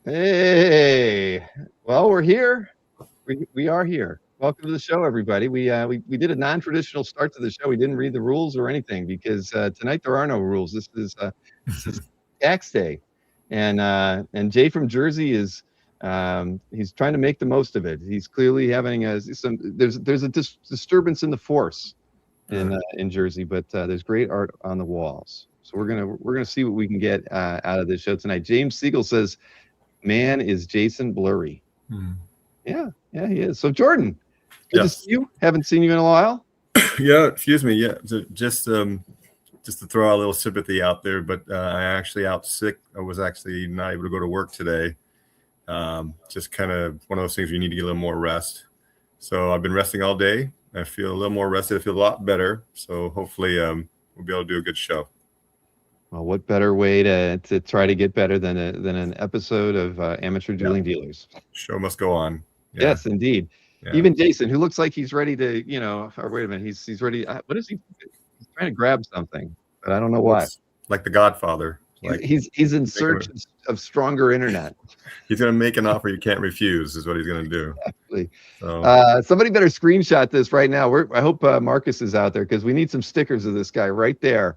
Hey, well, we're here. We are here. Welcome to the show, everybody. We did a non-traditional start to the show. We didn't read the rules or anything because tonight there are no rules. This is tax day, and Jay from Jersey is he's trying to make the most of it. He's clearly having some. There's a disturbance in the force in Jersey, but there's great art on the walls. So we're gonna see what we can get out of this show tonight. James Siegel says, "Man, is Jason blurry?" Yeah, he is. So Jordan, good to see you. Haven't seen you in a while. Yeah, excuse me. Yeah, just to throw a little sympathy out there, but I actually out sick. I was actually not able to go to work today. Just kind of one of those things you need to get a little more rest. So I've been resting all day. I feel a little more rested. I feel a lot better. So hopefully we'll be able to do a good show. Well, what better way to try to get better than an episode of Amateur Dueling Dealers? Show must go on. Yeah. Yes, indeed. Yeah. Even Jason, who looks like he's ready to, or wait a minute, he's ready. What is he? He's trying to grab something, but I don't know why. Like the Godfather. Like he's in search of stronger internet. He's going to make an offer you can't refuse, is what he's going to do. Exactly. So. Somebody better screenshot this right now. I hope Marcus is out there because we need some stickers of this guy right there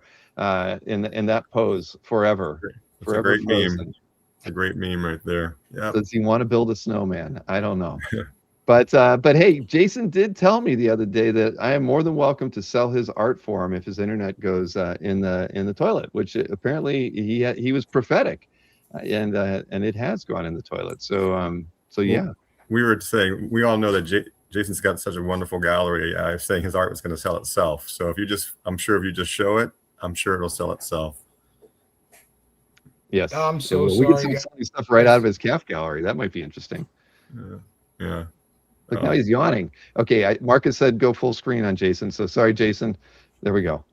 in that pose forever. It's a great meme. It's a great meme right there. Yeah. Does he want to build a snowman? I don't know. But hey, Jason did tell me the other day that I am more than welcome to sell his art for him if his internet goes in the toilet, which apparently he was prophetic, and it has gone in the toilet. So yeah. We were saying we all know that Jason's got such a wonderful gallery. I was saying his art was going to sell itself. So I'm sure if you just show it, I'm sure it'll sell itself. Yes. I'm so sorry. We can see some stuff right out of his calf gallery. That might be interesting. Yeah. Look, now he's yawning. Okay, Marcus said go full screen on Jason. So sorry, Jason. There we go.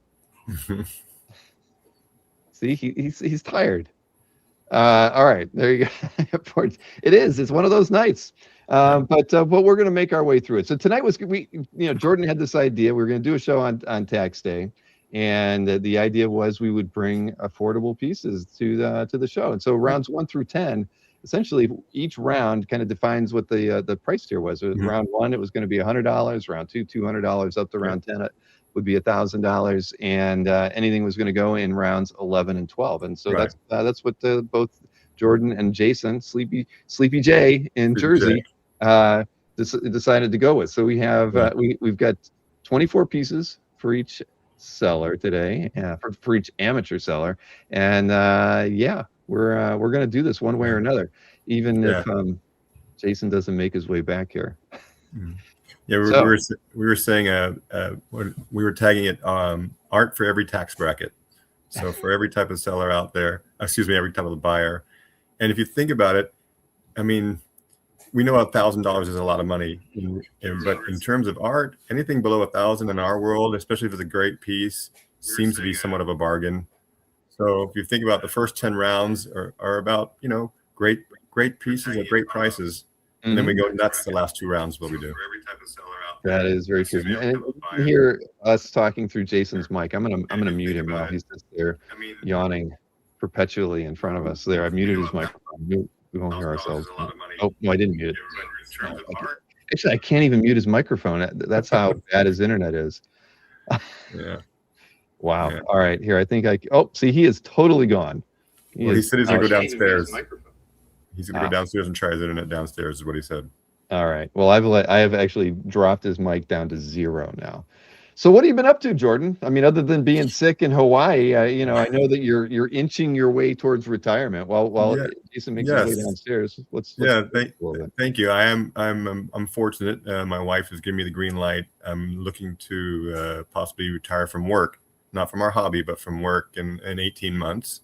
See, he's tired. All right, there you go. It is. It's one of those nights. But we're going to make our way through it. So tonight Jordan had this idea. We were going to do a show on tax day, and the idea was we would bring affordable pieces to the show. And so rounds 1 through 10. Essentially, each round kind of defines what the price tier was. Round 1, it was going to be $100. Round 2, $200. Up to round 10, it would be $1,000, and anything was going to go in rounds 11 and 12. And so that's what both Jordan and Jason, Sleepy J in Jersey, decided to go with. So we have we've got 24 pieces for each seller today, for each amateur seller, and we're going to do this one way or another, even if Jason doesn't make his way back here. Yeah, we were saying we were tagging it art for every tax bracket. So for every type of seller out there, every type of buyer. And if you think about it, I mean, we know $1,000 is a lot of money, but in terms of art, anything below $1,000 in our world, especially if it's a great piece, seems to be somewhat of a bargain. So if you think about the first 10 rounds are about, great pieces at great prices. And then we go nuts the last 2 rounds, what we do. That is very true. And you can hear us talking through Jason's mic. I'm gonna mute him while he's just there yawning perpetually in front of us. There, I muted his microphone. We won't hear ourselves. Oh, no, I didn't mute it. Actually, I can't even mute his microphone. That's how bad his internet is. Yeah. Wow. Yeah. All right. Here, I think see, he is totally gone. He said he's going to go downstairs. He's going to go downstairs and try his internet downstairs, is what he said. All right. Well, I have actually dropped his mic down to 0 now. So what have you been up to, Jordan? I mean, other than being sick in Hawaii, I know that you're inching your way towards retirement while Jason makes his way downstairs. Thank you. I'm fortunate. My wife has given me the green light. I'm looking to possibly retire from work, not from our hobby, but from work in 18 months.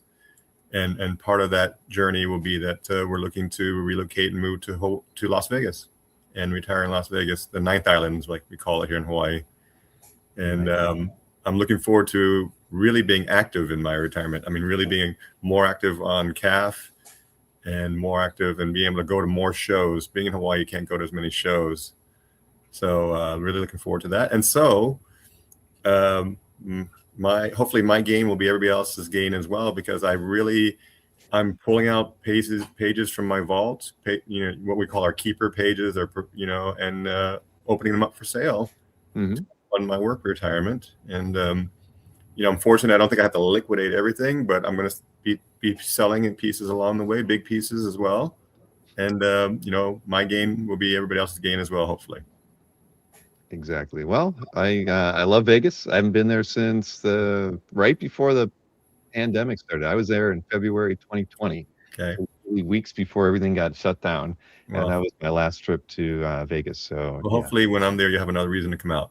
And part of that journey will be that we're looking to relocate and move to Las Vegas and retire in Las Vegas, the 9th Islands, like we call it here in Hawaii. And I'm looking forward to really being active in my retirement. I mean, really being more active on CAF and more active and being able to go to more shows. Being in Hawaii, you can't go to as many shows. So really looking forward to that. And so hopefully my gain will be everybody else's gain as well, because I really I'm pulling out pages from my vault, what we call our keeper pages, or and opening them up for sale on my work retirement. And I'm fortunate. I don't think I have to liquidate everything, but I'm going to be selling in pieces along the way, big pieces as well. And my gain will be everybody else's gain as well, hopefully. Exactly. Well, I love Vegas. I haven't been there since right before the pandemic started. I was there in February 2020. Okay. Weeks before everything got shut down, Well, and that was my last trip to Vegas. So hopefully, when I'm there, you have another reason to come out.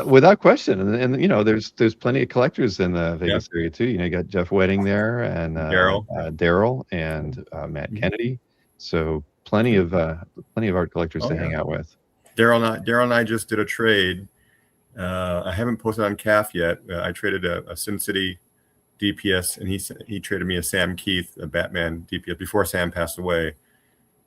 Without question, and there's plenty of collectors in the Vegas area too. You got Jeff Wedding there, and Daryl, and Matt Kennedy. So plenty of art collectors to hang out with. Daryl and I just did a trade. I haven't posted on CAF yet. I traded a Sin City DPS, and he traded me a Sam Keith, a Batman DPS, before Sam passed away.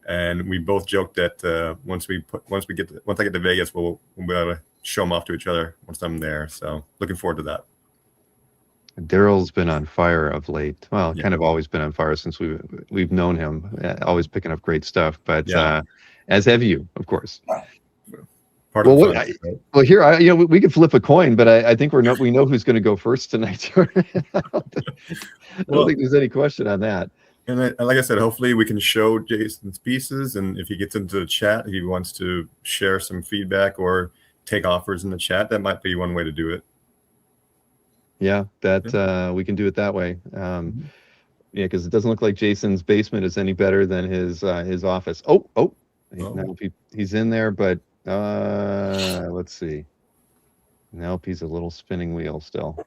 And we both joked that once I get to Vegas, we'll be able to show them off to each other once I'm there. So looking forward to that. Daryl's been on fire of late. Well, kind of always been on fire since we've known him. Always picking up great stuff, but as have you, of course. Well, here, we could flip a coin, but I think we know who's going to go first tonight. I don't think there's any question on that. And like I said, hopefully we can show Jason's pieces, and if he gets into the chat, he wants to share some feedback or take offers in the chat, that might be one way to do it. Yeah, we can do it that way. Because it doesn't look like Jason's basement is any better than his office. Now he's in there, but let's see. Nope, he's a little spinning wheel still.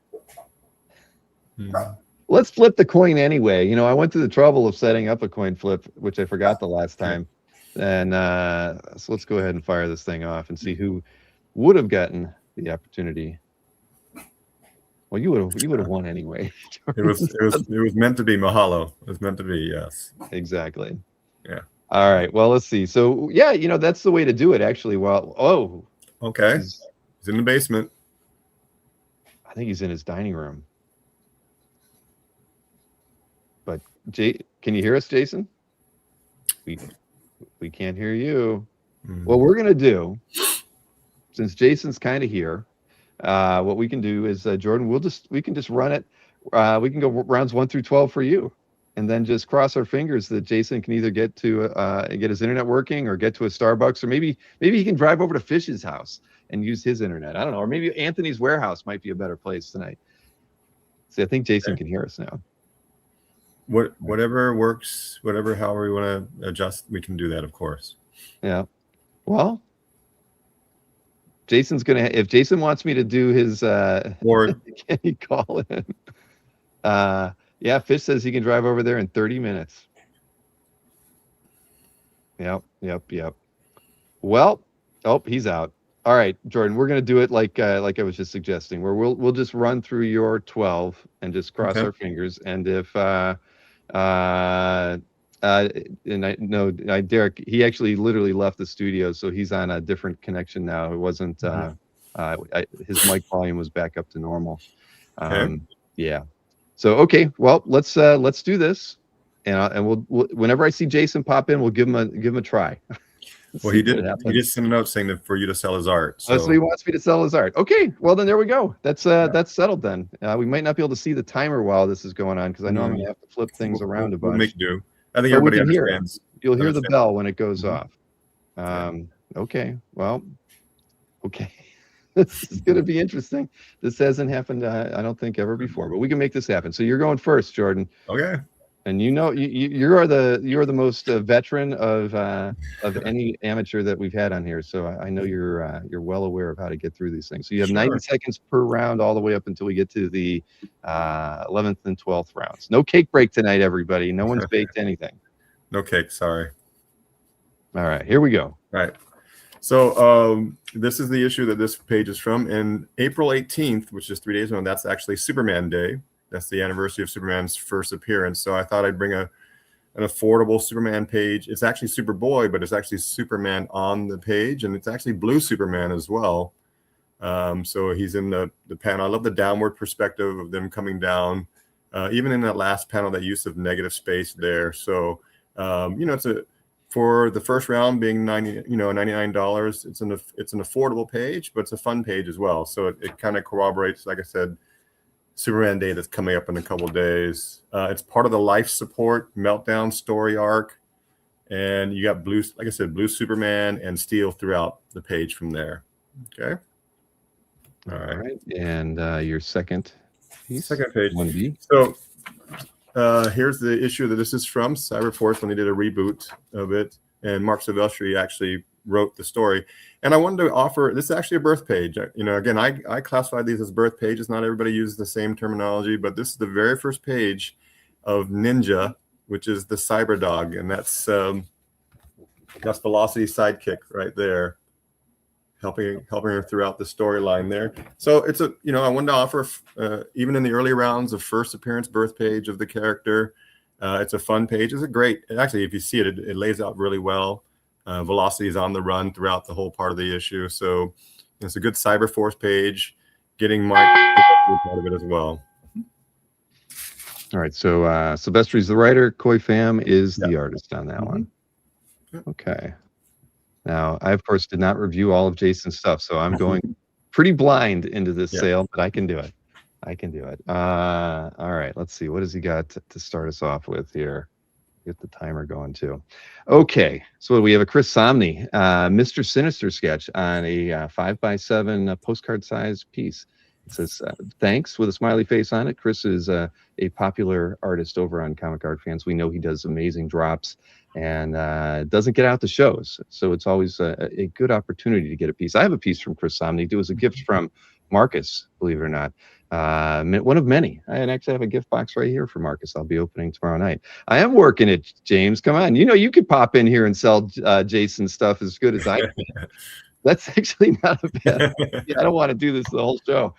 Let's flip the coin anyway. I went through the trouble of setting up a coin flip, which I forgot the last time. And so let's go ahead and fire this thing off and see who would have gotten the opportunity. Well, you would have won anyway. It was meant to be. Mahalo. It was meant to be. Yes. Exactly. Yeah. All right. Well, let's see. So that's the way to do it, actually. Well, okay. He's in the basement. I think he's in his dining room. But can you hear us, Jason? We can't hear you. What we're gonna do, since Jason's kind of here, what we can do is Jordan, we can just run it. We can go rounds 1 through 12 for you, and then just cross our fingers that Jason can either get his internet working, or get to a Starbucks, or maybe he can drive over to Fish's house and use his internet. I don't know, or maybe Anthony's warehouse might be a better place tonight. See, I think Jason can hear us now. Whatever works, however we want to adjust, we can do that, of course. Yeah. Well, Jason's if Jason wants me to do his or can he call in? Fish says he can drive over there in 30 minutes. Yep. Well, he's out. All right, Jordan, we're gonna do it like I was just suggesting, where we'll just run through your 12 and just cross our fingers. And if Derek, he actually literally left the studio, so he's on a different connection now. It wasn't his mic volume was back up to normal. So well, let's do this, and we'll whenever I see Jason pop in, we'll give him a try. Well, he did send a note saying that for you to sell his art. So he wants me to sell his art. Okay, well then there we go. That's settled then. We might not be able to see the timer while this is going on, because I know I'm gonna have to flip things around a bunch. We'll make do. I think everybody understands. You'll hear the bell when it goes off. Okay. Well, okay. This is going to be interesting. This hasn't happened, I don't think, ever before, but we can make this happen. So you're going first, Jordan. Okay. And you are the most veteran of any amateur that we've had on here. So I know you're well aware of how to get through these things. So you have 90 seconds per round, all the way up until we get to the 11th and 12th rounds. No cake break tonight, everybody. No one's baked anything. No cake. Sorry. All right, here we go. All right. So this is the issue that this page is from. And April 18th, which is 3 days ago, that's actually Superman Day. That's the anniversary of Superman's first appearance. So I thought I'd bring an affordable Superman page. It's actually Superboy, but it's actually Superman on the page, and it's actually Blue Superman as well. So he's in the panel. I love the downward perspective of them coming down. even in that last panel, that use of negative space there. So, it's for the first round being $99. It's an affordable page, but it's a fun page as well. So it kind of corroborates, like I said, Superman Day that's coming up in a couple of days. It's part of the Life Support Meltdown story arc. And you got blue, like I said, blue Superman and Steel throughout the page from there. Okay. All right. And your second piece? Second page. 1B. So here's the issue that this is from Cyberforce when they did a reboot of it. And Mark Silvestri actually wrote the story. And I wanted to offer, this is actually a birth page. Again, I classified these as birth pages. Not everybody uses the same terminology, but this is the very first page of Ninja, which is the cyber dog. And that's Velocity's sidekick right there, helping her throughout the storyline there. So it's I wanted to offer, even in the early rounds of first appearance birth page of the character. It's a fun page. It's a great, actually, if you see it, it lays out really well. Velocity is on the run throughout the whole part of the issue. So it's a good Cyberforce page, getting Mike part of it as well. All right. So Silvestri's the writer. Koi Pham is the artist on that one. Okay. Now, I, of course, did not review all of Jason's stuff, so I'm going pretty blind into this sale, but I can do it. All right, let's see. What has he got to start us off with here? Get the timer going, too. Okay, so we have a Chris Samnee, Mr. Sinister sketch on a 5x7 postcard-sized piece. It says, thanks, with a smiley face on it. Chris is a popular artist over on Comic Art Fans. We know he does amazing drops and doesn't get out the shows. So it's always a good opportunity to get a piece. I have a piece from Chris Samnee. It was a gift from Marcus, believe it or not. One of many. I actually have a gift box right here for Marcus. I'll be opening tomorrow night. I am working it, James. Come on. You could pop in here and sell Jason stuff as good as I can. That's actually not a bad idea. I don't want to do this the whole show.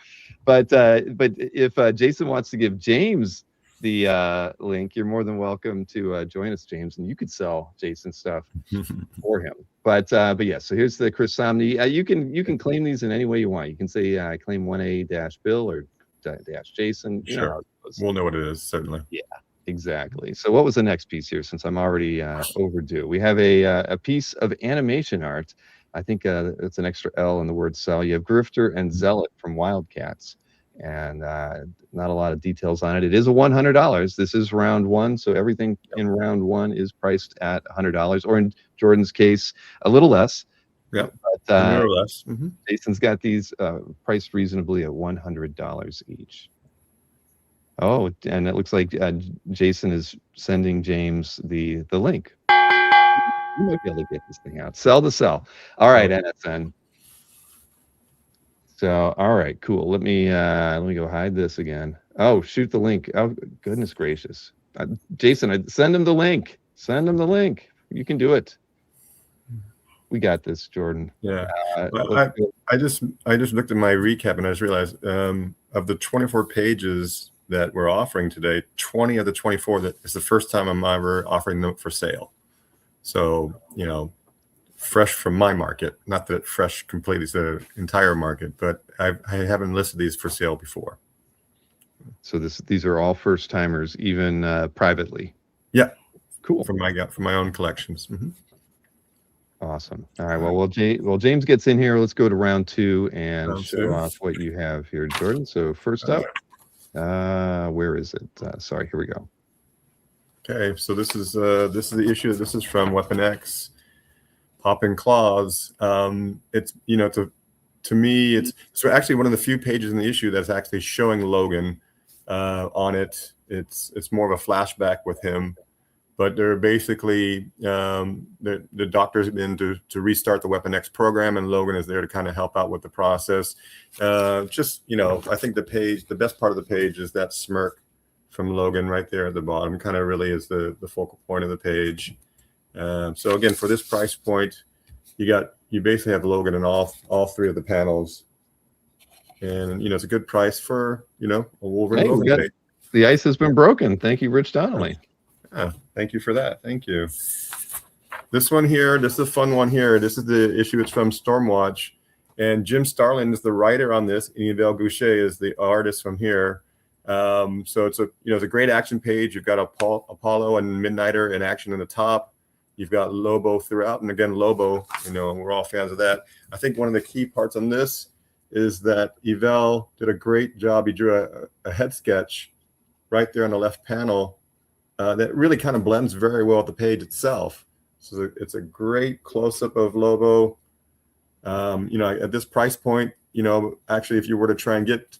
But if Jason wants to give James the link, you're more than welcome to join us, James, and you could sell Jason stuff for him. But yeah, so here's the Chris Samnee. You can claim these in any way you want. You can say claim 1A-Bill or -Jason. Sure. We'll know what it is, certainly. Yeah. Exactly. So what was the next piece here, since I'm already overdue? We have a piece of animation art. I think it's an extra L in the word cell. You have Grifter and Zealot from Wildcats, and not a lot of details on it. It is a $100. This is round one, so everything in round one is priced at $100, or in Jordan's case, a little less. Yeah, but, more or less. Jason's got these priced reasonably at $100 each. Oh, and it looks like Jason is sending James the link. You might be able to get this thing out. Sell the cell. All right, NSN. So, all right, cool. Let me go hide this again. Oh, shoot the link. Oh, goodness gracious. Jason, send him the link. Send him the link. You can do it. We got this, Jordan. Yeah. I just looked at my recap and I just realized of the 24 pages that we're offering today, 20 of the 24 that is the first time I'm ever offering them for sale. So, fresh from my market, not that fresh completely is the entire market, but I haven't listed these for sale before. So these are all first timers, even privately. Yeah. Cool. From my own collections. Awesome. All right. Well, James gets in here. Let's go to round two and show off what you have here, Jordan. So first up, where is it? Sorry, here we go. Okay, so this is the issue. This is from Weapon X, Poppin' Claws. It's to me it's actually one of the few pages in the issue that's actually showing Logan on it. It's more of a flashback with him, but they're basically the doctor's been to restart the Weapon X program, and Logan is there to kind of help out with the process. I think the best part of the page is that smirk from Logan right there at the bottom, kind of really is the focal point of the page. So again, for this price point, you basically have Logan in all three of the panels, and it's a good price for a Wolverine Logan page. The ice has been broken. Thank you, Rich Donnelly. Thank you for that. Thank you. This one here, this is a fun one here. This is the issue. It's from Stormwatch, and Jim Starlin is the writer on this. And Yvel Goucher is the artist from here. So it's a great action page. You've got Apollo and Midnighter in action in the top. You've got Lobo throughout, and again, Lobo, we're all fans of that. I think one of the key parts on this is that Yvel did a great job. He drew a head sketch right there on the left panel that really kind of blends very well with the page itself. So it's a great close-up of Lobo. At this price point, actually, if you were to try and get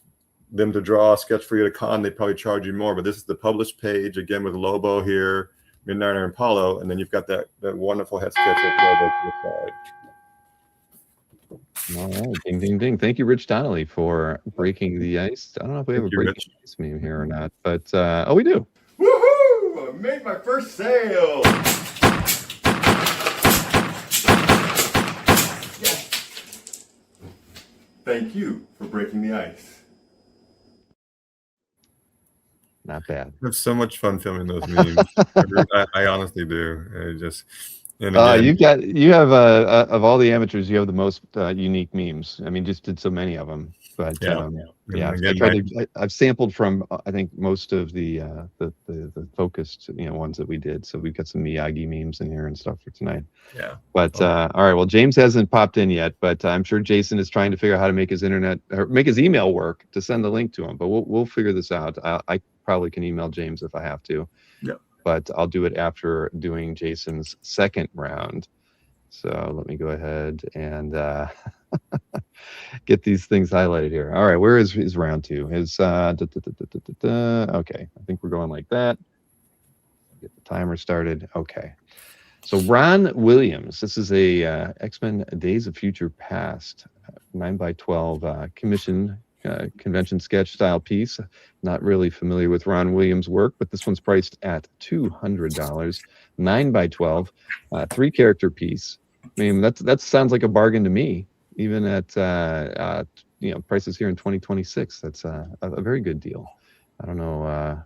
them to draw a sketch for you at a con, they'd probably charge you more. But this is the published page, again, with Lobo here, Midnighter and Apollo, and then you've got that wonderful head sketch of Lobo to the side. All right, ding, ding, ding. Thank you, Rich Donnelly, for breaking the ice. I don't know if we have a breaking the ice meme here or not, but we do. Woohoo! I made my first sale. Yes. Thank you for breaking the ice. Not bad. I have so much fun filming those memes. I honestly do. You have of all the amateurs, you have the most unique memes. I mean, just did so many of them. But I've sampled from I think most of the focused ones that we did. So we've got some Miyagi memes in here and stuff for tonight. Yeah. But all right, well, James hasn't popped in yet, but I'm sure Jason is trying to figure out how to make his email work to send the link to him. But we'll figure this out. I probably can email James if I have to. Yeah. But I'll do it after doing Jason's second round. So let me go ahead and get these things highlighted here. All right, where is round two? Okay, I think we're going like that. Get the timer started. Okay. So Ron Williams, this is a X-Men Days of Future Past 9x12 commission convention sketch style piece. Not really familiar with Ron Williams' work, but this one's priced at $200. 9x12, 3-character piece. I mean, that sounds like a bargain to me, even at prices here in 2026. That's a very good deal. I don't know.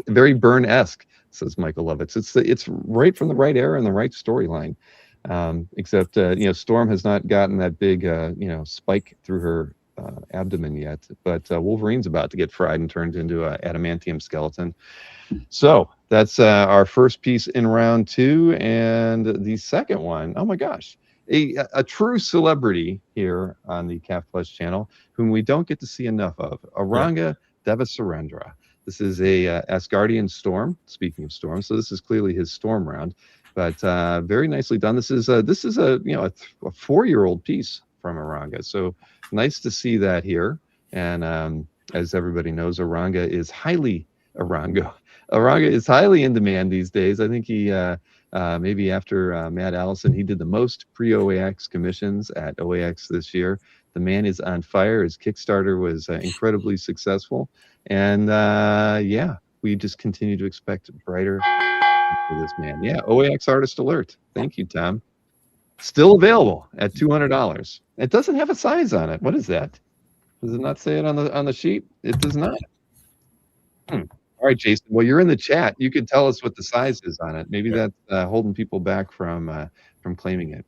Very Byrne-esque, says Michael Lovitz. It's right from the right era and the right storyline. Except Storm has not gotten that big spike through her abdomen yet, but Wolverine's about to get fried and turned into an adamantium skeleton. So that's our first piece in round two, and the second one, oh my gosh, a true celebrity here on the Calf Flesh channel, whom we don't get to see enough of, Aranga Devasurendra. This is a Asgardian Storm. Speaking of Storm, so this is clearly his Storm round, but very nicely done. This is a 4-year-old piece from Aranga, so nice to see that here. And as everybody knows, Aranga is highly in demand these days. I think he maybe after Matt Allison, he did the most pre-OAX commissions at OAX this year. The man is on fire. His Kickstarter was incredibly successful, and we just continue to expect brighter for this man. Yeah, OAX Artist Alert. Thank you, Tom. Still available at $200. It doesn't have a size on it. What is that? Does it not say it on the sheet? It does not. All right, Jason. Well, you're in the chat. You could tell us what the size is on it. Maybe that's holding people back from claiming it.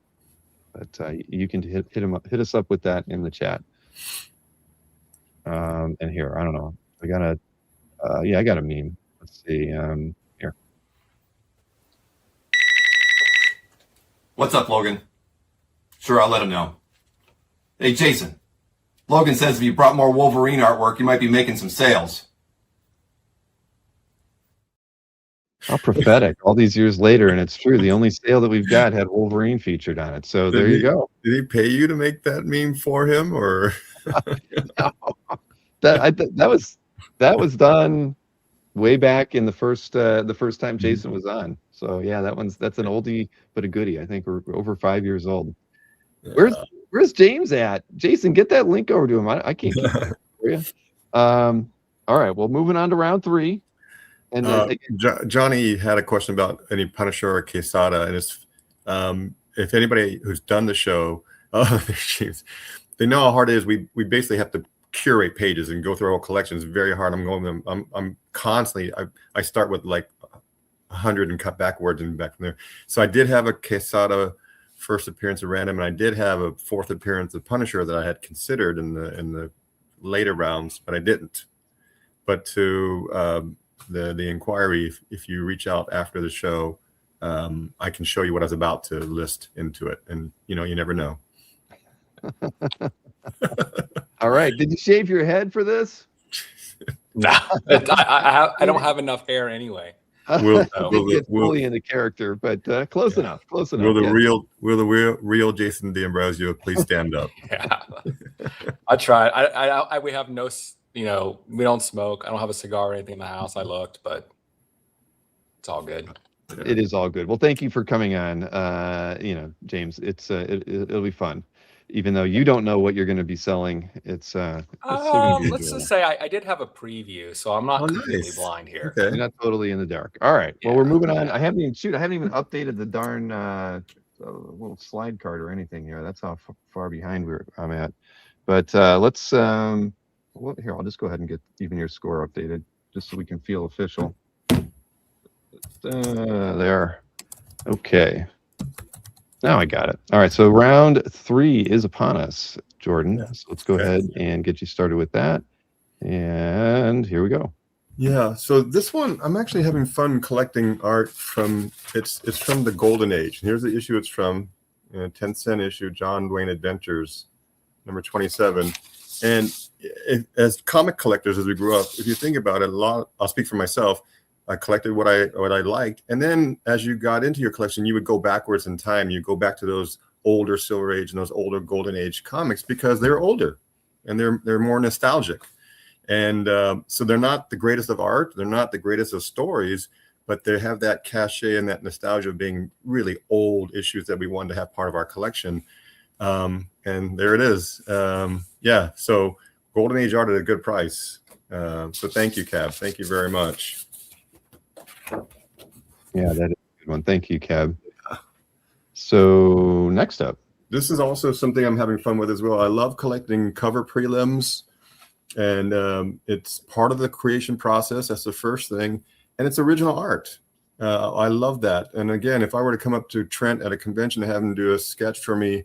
But you can hit us up with that in the chat. And here, I don't know. I got a meme. Let's see. Here. What's up, Logan? Sure, I'll let him know. Hey, Jason. Logan says if you brought more Wolverine artwork, you might be making some sales. How prophetic, all these years later, and it's true. The only sale that we've got had Wolverine featured on it. So there you go. Did he pay you to make that meme for him, or no. That was done way back in the first time Jason was on. So yeah, that's an oldie but a goodie. I think we're over 5 years old. Where's James at? Jason, get that link over to him. I can't keep it for you. All right, well, moving on to round three. And Johnny had a question about any Punisher or Quesada, and it's if anybody who's done the show, they know how hard it is. We basically have to curate pages and go through our collections very hard. I'm constantly. I start with like 100 and cut backwards and back from there. So I did have a Quesada first appearance of Random, and I did have a fourth appearance of Punisher that I had considered in the later rounds, but I didn't. But to the inquiry, if you reach out after the show, I can show you what I was about to list into it, and you never know. All right. Did you shave your head for this? No, I don't have enough hair anyway. We'll get fully into character, but close enough. Close enough. Will the real Jason D'Ambrosio please stand up? Yeah, I tried. We have no, we don't smoke. I don't have a cigar or anything in the house. I looked, but it's all good. It is all good. Well, thank you for coming on. James, it'll be fun. Even though you don't know what you're going to be selling, it's let's just say I did have a preview, so I'm not completely blind here. Okay. You're not totally in the dark. All right. Well, we're moving on. I haven't even updated the darn little slide card or anything here. That's how far behind I'm at. But let's here. I'll just go ahead and get even your score updated, just so we can feel official. There. Okay. Now I got it. All right. So round 3 is upon us, Jordan. So let's go ahead and get you started with that. And here we go. Yeah. So this one, I'm actually having fun collecting art from. It's from the Golden Age. Here's the issue. It's from 10-cent issue, John Wayne Adventures, number 27. And as comic collectors, as we grew up, if you think about it, I'll speak for myself. I collected what I liked, and then as you got into your collection, you would go backwards in time. You go back to those older Silver Age and those older Golden Age comics because they're older and they're more nostalgic. And so they're not the greatest of art, they're not the greatest of stories, but they have that cachet and that nostalgia of being really old issues that we wanted to have part of our collection. And there it is. Yeah, so Golden Age art at a good price. So thank you, Cab. Thank you very much. Yeah, that is a good one. Thank you, Cab. So next up. This is also something I'm having fun with as well. I love collecting cover prelims, and it's part of the creation process. That's the first thing. And it's original art. I love that. And again, if I were to come up to Trent at a convention and have him do a sketch for me,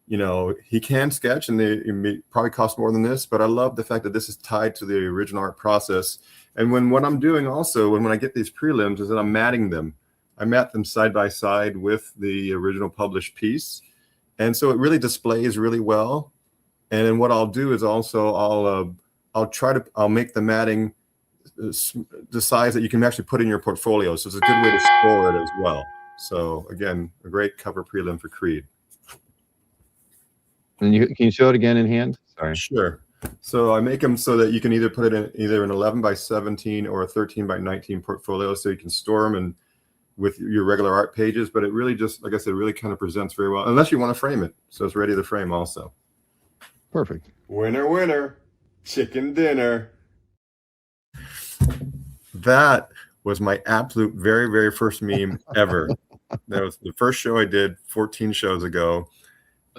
he can sketch, and it may probably cost more than this, but I love the fact that this is tied to the original art process. And what I'm doing also, when I get these prelims, is that I'm matting them. I mat them side by side with the original published piece. And so it really displays really well. And then what I'll do is also I'll make the matting the size that you can actually put in your portfolio. So it's a good way to store it as well. So again, a great cover prelim for Creed. And can you show it again in hand? Sorry. Sure. So I make them so that you can either put it in either an 11 by 17 or a 13 by 19 portfolio, so you can store them and with your regular art pages. But it really just, like I said, really kind of presents very well, unless you want to frame it. So it's ready to frame also. Perfect. Winner, winner, chicken dinner. That was my absolute very, very first meme ever. That was the first show I did 14 shows ago.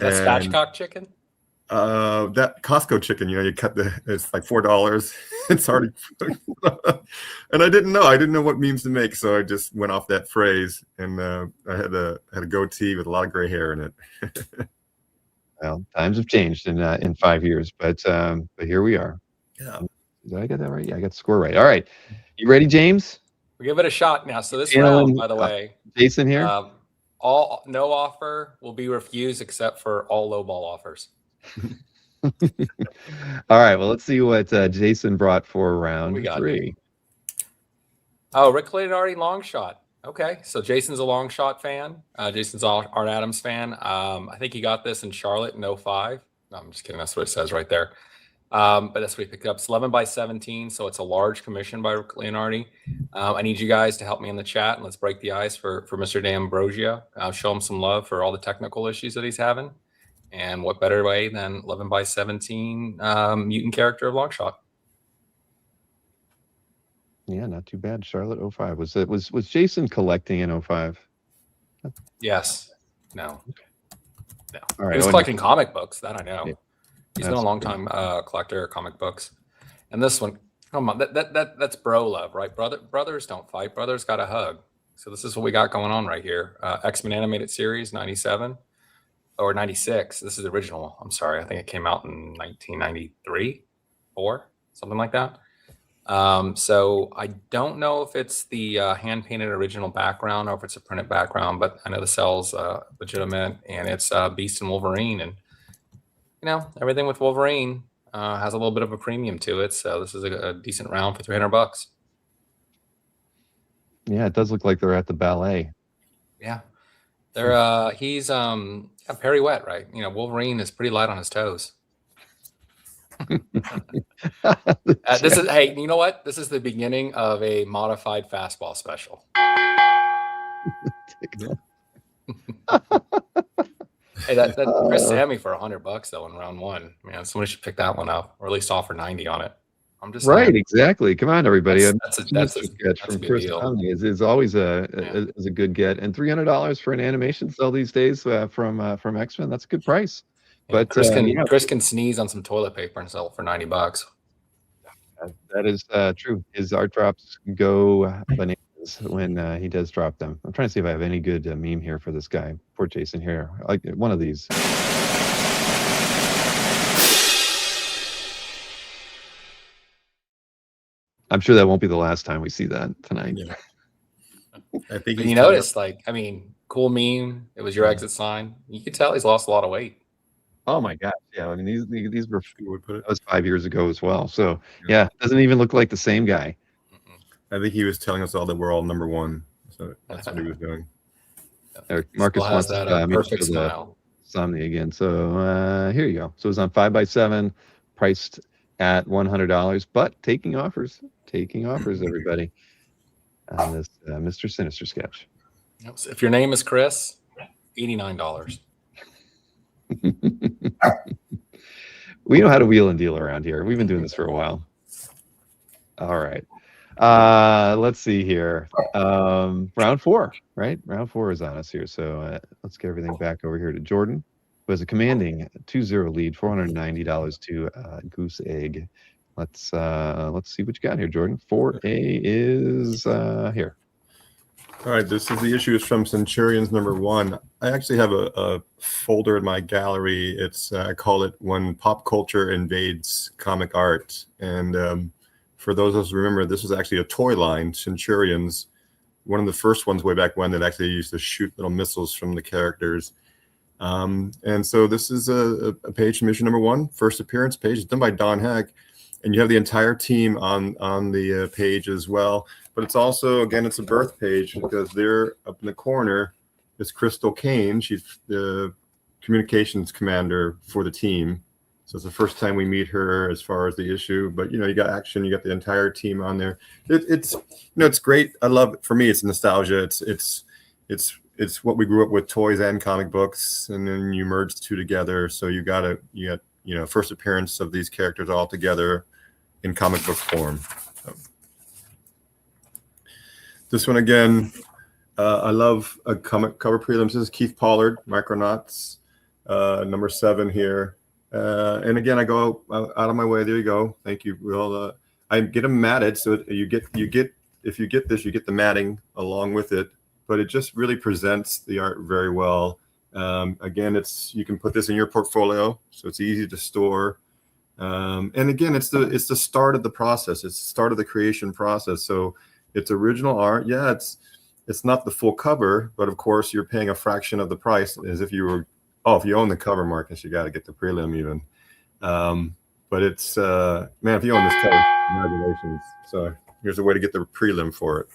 Was that spatchcock chicken? That Costco chicken, you cut it's like $4. It's already, and I didn't know what memes to make, so I just went off that phrase, and I had a goatee with a lot of gray hair in it. Well, times have changed in 5 years, but here we are. Yeah. Did I get that right? Yeah, I got the score right. All right, you ready, James? We give it a shot now. So this round, by the way, Jason here. No offer will be refused except for all lowball offers. All right, well, let's see what Jason brought for round 3. Oh, Rick Leonardi long shot. Okay, so Jason's a long shot fan. Jason's an Art Adams fan. I think he got this in Charlotte in 05. No, I'm just kidding. That's what it says right there. But that's what he picked up. It's 11 by 17, so it's a large commission by Rick Leonardi. I need you guys to help me in the chat, and let's break the ice for Mr. D'Ambrosio. Show him some love for all the technical issues that he's having. And what better way than 11 by 17 mutant character of Longshot? Yeah, not too bad. Charlotte 05. Was Jason collecting in 05? Yes. No. No. All right. He was collecting comic books. That I know. Yeah. He's been a long time collector of comic books. And this one, come on, that's bro love, right? Brothers don't fight. Brothers got a hug. So this is what we got going on right here. X-Men animated series 97. Or 96. This is the original. I'm sorry. I think it came out in 1993, 4, something like that. So I don't know if it's the hand painted original background or if it's a printed background, but I know the cell's legitimate, and it's Beast and Wolverine, and everything with Wolverine has a little bit of a premium to it. So this is a decent round for $300. Yeah, it does look like they're at the ballet. Yeah, they're he's Perry Wet, right? Wolverine is pretty light on his toes. This is hey, you know what? This is the beginning of a modified fastball special. Hey, that Chris Sammy for $100 though in round one. Man, somebody should pick that one up, or at least offer 90 on it. I'm just right, saying. Exactly. Come on, everybody. That's a sketch from Chris Sammy is always a good get, and $300 for an animation cell these days from X-Men. That's a good price. Yeah, but Chris can sneeze on some toilet paper and sell it for $90. That is true. His art drops go bananas when he does drop them. I'm trying to see if I have any good meme here for this guy. Poor Jason here. Like one of these. I'm sure that won't be the last time we see that tonight. Yeah. I think you noticed, cool meme. It was your exit sign. You could tell he's lost a lot of weight. Oh my gosh! Yeah, I mean these were that was 5 years ago as well. So yeah, doesn't even look like the same guy. I think he was telling us all that we're all number one. So that's what he was doing. Marcus wants that perfect smile. Somni again. So here you go. So it's on 5x7, priced at $100, but taking offers, everybody, on this Mr. Sinister sketch. So if your name is Chris, $89. We know how to wheel and deal around here. We've been doing this for a while. All right. Let's see here. Round four, right? Round four is on us here. So let's get everything back over here to Jordan, who has a commanding 2-0 lead, $490 to Goose Egg. Let's see what you got here, Jordan. 4A is here. All right, this is the issues from Centurions #1. I actually have a folder in my gallery. It's I call it When Pop Culture Invades Comic Art. And for those of us who remember, this was actually a toy line, Centurions, one of the first ones way back when that actually used to shoot little missiles from the characters. And so this is a page from issue #1, first appearance page. It's done by Don Heck. And you have the entire team on the page as well. But it's also, again, it's a birth page because there up in the corner is Crystal Kane. She's the communications commander for the team. So it's the first time we meet her as far as the issue. But, you got action. You got the entire team on there. It's great. I love it. For me, it's nostalgia. It's what we grew up with, toys and comic books. And then you merge the two together. So you got first appearance of these characters all together in comic book form. So. This one again, I love a comic cover prelims. This is Keith Pollard, Micronauts, #7 here. And again, I go out of my way. There you go. Thank you. Well, I get them matted, so if you get this, you get the matting along with it. But it just really presents the art very well. Again, you can put this in your portfolio, so it's easy to store. And again, it's the start of the process. It's the start of the creation process. So it's original art. Yeah, it's not the full cover, but of course you're paying a fraction of the price as if you were. Oh, if you own the cover, Marcus, you got to get the prelim even. But it's man, if you own this cover, congratulations. So here's a way to get the prelim for it.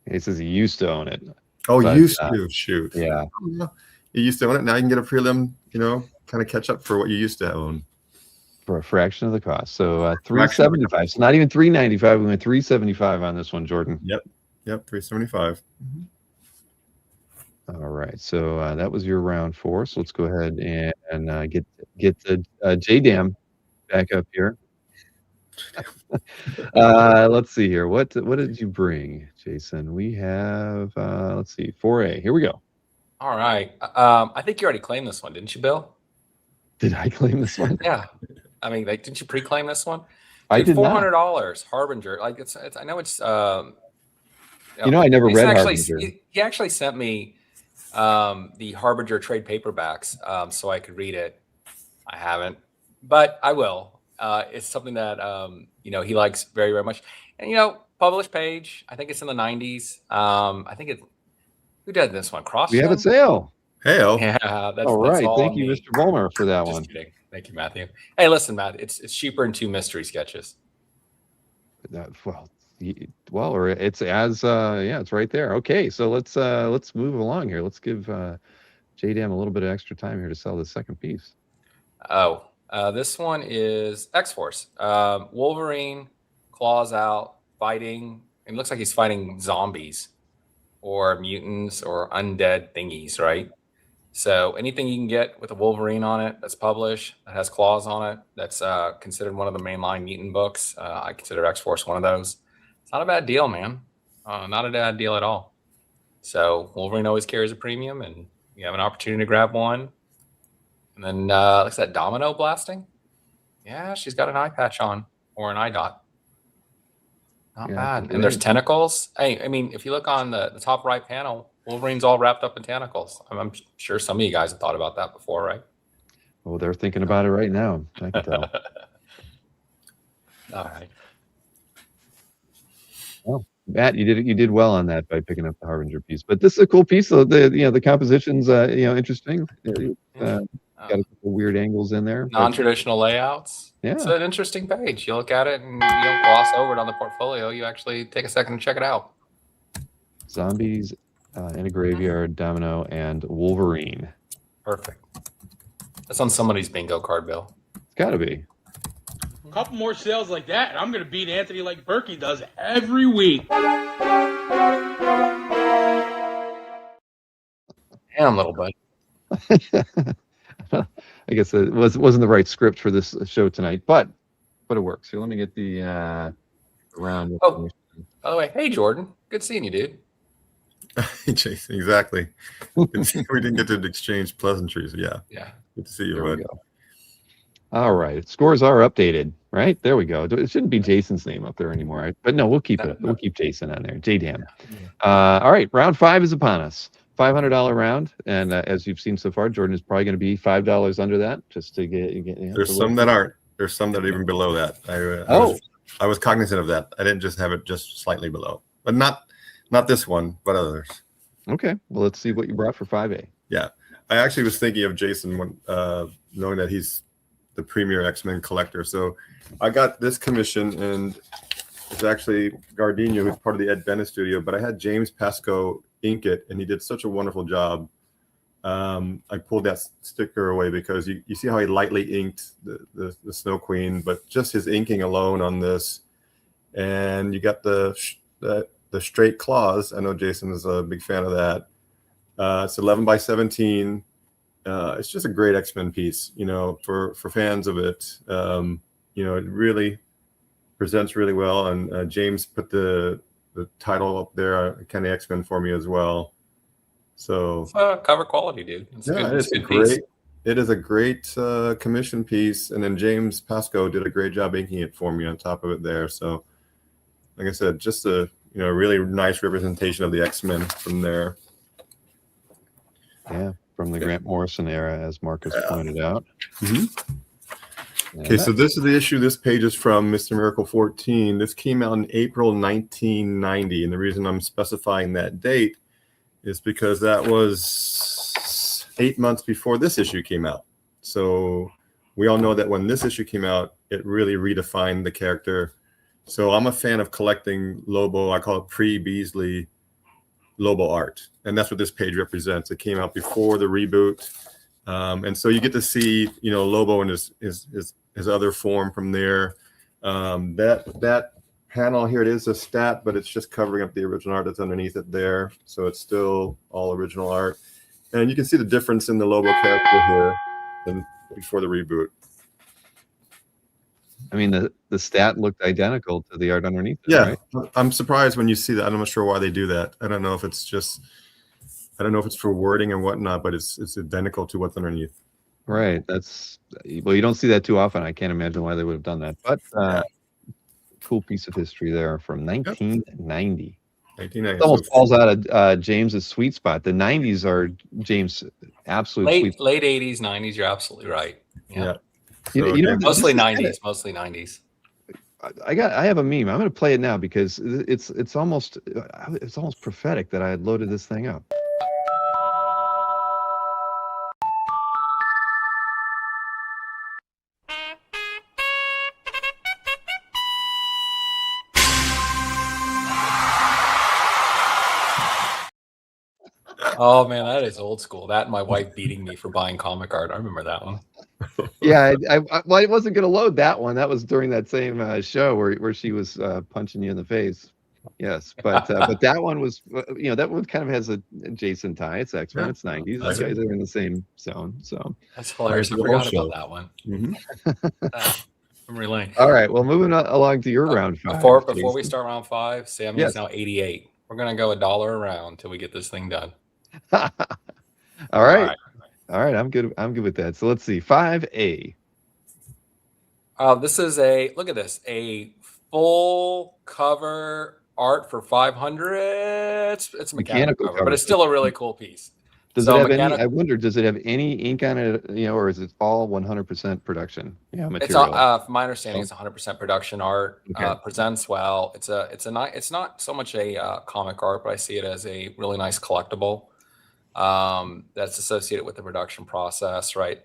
He says he used to own it. Oh, used to shoot. Yeah. You used to own it. Now you can get a prelim, kind of catch up for what you used to own. For a fraction of the cost. So $375. So not even $395. We went $375 on this one, Jordan. Yep. $375. All right. So that was your round 4. So let's go ahead and get the J-Dam back up here. Let's see here. What did you bring, Jason? We have let's see, 4A. Here we go. All right. I think you already claimed this one, didn't you, Bill? Did I claim this one? Yeah. I mean, didn't you pre-claim this one? I did not. $400 Harbinger. It's I know it's I never read Harbinger. He actually sent me the Harbinger trade paperbacks so I could read it. I haven't, but I will. It's something that he likes very, very much. And published page. I think it's in the 90s. I think it's who did this one? We have a CrossGen? sale. Hey-o. Yeah, that's All right. all Thank you, me. Mr. Vollmer, for that Just one. kidding. Thank you, Matthew. Hey, listen, Matt. It's cheaper than 2 mystery sketches. Or it's it's right there. Okay, so let's move along here. Let's give JDam a little bit of extra time here to sell the second piece. Oh, this one is X-Force. Wolverine, claws out, fighting. It looks like he's fighting zombies or mutants or undead thingies, right? So anything you can get with a Wolverine on it that's published, that has claws on it, that's considered one of the mainline mutant books. I consider X-Force one of those. It's not a bad deal, man. Not a bad deal at all. So Wolverine always carries a premium, and you have an opportunity to grab one. And then looks at domino blasting. Yeah, she's got an eye patch on or an eye dot. Not bad. And there's tentacles. Hey, I mean, if you look on the top right panel, Wolverine's all wrapped up in tentacles. I'm sure some of you guys have thought about that before, right? Well, they're thinking about it right now. I can tell. All right. Well, Matt, you did well on that by picking up the Harbinger piece. But this is a cool piece. So the composition's interesting. Got a couple weird angles in there. Non-traditional layouts. Yeah. It's an interesting page. You look at it and you don't gloss over it on the portfolio. You actually take a second to check it out. Zombies in a graveyard, domino, and Wolverine. Perfect. That's on somebody's bingo card, Bill. It's got to be. A couple more sales like that, and I'm going to beat Anthony like Berkey does every week. Damn, little bud. I guess it wasn't the right script for this show tonight, but it works. So let me get the round. Oh, by the way, hey Jordan, good seeing you, dude. Jason, exactly. We didn't get to exchange pleasantries. Yeah. Good to see you, bud. All right, scores are updated. Right there we go. It shouldn't be Jason's name up there anymore, right? But no, we'll keep it. We'll keep Jason on there. JDam. All right, round 5 is upon us. $500 round, and as you've seen so far, Jordan is probably going to be $5 under that, just to get. There's some that aren't. There's some that are even below that. I was cognizant of that. I didn't just have it just slightly below, but not this one, but others. Okay, well, let's see what you brought for 5A. Yeah, I actually was thinking of Jason when knowing that he's the premier X-Men collector. So I got this commission, and it's actually Gardenia, who's part of the Ed Bennett studio, but I had James Pascoe ink it, and he did such a wonderful job. I pulled that sticker away because you see how he lightly inked the Snow Queen, but just his inking alone on this, and you got the straight claws. I know Jason is a big fan of that. It's 11 by 17. It's just a great X-Men piece, for fans of it. It really presents really well, and James put the title up there, kind of X-Men, for me as well. So it's cover quality, dude. It is a great commission piece, and then James Pascoe did a great job inking it for me on top of it there. So, like I said, just a really nice representation of the X-Men from there. Yeah, from the Grant Morrison era, as Marcus pointed out. Mm-hmm. Okay, so this is the issue this page is from, Mr. Miracle 14. This came out in April 1990, and the reason I'm specifying that date is because that was 8 months before this issue came out. So we all know that when this issue came out, it really redefined the character. So I'm a fan of collecting Lobo. I call it pre-Beasley Lobo art, and that's what this page represents. It came out before the reboot, and so you get to see Lobo in his other form from there. That panel here, it is a stat, but it's just covering up the original art that's underneath it there, so it's still all original art. And you can see the difference in the Lobo character here than before the reboot. I mean, the stat looked identical to the art underneath it, yeah, right? I'm surprised when you see that. I'm not sure why they do that. I don't know if it's for wording and whatnot, but it's identical to what's underneath. Right. Well, you don't see that too often. I can't imagine why they would have done that. But cool piece of history there from 1990. 1990. It almost falls out of James's sweet spot. The 90s are James' absolute late 80s, 90s. You're absolutely right. Yeah. So mostly 90s, mostly 90s. I have a meme. I'm going to play it now because it's almost prophetic that I had loaded this thing up. Oh man, that is old school. That and my wife beating me for buying comic art. I remember that one. Yeah, well, I wasn't going to load that one. That was during that same show where she was punching you in the face. Yes, but that one was, that one kind of has a Jason tie. It's X-Men. Yeah. It's 90s. These guys are in the same zone. So that's hilarious. I forgot about that one. I'm relaying. All right. Well, moving along to your round 5. Before we start round 5, Sammy's now 88. We're gonna go $1 a round till we get this thing done. All right. I'm good. I'm good with that. So let's see. 5A. This is look at this, a full cover art for 500. It's a mechanical cover, but it's still a really cool piece. Does it have any? I wonder. Does it have any ink on it? Or is it all 100% production? Yeah, material. It's all, from my understanding, it's 100% production art. Okay. Presents well. It's not so much a comic art, but I see it as a really nice collectible. That's associated with the production process, right?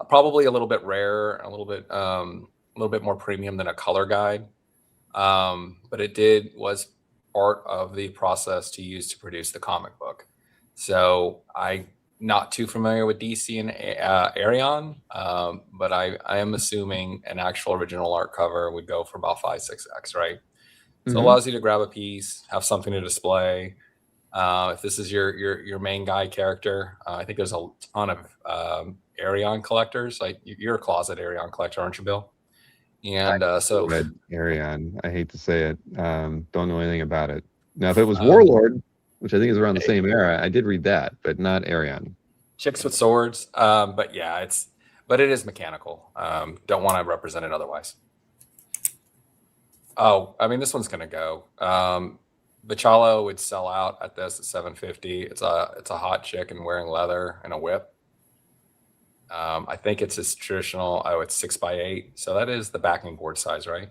Probably a little bit rare, a little bit more premium than a color guide, but it was part of the process to use to produce the comic book. So I'm not too familiar with DC and Arion, but I am assuming an actual original art cover would go for about 5-6x, right? So it allows you to grab a piece, have something to display. If this is your main guy character, I think there's a ton of Arion collectors. Like you're a closet Arion collector, aren't you, Bill? And so read Arion. I hate to say it. Don't know anything about it. Now, if it was Warlord, which I think is around the same era, I did read that, but not Arion. Chicks with swords. But yeah, it is mechanical. Don't want to represent it otherwise. Oh, I mean, this one's gonna go. Bachalo would sell out at this at $750. It's a hot chick and wearing leather and a whip. I think it's his traditional. It's 6x8. So that is the backing board size, right?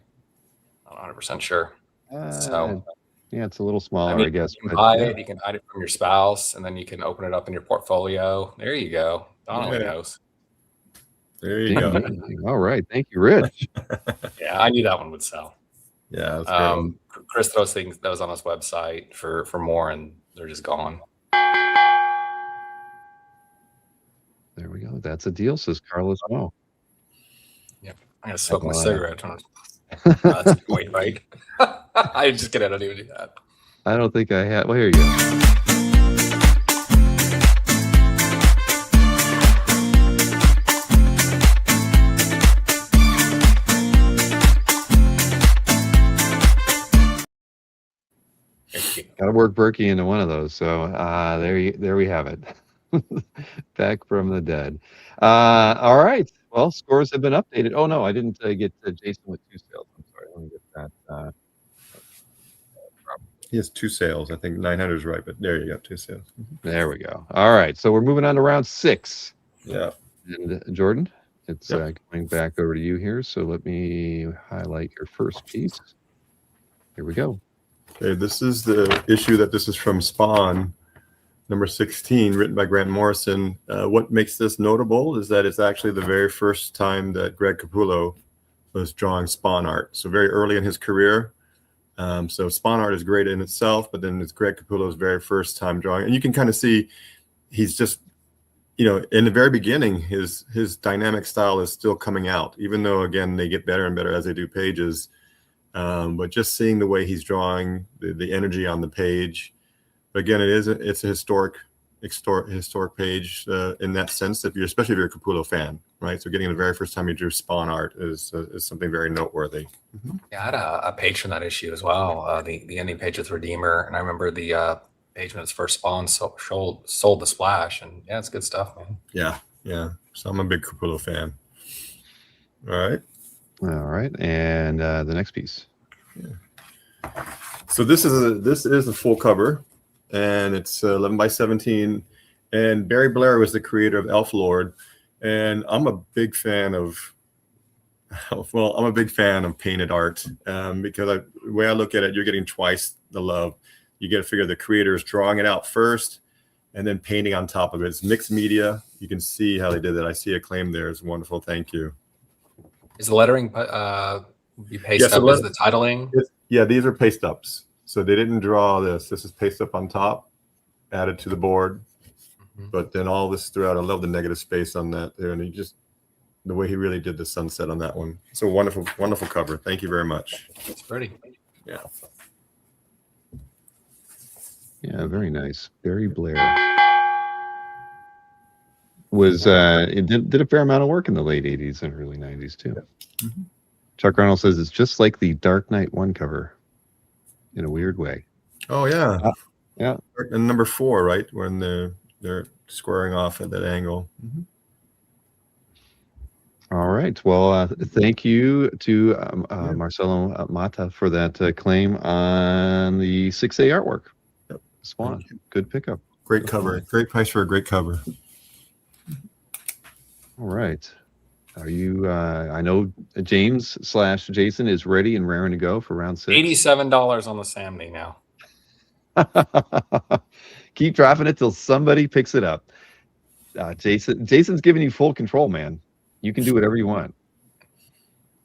I'm not 100% sure. So yeah, it's a little smaller, I guess. You can buy it. You can hide it from your spouse, and then you can open it up in your portfolio. There you go. Donnelly knows. There you go. All right. Thank you, Rich. Yeah, I knew that one would sell. Yeah. That's Chris throws those on his website for more, and they're just gone. There we go. That's a deal, says Carlos Mo. Yep. I'm going to smoke my cigarette. That's wait, right? I just kidding. I don't even do that. I don't think I had. Well, here you go. Got to work Berkey into one of those. So there we have it. Back from the dead. All right. Well, scores have been updated. Oh no, I didn't get Jason with 2 sales. I'm sorry. Let me get that. He has 2 sales. I think 900 is right, but there you go, 2 sales. There we go. All right. So we're moving on to round 6. Yeah. And Jordan, it's going back over to you here. So let me highlight your first piece. Here we go. Okay, this is the issue this is from Spawn, number 16, written by Grant Morrison. What makes this notable is that it's actually the very first time that Greg Capullo was drawing Spawn art. So very early in his career. So Spawn art is great in itself, but then it's Greg Capullo's very first time drawing. And you can kind of see he's just, in the very beginning, his dynamic style is still coming out, even though, again, they get better and better as they do pages. But just seeing the way he's drawing, the energy on the page. Again, it's a historic page in that sense, especially if you're a Capullo fan, right? So getting the very first time you drew Spawn art is something very noteworthy. Yeah, I had a page from that issue as well, the ending page with Redeemer, and I remember the page when its first Spawn sold the splash, and yeah, it's good stuff, man. Yeah. So I'm a big Capullo fan. All right, and the next piece. Yeah. So this is a full cover. And it's 11 by 17. And Barry Blair was the creator of Elf Lord. And I'm a big fan of Well, I'm a big fan of painted art because the way I look at it, you're getting twice the love. You get to figure the creator is drawing it out first and then painting on top of it. It's mixed media. You can see how they did that. I see a claim there. It's wonderful. Thank you. Is the lettering you paste up? Is the titling? Yeah, these are paste ups. So they didn't draw this. This is paste up on top, added to the board. But then all this throughout. I love the negative space on that there. And he just, the way he really did the sunset on that one. It's a wonderful, wonderful cover. Thank you very much. It's pretty. Yeah. Yeah, very nice. Barry Blair was it did a fair amount of work in the late 80s and early 90s too. Mm-hmm. Chuck Reynolds says it's just like the Dark Knight 1 cover in a weird way. Oh yeah. Yeah. And number 4, right? When they're squaring off at that angle. Mm-hmm. All right. Well, thank you to Marcelo Mata for that claim on the 6A artwork. Yep. Swan. Good pickup. Great cover. Great price for a great cover. All right. Are you, I know James/Jason is ready and raring to go for round 6. $87 on the Samney now. Keep dropping it till somebody picks it up. Jason's giving you full control, man. You can do whatever you want.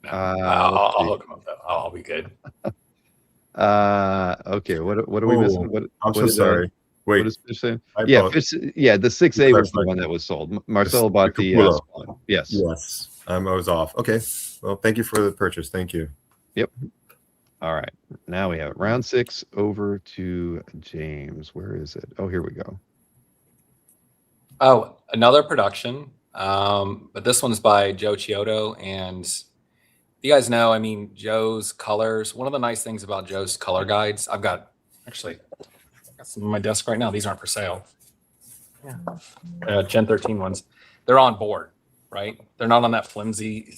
I'll hook him up though. I'll be good. Okay. What are we missing? I'm so sorry. Wait. What is Fish saying? Yeah, Fish, yeah. The 6A was the one that was sold. Marcelo bought the Spawn. Yes. Yes. I was off. Okay. Well, thank you for the purchase. Thank you. Yep. All right. Now we have it. Round 6 over to James. Where is it? Oh, here we go. Oh, another production. But this one's by Joe Chiodo, and you guys know, I mean, Joe's colors. One of the nice things about Joe's color guides, I've got some on my desk right now. These aren't for sale. Yeah. Gen 13 ones. They're on board, right? They're not on that flimsy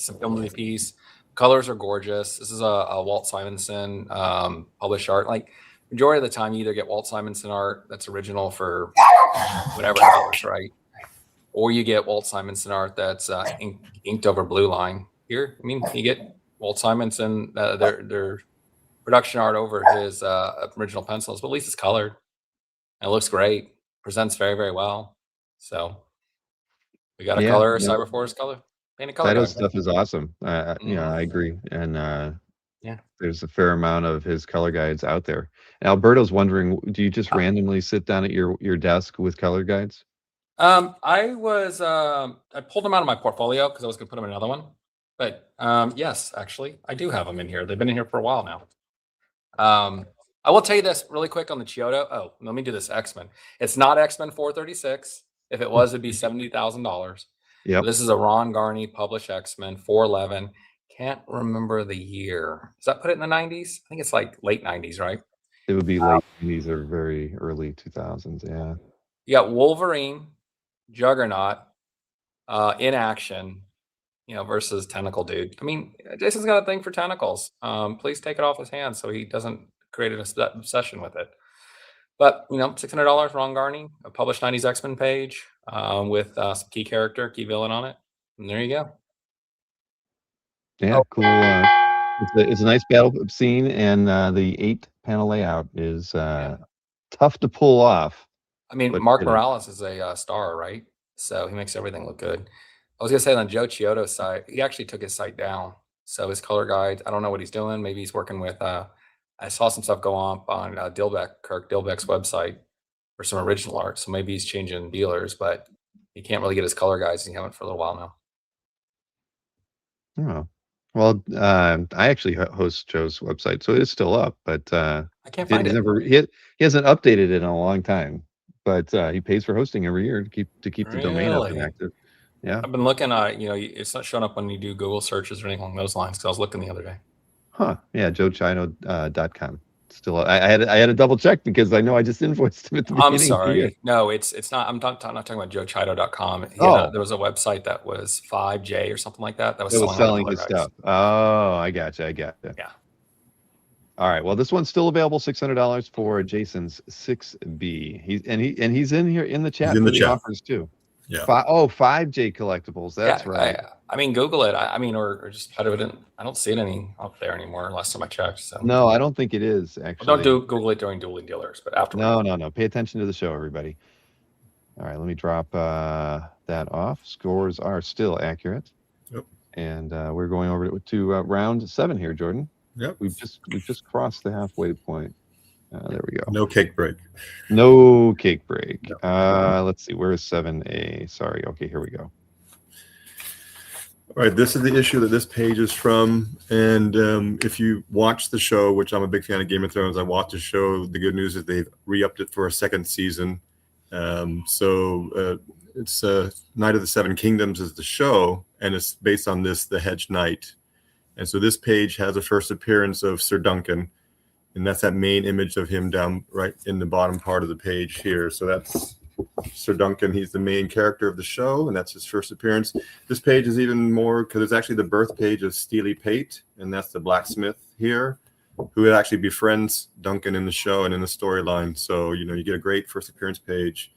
piece. Colors are gorgeous. This is a Walt Simonson published art. Like, majority of the time, you either get Walt Simonson art that's original for whatever colors, right? Or you get Walt Simonson art that's inked over blue line. Here, I mean, you get Walt Simonson, their production art over his original pencils, but at least it's colored. And it looks great. Presents very, very well. So we got a color, Cyberforce color, painted color. That stuff is awesome. Yeah, I agree. And there's a fair amount of his color guides out there. And Alberto's wondering, do you just randomly sit down at your desk with color guides? I pulled them out of my portfolio because I was going to put them in another one. But yes, actually, I do have them in here. They've been in here for a while now. I will tell you this really quick on the Chiodo. Oh, let me do this X-Men. It's not X-Men 436. If it was, it'd be $70,000. Yeah. This is a Ron Garney published X-Men 411. Can't remember the year. Does that put it in the 90s? I think it's like late 90s, right? It would be late 90s or very early 2000s. Yeah. You got Wolverine, Juggernaut, in action, versus Tentacle Dude. I mean, Jason's got a thing for tentacles. Please take it off his hands so he doesn't create an obsession with it. But, $600, Ron Garney, a published 90s X-Men page with some key villain on it. And there you go. Yeah, cool. It's a nice battle scene, and the 8-panel layout is tough to pull off. I mean, Mark Morales is a star, right? So he makes everything look good. I was going to say on Joe Chiodo's site, he actually took his site down. So his color guide, I don't know what he's doing. Maybe he's working with, I saw some stuff go on Kirk Dilbeck's website for some original art. So maybe he's changing dealers, but he can't really get his color guides. He haven't for a little while now. Oh, well, I actually host Joe's website, so it is still up, but I can't find it. He hasn't updated it in a long time. But he pays for hosting every year to keep the domain up and active. Yeah, I've been looking at it's not showing up when you do Google searches or anything along those lines. Because I was looking the other day. Huh? Yeah, joechino.com. Still, I had to double check because I know I just invoiced him at the beginning. I'm sorry. No, it's not. I'm not talking about joechino.com. There was a website that was 5J or something like that. That was selling his stuff. Oh, I gotcha. Yeah. All right. Well, this one's still available, $600 for Jason's 6B. He's in here in the chat. He's in the chat. Offers too. Yeah. 5J collectibles. That's right. I mean, Google it. I mean, or just put it in. I don't see it any up there anymore. Last time I checked. So No, I don't think it is well, actually. don't do Google it during Dueling Dealers, but afterwards. No. Pay attention to the show, everybody. All right, let me drop that off. Scores are still accurate. Yep. And we're going over to round 7 here, Jordan. Yep. We've just crossed the halfway point. There we go. No cake break. No cake break. No. Let's see. Where is 7A? Sorry. Okay, here we go. All right, this is the issue that this page is from. And if you watch the show, which I'm a big fan of Game of Thrones, I watched the show. The good news is they've re-upped it for a second season. It's Knight of the Seven Kingdoms is the show, and it's based on the Hedged Knight. And so this page has a first appearance of Sir Duncan, and that's that main image of him down right in the bottom part of the page here. So that's Sir Duncan. He's the main character of the show, and that's his first appearance. This page is even more because it's actually the birth page of Steely Pate, and that's the blacksmith here, who actually befriends Duncan in the show and in the storyline. So, you get a great first appearance page.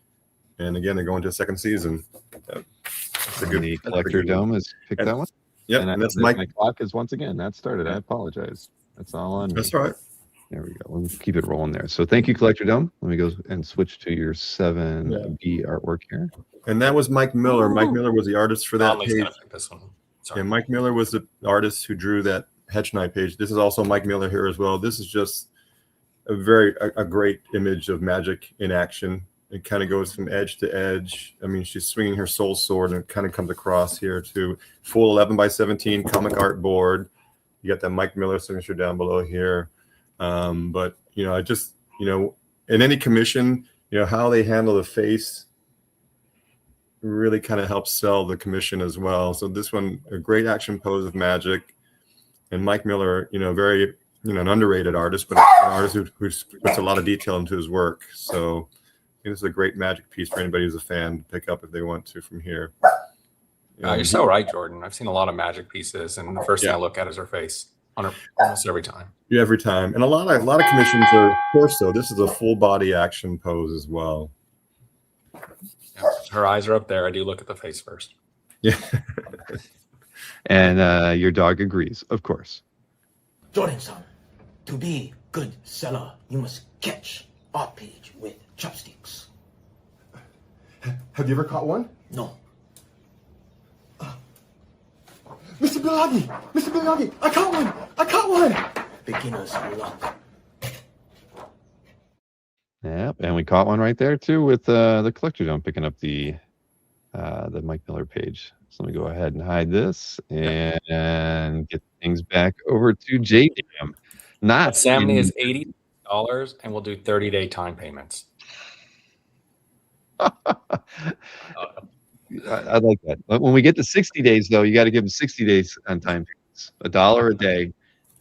And again, they're going to a second season. The Collector Dome has picked that one. Yeah, and that's my clock is once again, that started. I apologize. That's all on me. That's all right. There we go. We'll keep it rolling there. So thank you, Collector Dome. Let me go and switch to your 7B artwork here. And that was Mike Miller. Mike Miller was the artist for that page. This one. Sorry. And Mike Miller was the artist who drew that Hedge Knight page. This is also Mike Miller here as well. This is just a great image of magic in action. It kind of goes from edge to edge. I mean, she's swinging her soul sword, and it kind of comes across here to full 11x17 comic art board. You got that Mike Miller signature down below here. But I just, in any commission, how they handle the face really kind of helps sell the commission as well. So this one, a great action pose of magic, and Mike Miller, very, an underrated artist, but an artist who puts a lot of detail into his work. So this is a great magic piece for anybody who's a fan to pick up if they want to from here. You're so right, Jordan. I've seen a lot of magic pieces, and the first thing I look at is her face almost every time. Yeah, every time. And a lot of commissions are torso. This is a full body action pose as well. Yeah, her eyes are up there. I do look at the face first. Yeah. And your dog agrees, of course. Jordan-san, to be good seller, you must catch art page with chopsticks. Have you ever caught one? No. Mr. Miyagi, I caught one. Beginner's luck. Yep, and we caught one right there too with the Collector Dome picking up the Mike Miller page. So let me go ahead and hide this and get things back over to JDam. Not Samney is $80, and we'll do 30-day time payments. I like that. But when we get to 60 days, though, you got to give them 60 days on time payments. $1 a day,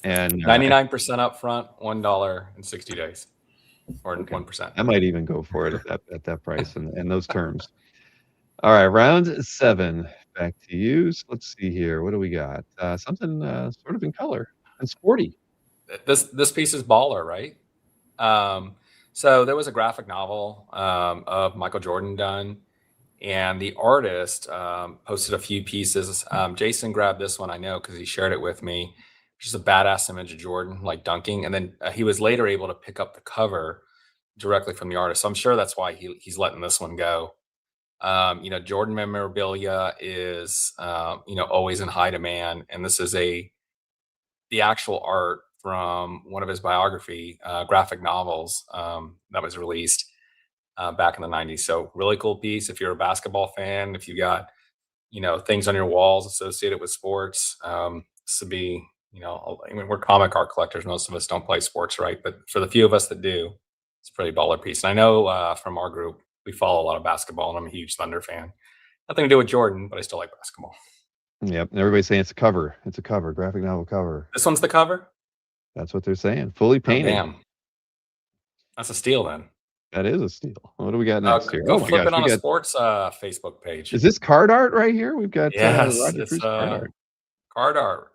and 99% up front, $1 in 60 days, or 1%. I might even go for it at that price and those terms. All right, round 7. Back to you. So let's see here. What do we got? Something sort of in color and sporty. This piece is baller, right? So there was a graphic novel of Michael Jordan done, and the artist posted a few pieces. Jason grabbed this one, I know, because he shared it with me. Just a badass image of Jordan, like dunking. And then he was later able to pick up the cover directly from the artist. So I'm sure that's why he's letting this one go. Jordan memorabilia is, always in high demand. And this is the actual art from one of his biography graphic novels that was released back in the 90s. So really cool piece. If you're a basketball fan, if you got, things on your walls associated with sports, this would be, we're comic art collectors. Most of us don't play sports, right? But for the few of us that do, it's a pretty baller piece. And I know from our group, we follow a lot of basketball, and I'm a huge Thunder fan. Nothing to do with Jordan, but I still like basketball. Yep. And everybody's saying it's a cover. It's a cover, graphic novel cover. This one's the cover? That's what they're saying. Fully painted. Oh, damn. That's a steal then. That is a steal. What do we got next here? Go flip it on a sports Facebook page. Is this card art right here? We've got yes, Roger it's Cruz card art.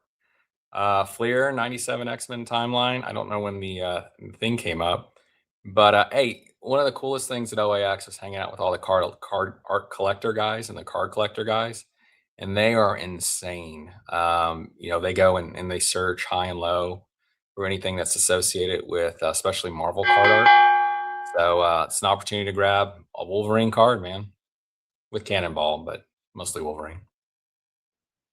Fleer 97 X-Men timeline. I don't know when the thing came up, but hey, one of the coolest things at OAX is hanging out with all the card art collector guys and the card collector guys. and they are insane. They go and they search high and low for anything that's associated with especially Marvel card art. So it's an opportunity to grab a Wolverine card, man, with Cannonball, but mostly Wolverine.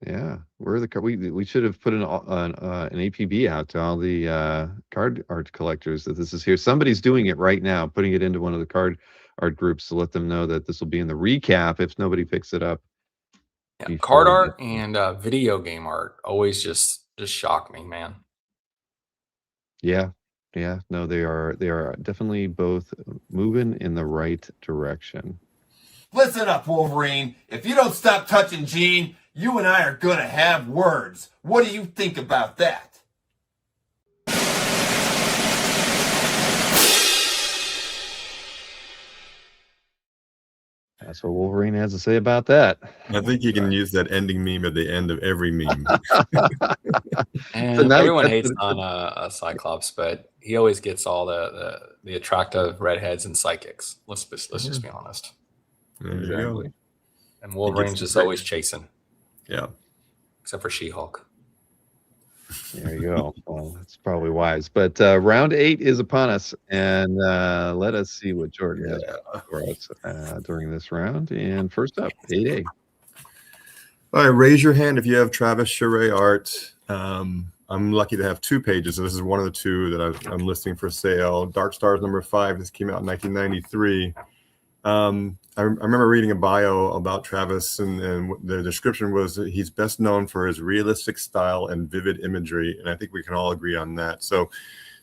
Yeah, we should have put an APB out to all the card art collectors that this is here. Somebody's doing it right now, putting it into one of the card art groups to let them know that this will be in the recap if nobody picks it up. Yeah, card art and video game art always just shock me, man. Yeah, no, they are definitely both moving in the right direction. Listen up, Wolverine. If you don't stop touching Jean, you and I are gonna have words. What do you think about that? That's what Wolverine has to say about that. I think you can use that ending meme at the end of every meme. And everyone hates on Cyclops, but he always gets all the attractive redheads and psychics. Let's just be honest. There you go. And Wolverine's just always chasing. Yeah. Except for She-Hulk. There you go. Well, that's probably wise. But round 8 is upon us, and let us see what Jordan has for us during this round. And first up, 8A. All right, raise your hand if you have Travis Charest art. I'm lucky to have 2 pages. So this is one of the 2 that I'm listing for sale. Dark Stars #5. This came out in 1993. I remember reading a bio about Travis, and the description was that he's best known for his realistic style and vivid imagery, and I think we can all agree on that. So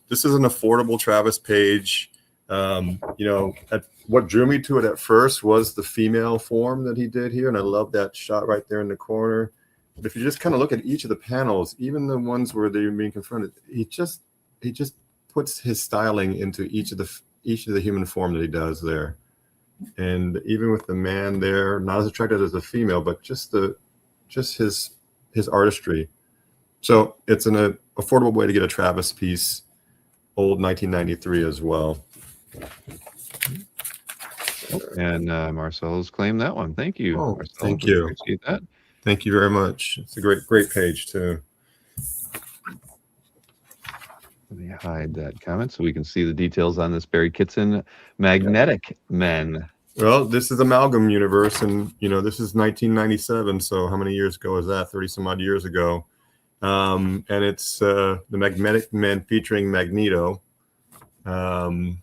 this is an affordable Travis page. What drew me to it at first was the female form that he did here, and I love that shot right there in the corner. But if you just kind of look at each of the panels, even the ones where they're being confronted, he just puts his styling into each of the human form that he does there. And even with the man there, not as attractive as the female, but just his artistry. So it's an affordable way to get a Travis piece, old 1993 as well. And Marcelo's claimed that one. Thank you. Oh, Marcelo. thank you. Appreciate that. Thank you very much. It's a great page too. Let me hide that comment so we can see the details on this Barry Kitson Magnetic Men. Well, this is Amalgam Universe, and this is 1997. So how many years ago is that? 30 some odd years ago. And it's the Magnetic Men featuring Magneto. And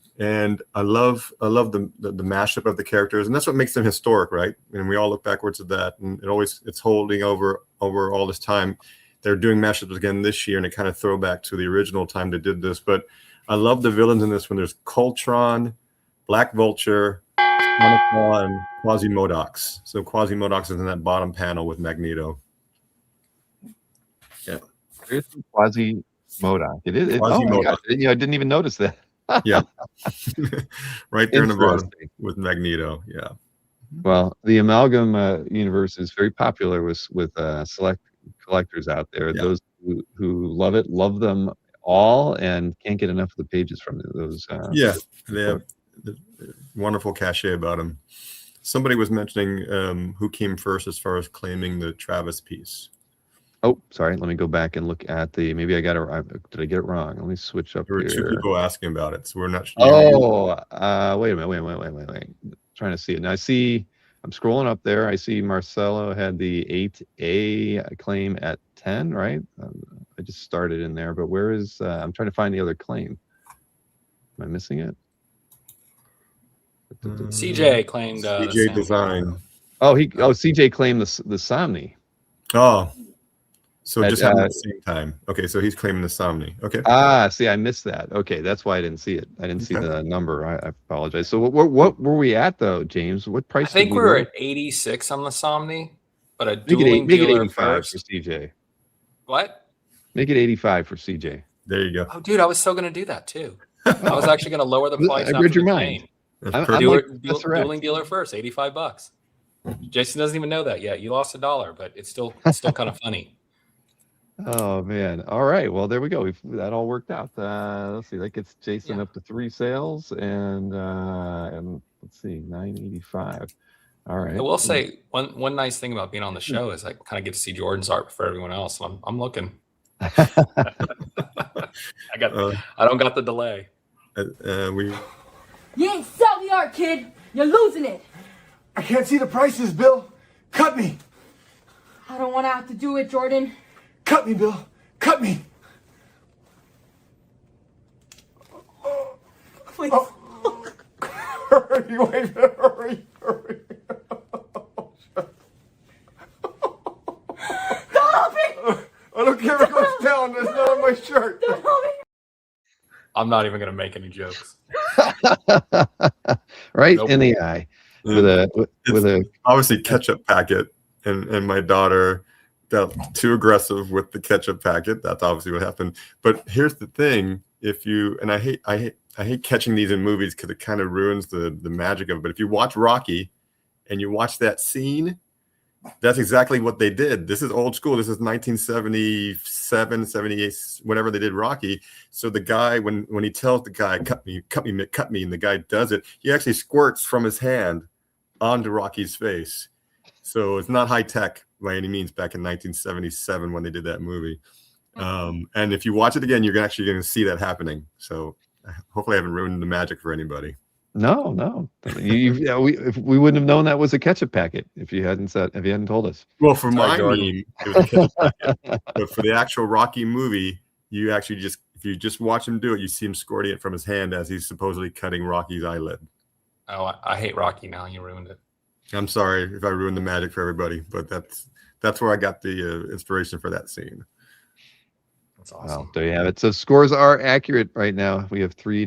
I love the mashup of the characters, and that's what makes them historic, right? And we all look backwards at that, and it's holding over all this time. They're doing mashups again this year, and it kind of throw back to the original time they did this. But I love the villains in this one. There's Coltron, Black Vulture, Monocle, and Quasi-Modox. So Quasi-Modox is in that bottom panel with Magneto. Yeah. There's Quasi-Modoc. It is. Quasi-Modoc. I didn't even notice that. Yeah. Right there in the bottom with Magneto. Yeah. Well, the Amalgam universe is very popular with select collectors out there. Yeah. Those who love it, love them all, and can't get enough of the pages from those. They have wonderful cachet about them. Somebody was mentioning who came first as far as claiming the Travis piece. Oh, sorry. Let me go back and look at the. Maybe I got it. Did I get it wrong? Let me switch up There were here. 2 people asking about it, so we're not. Wait a minute. Wait. Trying to see it now. I'm scrolling up there. I see Marcelo had the 8A claim at 10, right? I just started in there, but where is? I'm trying to find the other claim. Am I missing it? CJ claimed CJ Design. CJ claimed the Somni. Oh, so just at the same time. Okay, so he's claiming the Somni. Okay. See, I missed that. Okay, that's why I didn't see it. I didn't see the number. I apologize. So what were we at though, James? What price? I think we were at 86 on the Somni, but a make Dueling it dealer 85 first. for CJ. What? Make it 85 for CJ. There you go. Oh, dude, I was still going to do that too. I was actually going to lower the price. I read your mind. Dueling dealer first, $85. Jason doesn't even know that yet. You lost $1, but it's still kind of funny. Oh man! All right. Well, there we go. That all worked out. Let's see. That gets Jason up to 3 sales, and let's see, 985. All right. I will say one nice thing about being on the show is I kind of get to see Jordan's art before everyone else. I'm looking. I don't got the delay. You ain't sell the art, kid. You're losing it. I can't see the prices, Bill. Cut me. I don't want to have to do it, Jordan. Cut me, Bill. Cut me. Please. Hurry, wait, hurry. Don't help me. I don't care if it goes down. It's not on my shirt. Don't help me. I'm not even gonna make any jokes. Right Nope. in the eye with a obviously ketchup packet, and my daughter got too aggressive with the ketchup packet. That's obviously what happened. But here's the thing: if you and I hate catching these in movies because it kind of ruins the magic of it. But if you watch Rocky and you watch that scene, that's exactly what they did. This is old school. This is 1977, 78, whenever they did Rocky. So the guy, when he tells the guy, cut me, and the guy does it, he actually squirts from his hand onto Rocky's face. So it's not high tech by any means back in 1977 when they did that movie. And if you watch it again, you're actually going to see that happening. So hopefully I haven't ruined the magic for anybody. No. We wouldn't have known that was a ketchup packet if you hadn't told us. Well, for Sorry, my Jordan. meme, it was a ketchup packet. But for the actual Rocky movie, you actually if you just watch him do it, you see him squirting it from his hand as he's supposedly cutting Rocky's eyelid. Oh, I hate Rocky now. You ruined it. I'm sorry if I ruined the magic for everybody, but that's where I got the inspiration for that scene. That's awesome. Well, there you have it. So scores are accurate right now. We have 3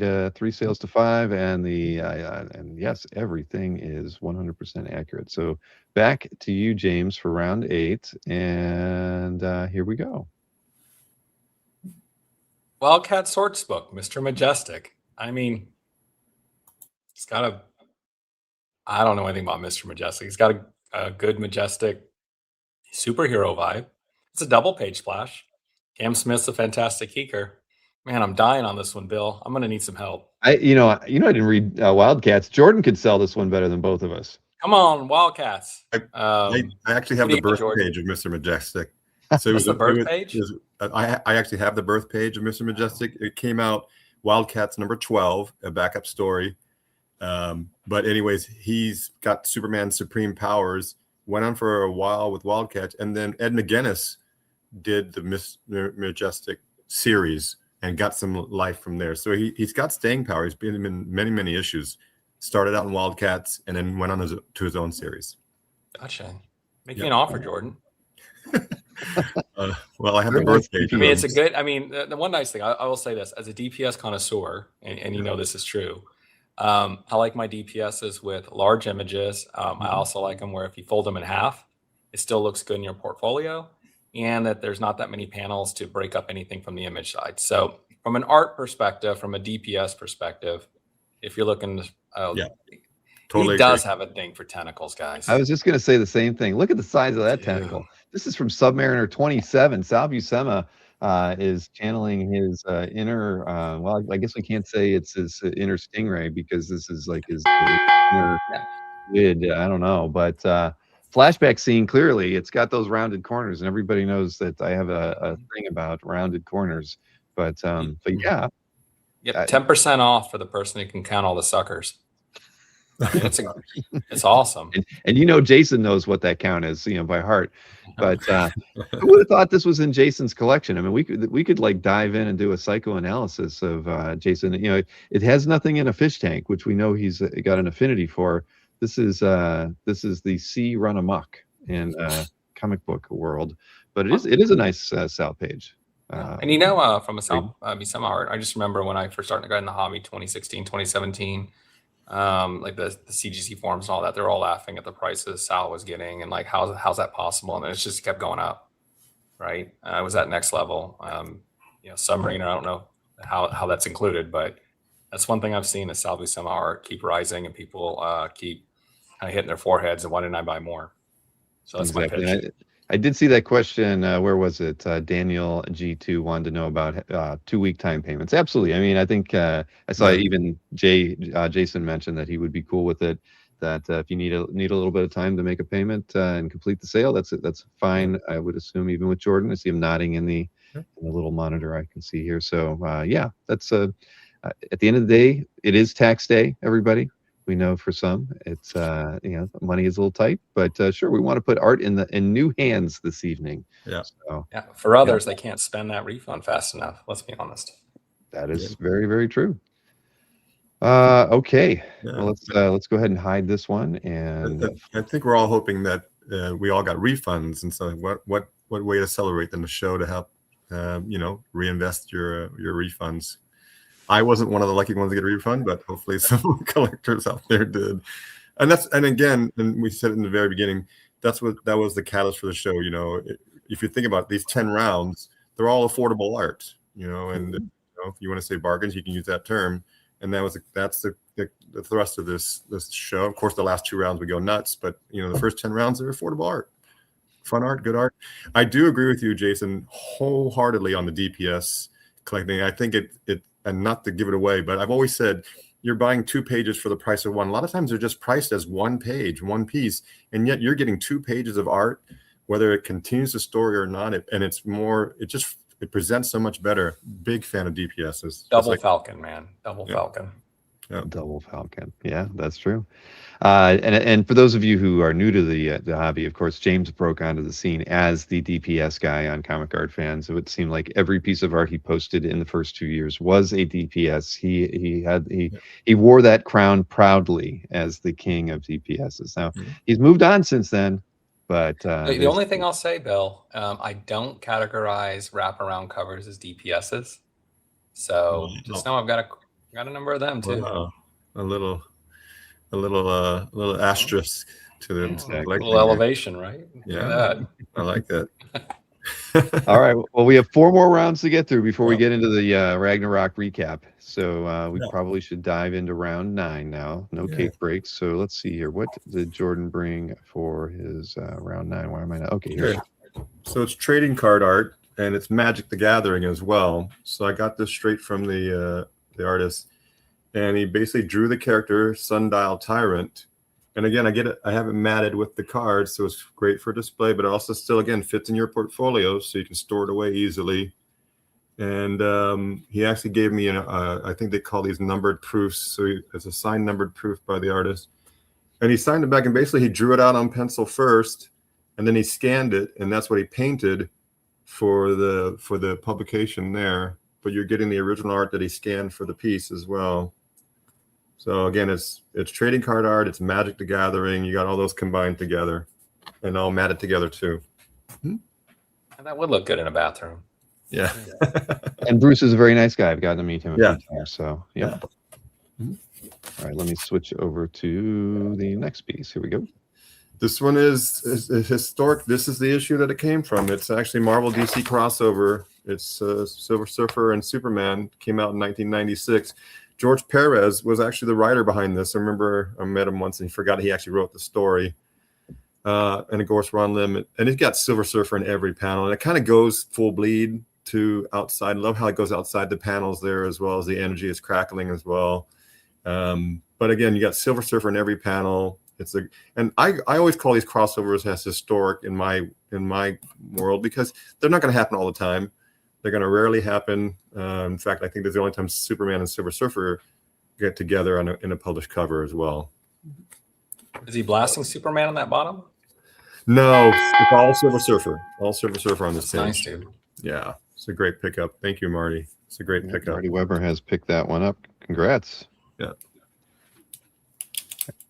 sales to 5, and and yes, everything is 100% accurate. So back to you, James, for round 8, and here we go. Wildcat Sportsbook, Mr. Majestic. I mean, he's got I don't know anything about Mr. Majestic. He's got a good Majestic superhero vibe. It's a double page splash. Cam Smith's a fantastic kicker. Man, I'm dying on this one, Bill. I'm gonna need some help. I didn't read Wildcats. Jordan could sell this one better than both of us. Come on, Wildcats. I actually have what do the you got, birth Jordan? page of Mr. Majestic. So What's the birth page? I actually have the birth page of Mr. Majestic. It came out Wildcats number 12, a backup story. But anyways, he's got Superman's supreme powers. Went on for a while with Wildcats, and then Ed McGuinness did the Mr. Majestic series and got some life from there. So he's got staying power. He's been in many issues. Started out in Wildcats and then went on to his own series. Gotcha. Make me an offer, Jordan. Well, I have the birth page. I mean, it's a good. I mean, the one nice thing I will say this as a DPS connoisseur, and you know this is true. I like my DPSs with large images. I also like them where if you fold them in half, it still looks good in your portfolio, and that there's not that many panels to break up anything from the image side. So from an art perspective, from a DPS perspective, if you're looking, Totally he does have a thing for tentacles, guys. I was just going to say the same thing. Look at the size of that tentacle. This is from Submariner 27. Sal Buscema is channeling his inner, well, I guess we can't say it's his inner stingray because this is like his inner id. I don't know. But flashback scene, clearly, it's got those rounded corners, and everybody knows that I have a thing about rounded corners. But yeah. Yep, 10% off for the person who can count all the suckers. It's awesome. And Jason knows what that count is, by heart. But who would have thought this was in Jason's collection? I mean, we could like dive in and do a psychoanalysis of Jason. It has nothing in a fish tank, which we know he's got an affinity for. This is the sea run amok in comic book world, but it is a nice Sal page. And from a Sal Buscema art, I just remember when I first started to get in the hobby, 2016, 2017. Like the CGC forums and all that, they're all laughing at the prices Sal was getting and like how's that possible, and then it just kept going up, right? I was at next level. Submariner, I don't know how that's included, but that's one thing I've seen is Sal Buscema art keep rising and people keep kind of hitting their foreheads and why didn't I buy more? So that's my pitch. I did see that question. Where was it? Daniel G2 wanted to know about 2-week time payments. Absolutely. I mean, I think I saw even Jason mentioned that he would be cool with it. that if you need a little bit of time to make a payment and complete the sale, that's fine. I would assume even with Jordan, I see him nodding in the little monitor I can see here. So yeah, that's at the end of the day, it is tax day, everybody. We know for some it's money is a little tight, but sure, we want to put art in new hands this evening. Yeah. So, yeah. For others, they can't spend that refund fast enough. Let's be honest. that is very, very true. Okay. Well, let's go ahead and hide this one. And I think we're all hoping that we all got refunds, and so what way to celebrate than the show to help reinvest your refunds. I wasn't one of the lucky ones to get a refund, but hopefully some collectors out there did. And again, we said it in the very beginning, that was the catalyst for the show. If you think about these 10 rounds, they're all affordable art, and if you want to say bargains, you can use that term. And that's the thrust of this show. Of course, the last 2 rounds we go nuts, but the first 10 rounds are affordable art, fun art, good art. I do agree with you, Jason, wholeheartedly on the DPS collecting. I think it and not to give it away, but I've always said you're buying 2 pages for the price of 1. A lot of times they're just priced as 1 page, 1 piece, and yet you're getting 2 pages of art, whether it continues the story or not. It presents so much better. Big fan of DPSs. Double Falcon, man. Double Falcon. Yeah. Double Falcon. Yeah, that's true. And for those of you who are new to the hobby, of course, James broke onto the scene as the DPS guy on Comic Art Fans. It would seem like every piece of art he posted in the first 2 years was a DPS. He wore that crown proudly as the king of DPSs. Now he's moved on since then. But the only thing I'll say, Bill, I don't categorize wraparound covers as DPSs. So just know I've got a number of them too. A little asterisk to them. A little elevation, right? Yeah, I like that. All right. Well, we have 4 more rounds to get through before we get into the Ragnarok recap. So we probably should dive into round 9 now. No cake breaks. So let's see here. What did Jordan bring for his round 9? Why am I not? Okay, here. So it's trading card art, and it's Magic the Gathering as well. So I got this straight from the artist, and he basically drew the character Sundial Tyrant. And again, I have it matted with the cards, so it's great for display, but it also still, again, fits in your portfolio, so you can store it away easily. And he actually gave me, I think they call these numbered proofs. So it's a signed numbered proof by the artist. And he signed it back, and basically he drew it out on pencil first, and then he scanned it, and that's what he painted for the publication there. But you're getting the original art that he scanned for the piece as well. So again, it's trading card art, it's Magic the Gathering. You got all those combined together, and all matted together too. And that would look good in a bathroom. Yeah. And Bruce is a very nice guy. I've gotten to meet him a Yeah. few times. So yeah. All right, let me switch over to the next piece. Here we go. This one is historic. This is the issue that it came from. It's actually Marvel DC crossover. It's Silver Surfer and Superman. Came out in 1996. George Perez was actually the writer behind this. I remember I met him once and he forgot he actually wrote the story. And of course, Ron Lim. And it's got Silver Surfer in every panel. And it kind of goes full bleed to outside. I love how it goes outside the panels there, as well as the energy is crackling as well. But again, you got Silver Surfer in every panel. And I always call these crossovers as historic in my world, because they're not going to happen all the time. They're going to rarely happen. In fact, I think there's the only time Superman and Silver Surfer get together in a published cover as well. Is he blasting Superman on that bottom? No, it's all Silver Surfer. All Silver Surfer on this page. Nice, dude. Yeah, it's a great pickup. Thank you, Marty. It's a great pickup. Marty Weber has picked that one up. Congrats. Yeah.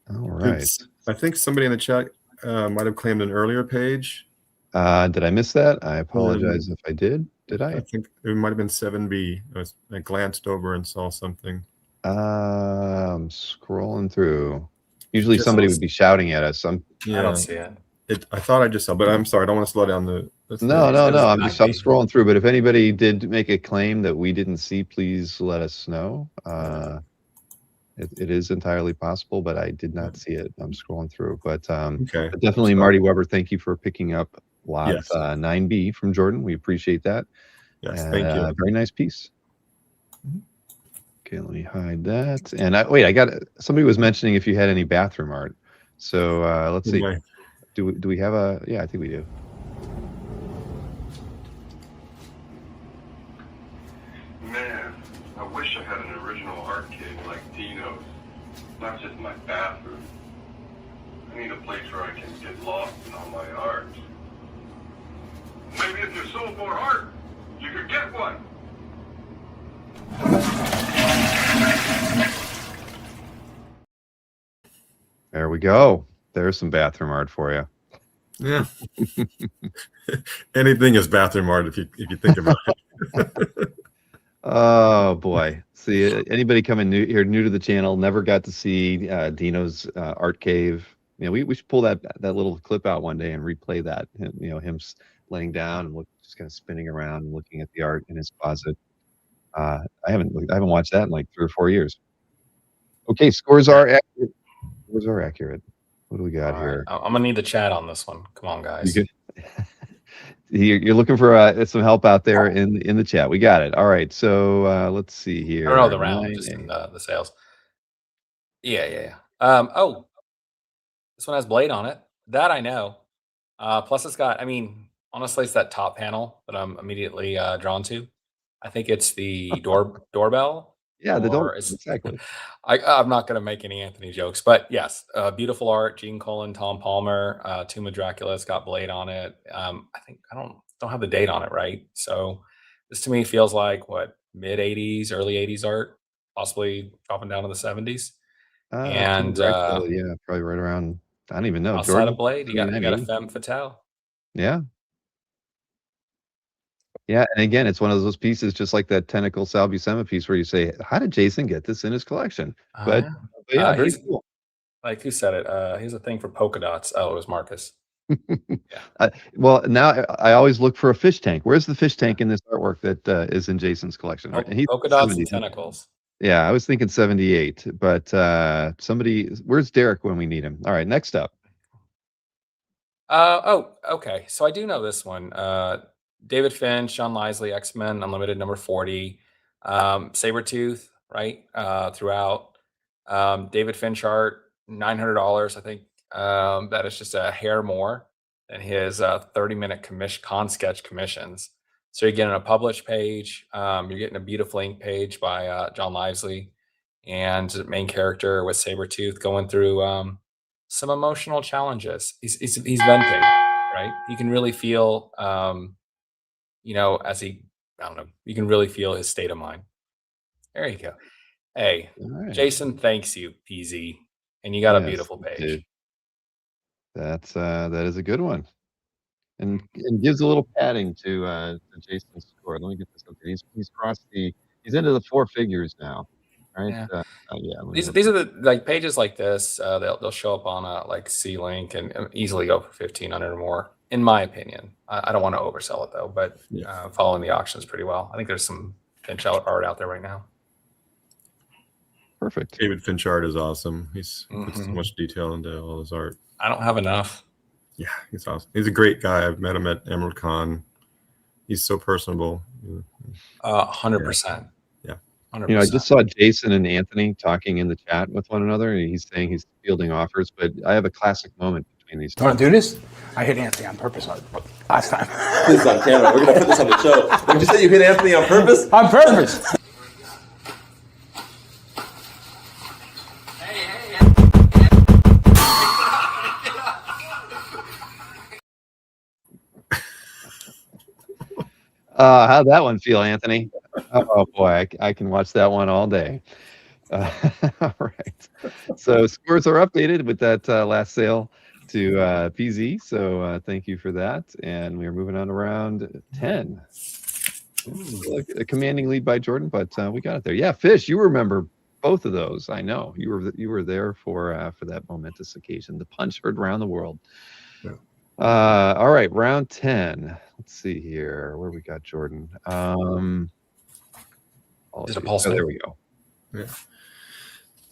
All right. I think somebody in the chat might have claimed an earlier page. Did I miss that? I apologize if I did. Did I? I think it might have been 7B. I glanced over and saw something. I'm scrolling through. Usually somebody would be shouting at us. I don't see it. I thought I just saw, but I'm sorry. I don't want to slow down the. No. I'm scrolling through. But if anybody did make a claim that we didn't see, please let us know. It is entirely possible, but I did not see it. I'm scrolling through. But okay. But definitely, Marty Weber, thank you for picking up lot 9B from Jordan. We appreciate that. Yes, thank you. Very nice piece. Okay, let me hide that. And wait, I got somebody was mentioning if you had any bathroom art. So let's see. Okay. Do we have a? Yeah, I think we do. Man, I wish I had an original art cave like Dino's. Not just my bathroom. I need a place where I can get lost in all my art. Maybe if you're so for art, you could get one. There we go. There's some bathroom art for you. Yeah. Anything is bathroom art if you think about it. Oh boy. See, anybody coming new to the channel, never got to see Dino's art cave. You know, we should pull that little clip out one day and replay that. You know, him laying down and just kind of spinning around and looking at the art in his closet. I haven't watched that in like 3 or 4 years. Okay, scores are accurate. Scores are accurate. What do we got here? I'm gonna need the chat on this one. Come on, guys. You're looking for some help out there in the chat. We got it. All right. So let's see here. I don't know the round, just in the sales. Yeah. Oh, this one has Blade on it. That I know. Plus, it's got. I mean, honestly, it's that top panel that I'm immediately drawn to. I think it's the doorbell. Yeah, the door. Is, exactly. I'm not going to make any Anthony jokes, but yes, beautiful art. Gene Colan, Tom Palmer, Tomb of Dracula. It's got Blade on it. I think I don't have the date on it, right? So this to me feels like what, mid '80s, early '80s art, possibly dropping down to the '70s. And yeah, probably right around. I don't even know. Outside Jordan, of Blade, you got a femme fatale. Yeah. Yeah, and again, it's one of those pieces, just like that Tentacle Sal Buscema piece, where you say, "How did Jason get this in his collection?" But yeah, very cool. Like, who said it? Here's a thing for polka dots. Oh, it was Marcus. Yeah. Well, now I always look for a fish tank. Where's the fish tank in this artwork that is in Jason's collection? Polka dots and tentacles. Yeah, I was thinking 78, but where's Derek when we need him? All right, next up. Okay. So I do know this one. David Finch, Sean Lisley, X-Men Unlimited number 40. Sabretooth, right? Throughout. David Finch art, $900, I think. That is just a hair more than his 30-minute con sketch commissions. So you're getting a published page. You're getting a beautiful ink page by John Lisley, and the main character with Sabretooth going through some emotional challenges. He's venting, right? You can really feel, as he, I don't know, you can really feel his state of mind. There you go. Hey, right. Jason thanks you, PZ, and you got a beautiful page. Dude. That is a good one, and gives a little padding to Jason's score. Let me get this up. He's crossed he's into the 4 figures now, right? Yeah. These are the pages like this. They'll show up on a C-Link and easily go for 1,500 or more, in my opinion. I don't want to oversell it though, but following the auctions pretty well. I think there's some Finch art out there right now. Perfect. David Finch art is awesome. He's put so much detail into all his art. I don't have enough. Yeah, he's awesome. He's a great guy. I've met him at Emerald Con. He's so personable. 100%. Yeah. 100%. I just saw Jason and Anthony talking in the chat with one another, and he's saying he's fielding offers, but I have a classic moment between these two. Want to do this? I hit Anthony on purpose last time. This is on camera. We're going to put this on the show. Did you say you hit Anthony on purpose? On purpose. How'd that one feel, Anthony? Oh boy, I can watch that one all day. All right. So scores are updated with that last sale to PZ. So thank you for that. And we are moving on to round 10. A commanding lead by Jordan, but we got it there. Yeah, Fish, you remember both of those. I know you were there for that momentous occasion. The punch heard around the world. Yeah. All right, round 10. Let's see here where we got Jordan. Is it Paul Smith? There we go. Yeah.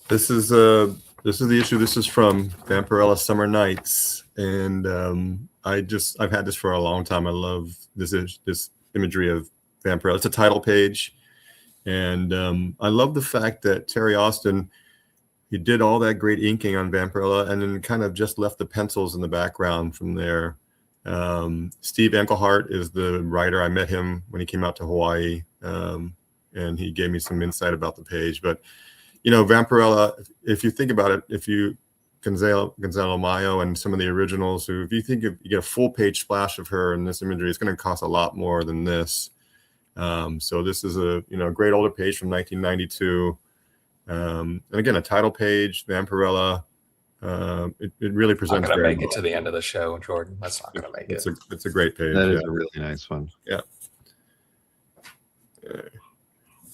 This is the issue. This is from Vampirella Summer Nights, and I've had this for a long time. I love this imagery of Vampirella. It's a title page, And I love the fact that Terry Austin, he did all that great inking on Vampirella and then kind of just left the pencils in the background from there. Steve Enkelhart is the writer. I met him when he came out to Hawaii, and he gave me some insight about the page. But, you know, Vampirella, if you think about it, if you Gonzalo Mayo and some of the originals, who, if you think you get a full page splash of her in this imagery, it's going to cost a lot more than this. So this is a, you know, great older page from 1992. And again, a title page, Vampirella. It really presents. Not gonna make it to the end of the show, Jordan. That's not gonna make it. It's a great page. That is a really nice one. Yeah.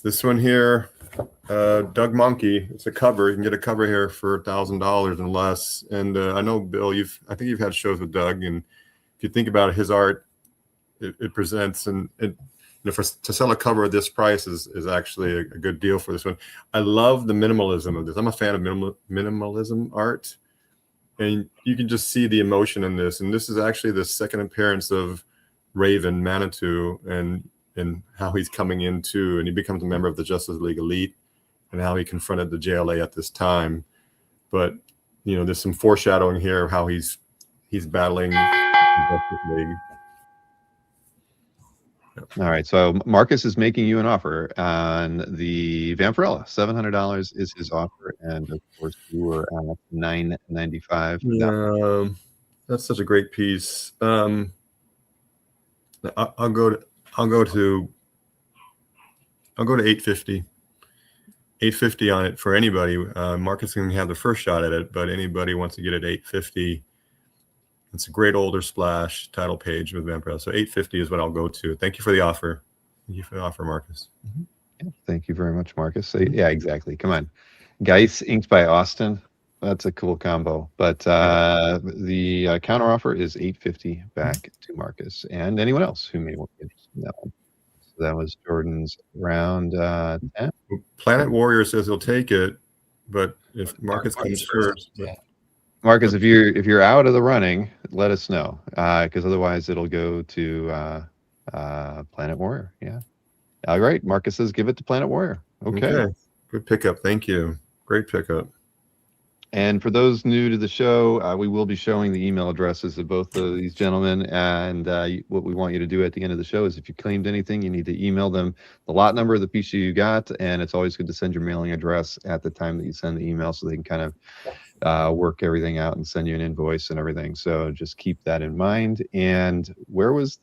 This one here, Doug Monkey. It's a cover. You can get a cover here for $1,000 and less. And I know, Bill, I think you've had shows with Doug, and if you think about his art, it presents, and it, you know, to sell a cover at this price is actually a good deal for this one. I love the minimalism of this. I'm a fan of minimalism art, and you can just see the emotion in this. And this is actually the second appearance of Raven Manitou, and how he's coming into, and he becomes a member of the Justice League Elite, and how he confronted the JLA at this time. But, you know, there's some foreshadowing here of how he's battling the Justice League. All right, so Marcus is making you an offer on the Vampirella. $700 is his offer, and of course you were at $995. That's such a great piece. I'll go to $850. $850 on it for anybody. Marcus can have the first shot at it, but anybody wants to get it $850. It's a great older splash title page with Vampirella. So $850 is what I'll go to. Thank you for the offer. Thank you for the offer, Marcus. Mm-hmm. Yeah, thank you very much, Marcus. So, yeah, exactly. Come on. Geis, inked by Austin. That's a cool combo. But the counter offer is $850 back to Marcus and anyone else who may want to get that one. So that was Jordan's round 10. Planet Warrior says he'll take it, but if Marcus comes first. Yeah. Marcus, if you're out of the running, let us know, because otherwise it'll go to Planet Warrior. Yeah. All right. Marcus says give it to Planet Warrior. Okay. Good pickup. Thank you. Great pickup. And for those new to the show, we will be showing the email addresses of both of these gentlemen. And what we want you to do at the end of the show is if you claimed anything, you need to email them the lot number of the piece you got. And it's always good to send your mailing address at the time that you send the email so they can kind of work everything out and send you an invoice and everything. So just keep that in mind. And where was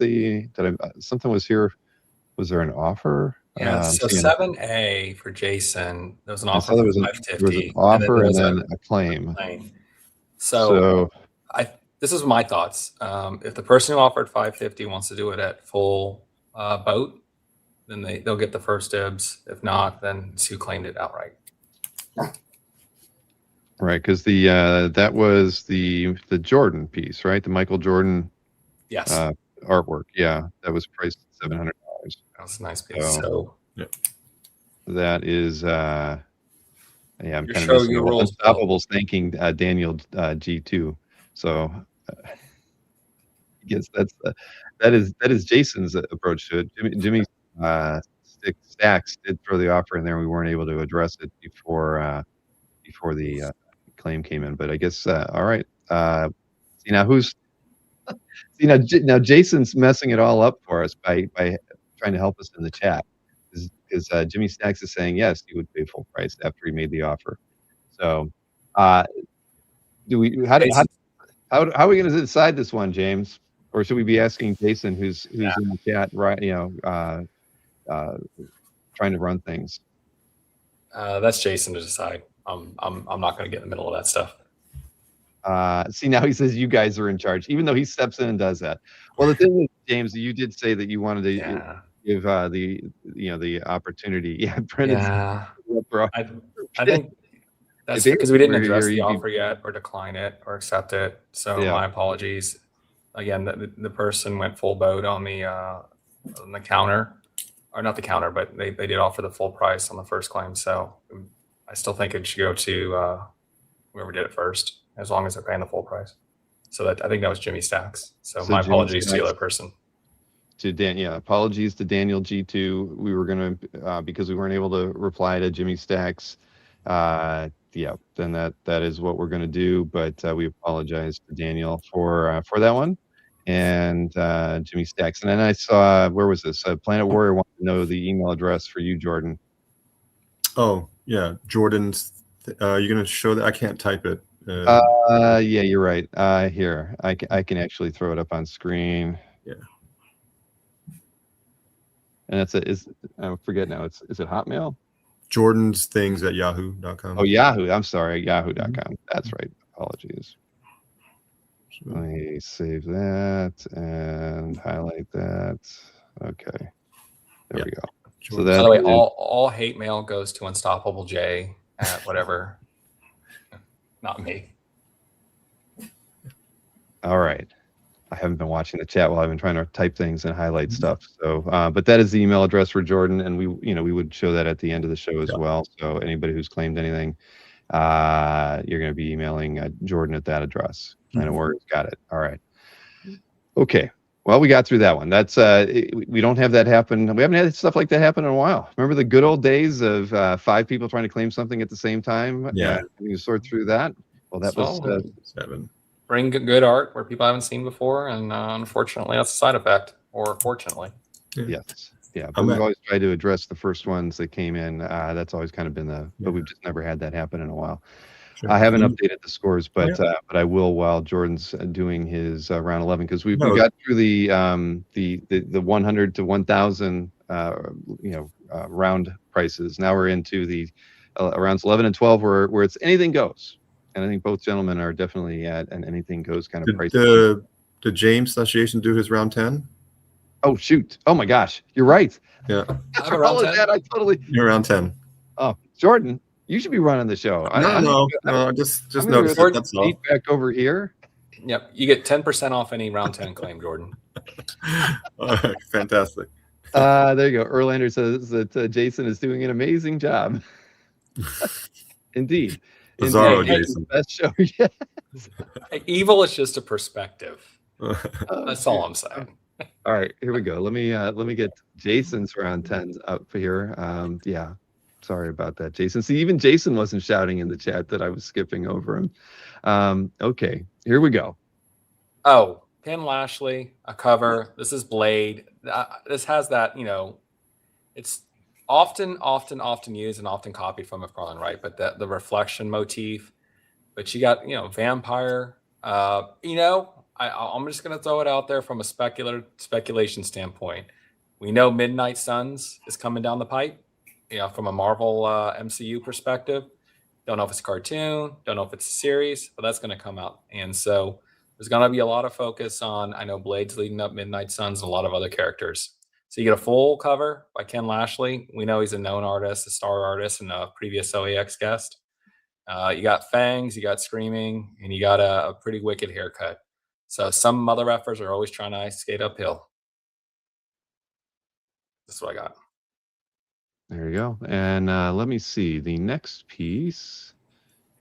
something was here? Was there an offer? Yeah, so 7A for Jason. There was an offer. There was an offer and then a claim. So this is my thoughts. If the person who offered $550 wants to do it at full boat, then they'll get the first dibs. If not, then Sue claimed it outright. Right, because that was the Jordan piece, right? The Michael Jordan artwork. Yeah, that was priced at $700. That was a nice piece. So that is I'm Your kind show, of missing your it. rules, Unstoppables thanking Daniel G2. So yes, that is Jason's approach to it. Jimmy Stacks did throw the offer in there. We weren't able to address it before the claim came in, but I guess all right. Now Jason's messing it all up for us by trying to help us in the chat, because Jimmy Stacks is saying yes, he would pay full price after he made the offer. So how are we going to decide this one, James? Or should we be asking Jason, who's in the chat, right? Trying to run things. That's Jason to decide. I'm not going to get in the middle of that stuff. Now he says you guys are in charge, even though he steps in and does that. Well, the thing is, James, you did say that you wanted to give the opportunity. Yeah, Brendan. Yeah, I think that's because we didn't address the offer yet, or decline it, or accept it. So my apologies. Again, the person went full boat on the counter, or not the counter, but they did offer the full price on the first claim. So I still think it should go to whoever did it first, as long as they're paying the full price. So I think that was Jimmy Stacks. So my apologies to the other person. apologies to Daniel G2. We were gonna because we weren't able to reply to Jimmy Stacks. Then that is what we're gonna do. But we apologize to Daniel for that one, and Jimmy Stacks. And then I saw, where was this? Planet Warrior wanted to know the email address for you, Jordan. Oh yeah, Jordan's. You're gonna show that? I can't type it. Yeah, you're right. Here, I can actually throw it up on screen. Yeah. And I forget now. Is it Hotmail? Jordan's things at yahoo.com. Oh, Yahoo. I'm sorry, yahoo.com. That's right. Apologies. Let me save that and highlight that. Okay. There we go. So by the way, all hate mail goes to Unstoppable J at whatever. Not me. All right. I haven't been watching the chat while I've been trying to type things and highlight stuff. So, but that is the email address for Jordan, and we would show that at the end of the show as well. So anybody who's claimed anything, you're going to be emailing Jordan at that address. Planet Warriors got it. All right. Okay. Well, we got through that one. That's we don't have that happen. We haven't had stuff like that happen in a while. Remember the good old days of 5 people trying to claim something at the same time? Yeah. You sort through that. Well, that was 7. Bring good art where people haven't seen before, and unfortunately, that's a side effect. Or fortunately, yes, yeah. But we've always tried to address the first ones that came in. That's always kind of been but we've just never had that happen in a while. Sure. I haven't updated the scores, but I will while Jordan's doing his round 11, because we got through the 100 to 1,000 round prices. Now we're into the rounds 11 and 12 where it's anything goes. And I think both gentlemen are definitely at an anything goes kind of price. Did James Jason do his round 10? Oh shoot! Oh my gosh, you're right. Yeah. After all of that, I totally. You're around 10. Oh, Jordan, you should be running the show. No, just notice it. That's all. Back over here. Yep, you get 10% off any round 10 claim, Jordan. Fantastic. There you go. Erlander says that Jason is doing an amazing job. Indeed. Bizarro Jason. Best show yet. Evil is just a perspective. That's all I'm saying. All right, here we go. Let me get Jason's round 10s up here. Yeah, sorry about that, Jason. See, even Jason wasn't shouting in the chat that I was skipping over him. Okay, here we go. Oh, Ken Lashley, a cover. This is Blade. This has that, it's often used and often copied from McFarlane, right? But the reflection motif. But you got, vampire. I'm just going to throw it out there from a speculation standpoint. We know Midnight Suns is coming down the pipe, from a Marvel MCU perspective. Don't know if it's a cartoon, don't know if it's a series, but that's going to come out. And so there's going to be a lot of focus on, I know Blade's leading up Midnight Suns and a lot of other characters. So you get a full cover by Ken Lashley. We know he's a known artist, a star artist, and a previous OAX guest. You got fangs, you got screaming, and you got a pretty wicked haircut. So some mother effers are always trying to skate uphill. That's what I got. There you go. And let me see the next piece.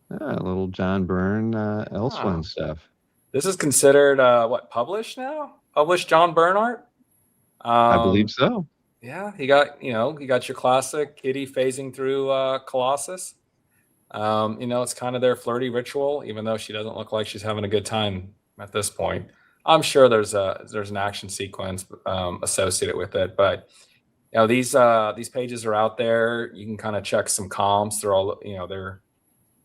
A little John Byrne, Elsewhere stuff. This is considered published now? Published John Byrne art? I believe so. Yeah, you got your classic Kitty phasing through Colossus. It's kind of their flirty ritual, even though she doesn't look like she's having a good time at this point. I'm sure there's an action sequence associated with it, but these pages are out there. You can kind of check some comps. They're all they're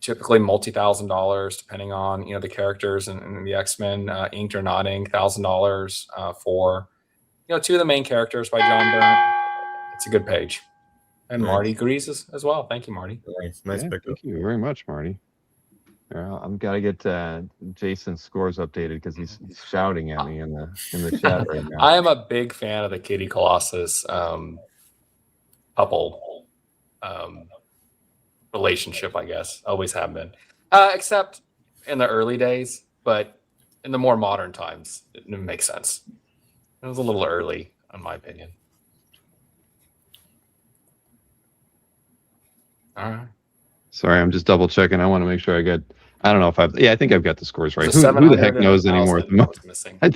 typically multi-$1,000 depending on the characters and the X-Men, inked or not inked, $1,000 for 2 of the main characters by John Byrne. It's a good page. And Marty agrees as well. Thank you, Marty. Nice pickup. Thank you very much, Marty. I'm gotta get Jason's scores updated because he's shouting at me in the chat right now. I am a big fan of the Kitty Colossus couple relationship, I guess. Always have been, except in the early days. But in the more modern times, it makes sense. It was a little early, in my opinion. All right. Sorry, I'm just double checking. I want to make sure I got. I don't know if I think I've got the scores right. Who the heck knows anymore at the moment? I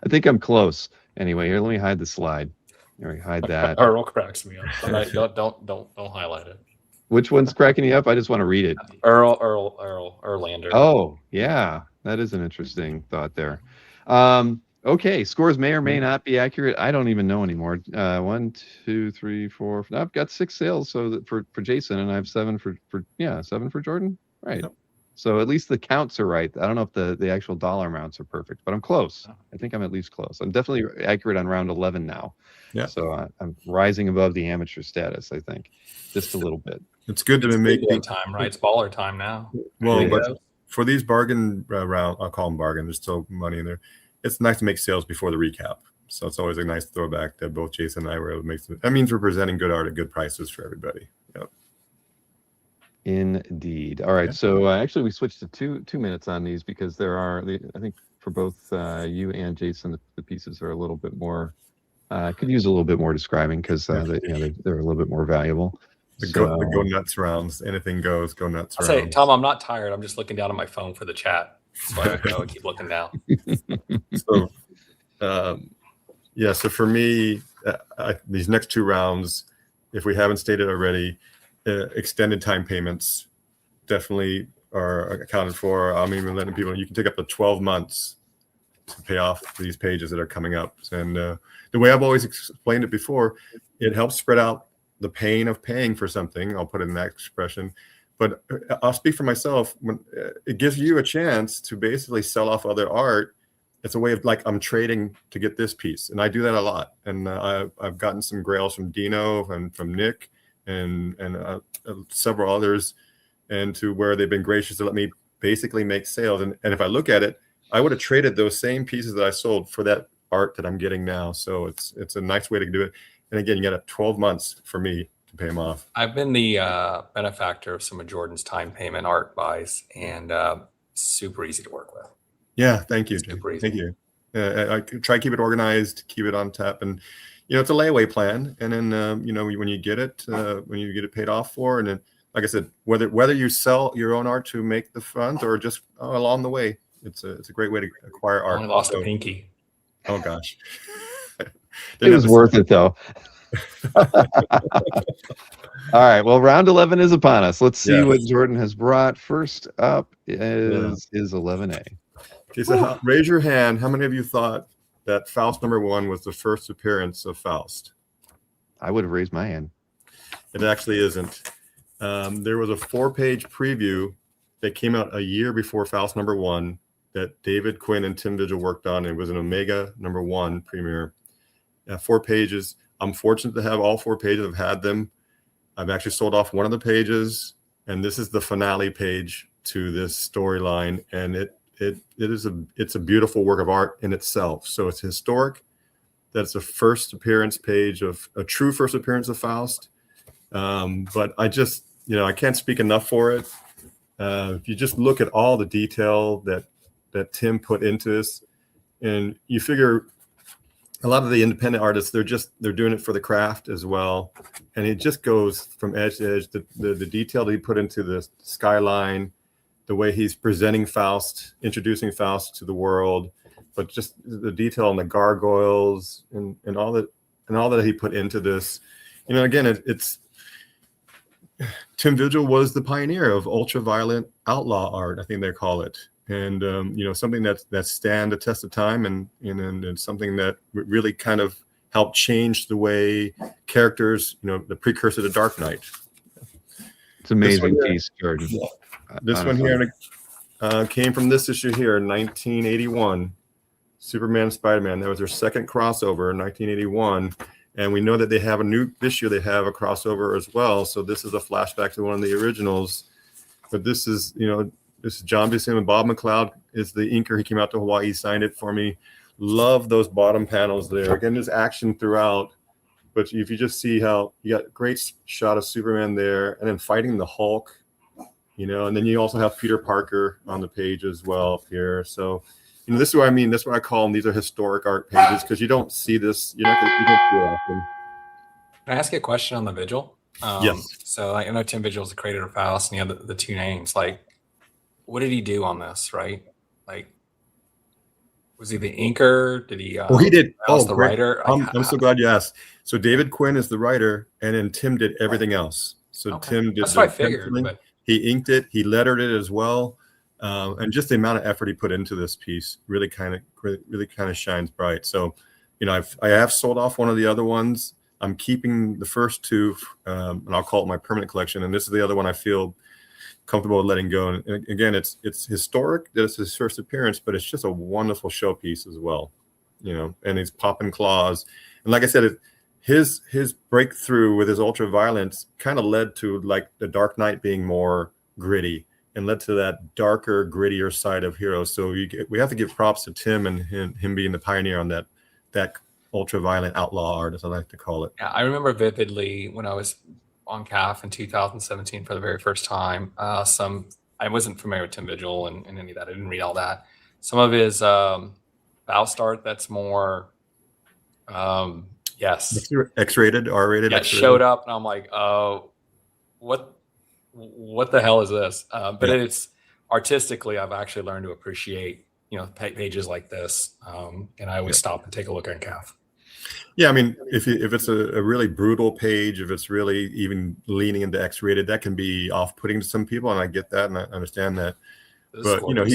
think I'm close. Anyway, here, let me hide the slide. There, we hide that. Earl cracks me up. But don't highlight it. Which one's cracking you up? I just want to read it. Erlander. Oh, yeah. That is an interesting thought there. Okay, scores may or may not be accurate. I don't even know anymore. 1, 2, 3, 4. I've got 6 sales, so that for Jason, and I have 7 for 7 for Jordan. Right. Yep. So at least the counts are right. I don't know if the actual dollar amounts are perfect, but I'm close. I think I'm at least close. I'm definitely accurate on round 11 now. Yeah. So I'm rising above the amateur status, I think, just a little bit. It's good to make time, right? It's baller time now. Well, but for these bargain round, I'll call them bargain. There's still money in there. It's nice to make sales before the recap. So it's always a nice throwback that both Jason and I were able to make. That means we're presenting good art at good prices for everybody. Yep. Indeed. All right. Yeah. So actually, we switched to 2 minutes on these because there are, I think, for both you and Jason, the pieces are a little bit more. Could use a little bit more describing because they're a little bit more valuable. The go nuts rounds. Anything goes. Go nuts rounds. Say, Tom, I'm not tired. I'm just looking down at my phone for the chat. That's why I keep looking down. So, so for me, these next 2 rounds, if we haven't stated already, extended time payments definitely are accounted for. I'm even letting people, you can take up to 12 months to pay off these pages that are coming up. And the way I've always explained it before, it helps spread out the pain of paying for something. I'll put it in that expression. But I'll speak for myself. When it gives you a chance to basically sell off other art, it's a way of like, I'm trading to get this piece. And I do that a lot. And I've gotten some grails from Dino and from Nick and several others, and to where they've been gracious to let me basically make sales. And if I look at it, I would have traded those same pieces that I sold for that art that I'm getting now. So it's a nice way to do it. And again, you got 12 months for me to pay them off. I've been the benefactor of some of Jordan's time payment art buys, and super easy to work with. Yeah, thank you. Thank you. I try to keep it organized, keep it on tap, and it's a layaway plan. And then when you get it paid off for, and then like I said, whether you sell your own art to make the funds or just along the way, it's a great way to acquire art. I lost a pinky. Oh gosh. It was worth it though. All right. Well, round 11 is upon us. Let's see what Jordan has brought. First up is 11A. Okay, so raise your hand. How many of you thought that Faust #1 was the first appearance of Faust? I would have raised my hand. It actually isn't. There was a 4-page preview that came out a year before Faust #1 that David Quinn and Tim Vigil worked on. It was an Omega #1 premiere. 4 pages. I'm fortunate to have all 4 pages. I've had them. I've actually sold off one of the pages, and this is the finale page to this storyline. And it's a beautiful work of art in itself. So it's historic. That's a first appearance page of a true first appearance of Faust. But I just, I can't speak enough for it. If you just look at all the detail that Tim put into this, and you figure a lot of the independent artists, they're doing it for the craft as well. And it just goes from edge to edge. The detail that he put into the skyline, the way he's presenting Faust, introducing Faust to the world, but just the detail on the gargoyles and all that he put into this. Again, it's Tim Vigil was the pioneer of ultraviolet outlaw art, I think they call it. And something that stand the test of time, and something that really kind of helped change the way characters, the precursor to Dark Knight. It's an amazing piece, Jordan. This one here came from this issue here, 1981, Superman and Spider-Man. That was their second crossover in 1981, and we know that they have this year they have a crossover as well. So this is a flashback to one of the originals, but this is This is John Buscema and Bob McLeod is the inker. He came out to Hawaii, he signed it for me. Love those bottom panels there. Again, there's action throughout, but if you just see how you got a great shot of Superman there, and then fighting the Hulk, and then you also have Peter Parker on the page as well up here. So, this is what I mean. That's what I call them. These are historic art pages because you don't see this. You don't see it often. Can I ask you a question on the Vigil? Yes. So I know Tim Vigil is the creator of Faust, and you have the 2 names. Like, what did he do on this, right? Like, Was he the inker? Did he? Well, he did. Was Oh, the great. writer? I'm so glad you asked. So David Quinn is the writer, and then Tim did everything else. So Okay. Tim did That's what I the figured. penciling. But He inked it. He lettered it as well. And just the amount of effort he put into this piece really kind of shines bright. So, you know, I have sold off one of the other ones. I'm keeping the first two, and I'll call it my permanent collection. And this is the other one I feel comfortable with letting go. And again, it's historic that it's his first appearance, but it's just a wonderful showpiece as well. You know, and he's popping claws. And like I said, his breakthrough with his ultra-violence kind of led to like the Dark Knight being more gritty and led to that darker, grittier side of heroes. So we have to give props to Tim and him being the pioneer on that ultra-violent outlaw art, as I like to call it. yeah, I remember vividly when I was on CAF in 2017 for the very first time. I wasn't familiar with Tim Vigil and any of that. I didn't read all that. Some of his Faust art that's more, yes, X-rated, R-rated. Yeah, X-rated. showed up, and I'm like, what the hell is this? But Yeah. it's artistically, I've actually learned to appreciate, you know, pages like this, and I always stop and take a look at CAF. Yeah, I mean, if it's a really brutal page, if it's really even leaning into X-rated, that can be off-putting to some people, and I get that, and I understand that. But you know,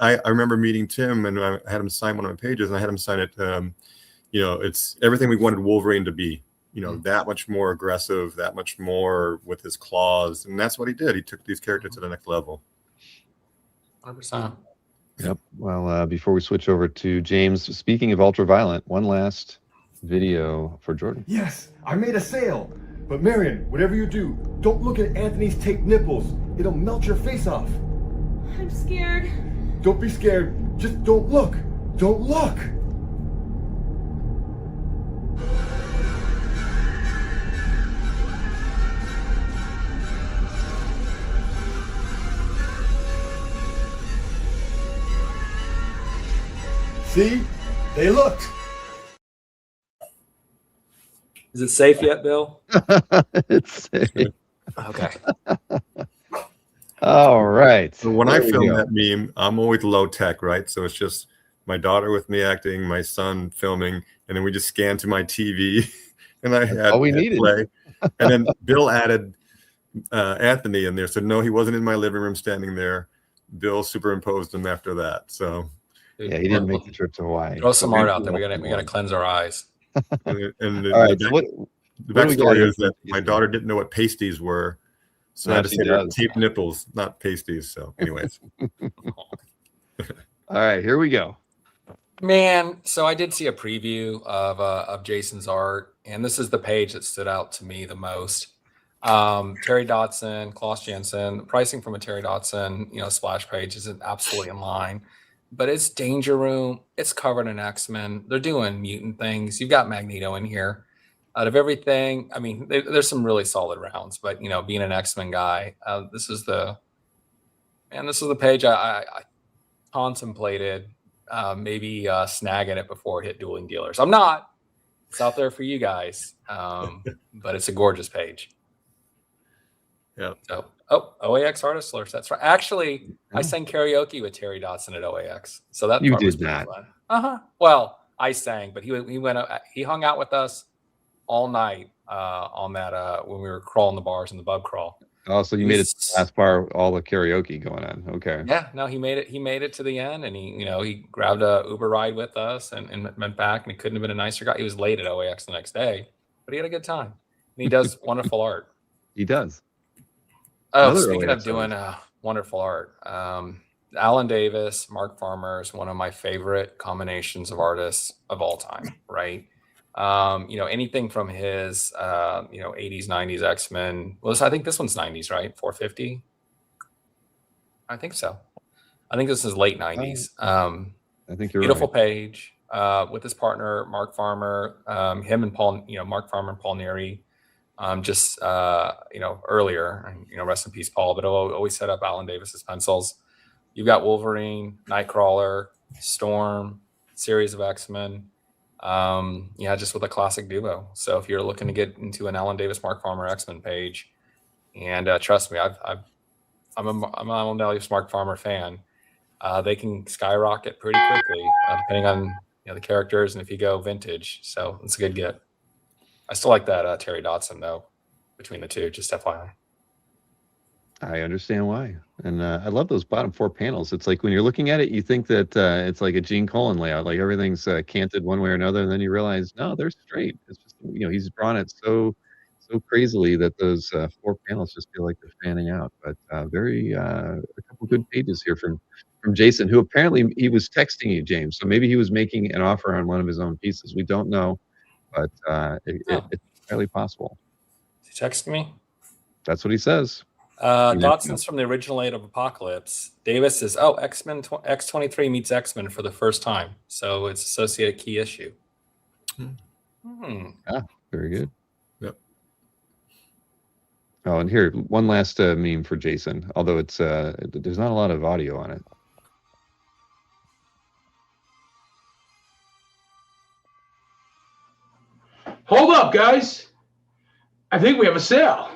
I remember meeting Tim, and I had him sign one of my pages, and I had him sign it. You know, it's everything we wanted Wolverine to be. You know, that much more aggressive, that much more with his claws, and that's what he did. He took these characters to the next level. 100%. Yep. Well, before we switch over to James, speaking of ultraviolet, one last video for Jordan. Yes, I made a sale. But Marion, whatever you do, don't look at Anthony's taped nipples. It'll melt your face off. I'm scared. Don't be scared. Just don't look. Don't look. See? They looked. Is it safe yet, Bill? It's safe. Okay. All right. So when I film that meme, I'm always low tech, right? So it's just my daughter with me acting, my son filming, and then we just scan to my TV, and I had all we needed. Play. And then Bill added Anthony in there, so no, he wasn't in my living room standing there. Bill superimposed him after that. So yeah, he didn't make the trip to Hawaii. Throw some art out there. We gotta cleanse our eyes. And all right. the backstory is that my daughter didn't know what pasties were. So I had to say they're taped nipples, not pasties. So anyways. All right, here we go. Man, so I did see a preview of Jason's art, and this is the page that stood out to me the most. Terry Dodson, Klaus Jensen, the pricing from a Terry Dodson, you know, splash page isn't absolutely in line, but it's Danger Room. It's covered in X-Men. They're doing mutant things. You've got Magneto in here. Out of everything, I mean, there's some really solid rounds, but you know, being an X-Men guy, this is the page I contemplated maybe snagging it before it hit Dueling Dealers. I'm not. It's out there for you guys, but it's a gorgeous page. Yeah. So, OAX Artist Alerts. That's right. Actually, I sang karaoke with Terry Dodson at OAX, so that You part was did pretty that. fun. Well, I sang, but he hung out with us all night on that when we were crawling the bars in the pub crawl. Oh, so you made it to the last bar, all the karaoke going on. Okay. Yeah, no, he made it to the end, and he grabbed a Uber ride with us and went back, and he couldn't have been a nicer guy. He was late at OAX the next day, but he had a good time. And he does wonderful art. He does. Oh, Another speaking of OAX doing wonderful art, Alan Davis, Mark Farmer is one of my favorite combinations of artists of all time, right? Anything from his 80s, 90s X-Men. Well, I think this one's 90s, right? 450. I think so. I think this is late 90s. I think you're beautiful right. page with his partner Mark Farmer, him and Paul, Mark Farmer and Paul Neary, earlier. And, rest in peace, Paul. But I'll always set up Alan Davis's pencils. You've got Wolverine, Nightcrawler, Storm, series of X-Men. Just with a classic duo. So if you're looking to get into an Alan Davis, Mark Farmer X-Men page, and trust me, I'm an Alan Davis, Mark Farmer fan. they can skyrocket pretty quickly, depending on the characters and if you go vintage. So it's a good get. I still like that Terry Dodson though, between the two. Just FYI. I understand why, and I love those bottom 4 panels. It's like when you're looking at it, you think that it's like a Gene Colan layout, like everything's canted one way or another, and then you realize no, they're straight. It's just he's drawn it so crazily that those 4 panels just feel like they're fanning out. But a couple good pages here from Jason, who apparently he was texting you, James. So maybe he was making an offer on one of his own pieces. We don't know, but it's entirely possible. Did he text me? That's what he says. Dodson's from the original Age of Apocalypse. Davis is X-Men X-23 meets X-Men for the first time, so it's associated key issue. Very good. Yep. Oh, and here one last meme for Jason. Although it's there's not a lot of audio on it. Hold up, guys. I think we have a sale.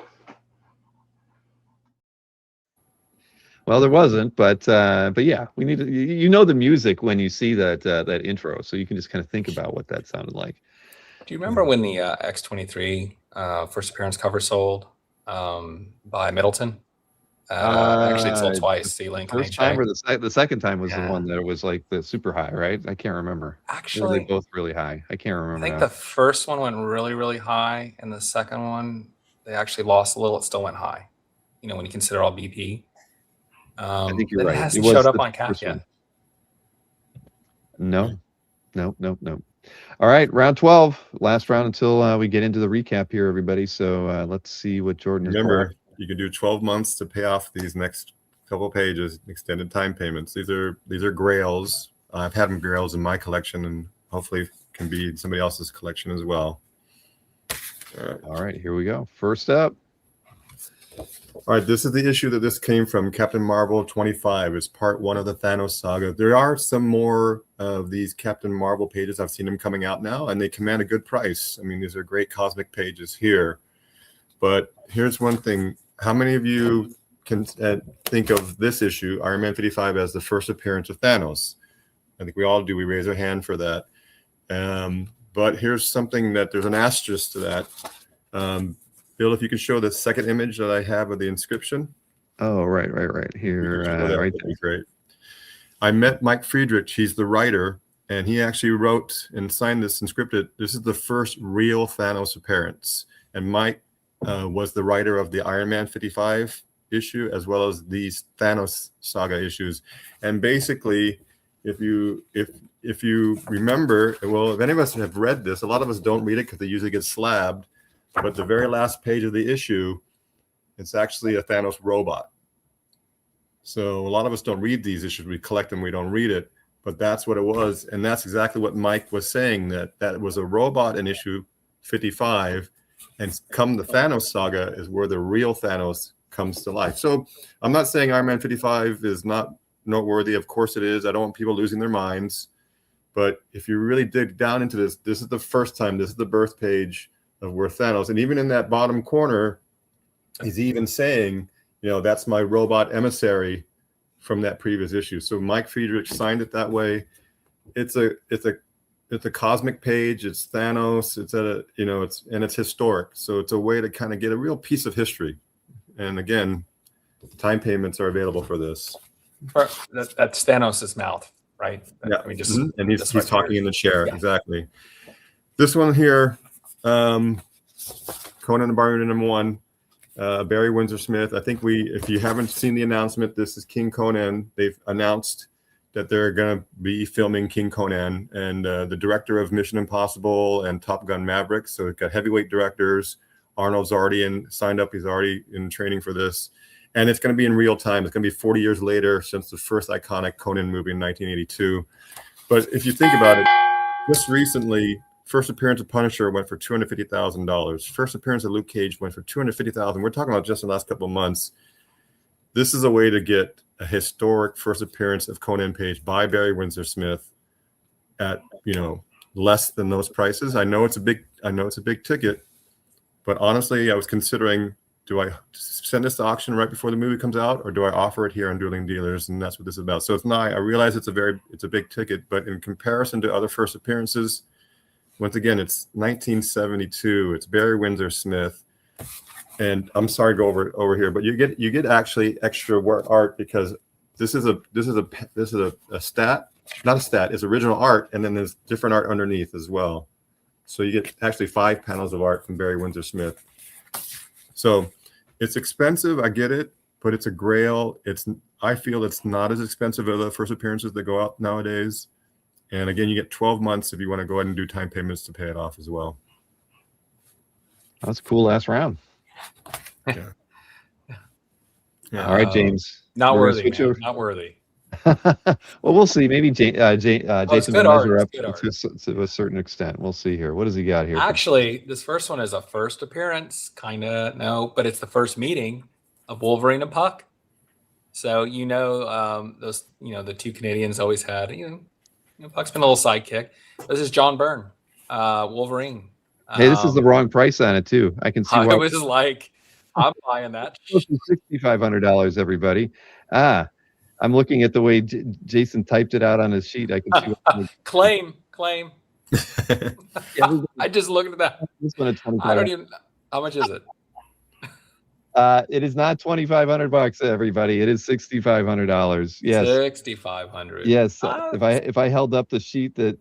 Well, there wasn't, but yeah, we need to, the music when you see that intro, so you can just kind of think about what that sounded like. Do you remember when the X-23 first appearance cover sold by Middleton? Actually, it sold twice. The link first time or the second time was the one that was like the super high, right? I can't remember. Actually, they both really high. I can't remember. I think the first one went really, really high, and the second one they actually lost a little. It still went high. When you consider all BP. I think you're right. It hasn't showed up on CAP yet. No. All right, round 12, last round until we get into the recap here, everybody. So let's see what Jordan Remember, you can do 12 months to pay off these next couple pages, extended time payments. These are grails. I've had them grails in my collection, and hopefully can be in somebody else's collection as well. All right, here we go. First up. All right, this is the issue that this came from. Captain Marvel 25 is part 1 of the Thanos saga. There are some more of these Captain Marvel pages. I've seen them coming out now, and they command a good price. I mean, these are great cosmic pages here. But here's one thing. How many of you can think of this issue, Iron Man 55, as the first appearance of Thanos? I think we all do. We raise our hand for that. But here's something that there's an asterisk to that. Bill, if you could show the second image that I have of the inscription. Oh, right here. Right there. Great. I met Mike Friedrich. He's the writer, and he actually wrote and signed this inscripted. This is the first real Thanos appearance. And Mike was the writer of the Iron Man 55 issue, as well as these Thanos saga issues. And basically, if you remember, well, if any of us have read this, a lot of us don't read it because they usually get slabbed. But the very last page of the issue, it's actually a Thanos robot. So a lot of us don't read these issues. We collect them, we don't read it. But that's what it was. And that's exactly what Mike was saying, that was a robot in issue 55. And come the Thanos saga is where the real Thanos comes to life. So I'm not saying Iron Man 55 is not noteworthy. Of course it is. I don't want people losing their minds. But if you really dig down into this, this is the first time, this is the birth page of where Thanos, and even in that bottom corner, he's even saying, that's my robot emissary from that previous issue. So Mike Friedrich signed it that way. It's a cosmic page. It's Thanos. It's historic. So it's a way to kind of get a real piece of history. And again, time payments are available for this. That's Thanos' mouth, right? Yeah. I mean, and he's talking in the chair. Yeah. Exactly. This one here. Conan the Barbarian #1, Barry Windsor Smith. I think if you haven't seen the announcement, this is King Conan. They've announced that they're going to be filming King Conan, and the director of Mission Impossible and Top Gun Maverick. So we've got heavyweight directors. Arnold's already signed up. He's already in training for this. And it's going to be in real time. It's going to be 40 years later since the first iconic Conan movie in 1982. But if you think about it, just recently, first appearance of Punisher went for $250,000. First appearance of Luke Cage went for $250,000. We're talking about just the last couple of months. This is a way to get a historic first appearance of Conan page by Barry Windsor Smith at less than those prices. I know it's a big ticket, but honestly, I was considering do I send this to auction right before the movie comes out, or do I offer it here on Dueling Dealers? And that's what this is about. So it's not. I realize it's a big ticket, but in comparison to other first appearances, once again, it's 1972. It's Barry Windsor Smith, and I'm sorry to go over here, but you get actually extra art because this is a stat, not a stat. It's original art, and then there's different art underneath as well. So you get actually 5 panels of art from Barry Windsor Smith. So it's expensive, I get it, but it's a grail. I feel it's not as expensive as the first appearances that go out nowadays. And again, you get 12 months if you want to go ahead and do time payments to pay it off as well. That's a cool last round. Yeah. All right, James. Not worthy. Not worthy. Well, we'll see. Maybe Jason will measure up to a certain extent. We'll see here. What does he got here? Actually, this first one is a first appearance, kind of. No, but it's the first meeting of Wolverine and Puck. So those the two Canadians always had Puck's been a little sidekick. This is John Byrne, Wolverine. Hey, this is the wrong price on it too. I can see why. I was like, I'm buying that. $6,500, everybody. I'm looking at the way Jason typed it out on his sheet. I can see claim. I just looked at that. This one at I don't even. How much is it? It is not $2,500, everybody. It is $6,500. Yes, $6,500. Yes. If I held up the sheet that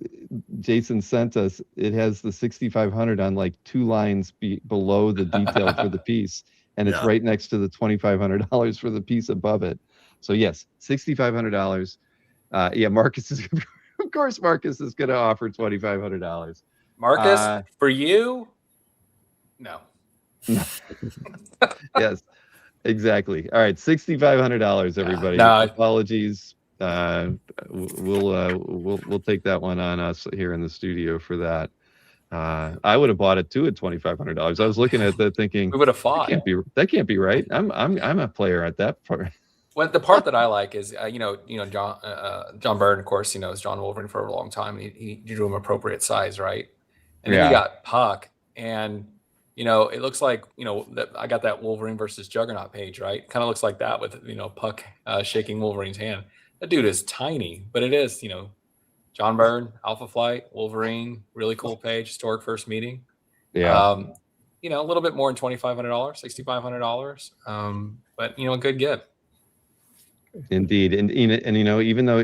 Jason sent us, it has the $6,500 on like 2 lines below the detail for the piece, and it's right next to the $2,500 for the piece above it. So yes, $6,500. Marcus is, of course, Marcus is going to offer $2,500. Marcus, for you, no. Yes, exactly. All right, $6,500, everybody. No. Apologies. We'll take that one on us here in the studio for that. I would have bought it too at $2,500. I was looking at that thinking we would have fought. That can't be right. I'm a player at that part. Well, the part that I like is John Byrne, of course, is John Wolverine for a long time. He drew him appropriate size, right? And then you got Puck, and it looks like that I got that Wolverine versus Juggernaut page, right? Kind of looks like that with Puck shaking Wolverine's hand. That dude is tiny, but it is John Byrne, Alpha Flight, Wolverine, really cool page, historic first meeting. Yeah. A little bit more than $2,500, $6,500, but a good get. Indeed, and even though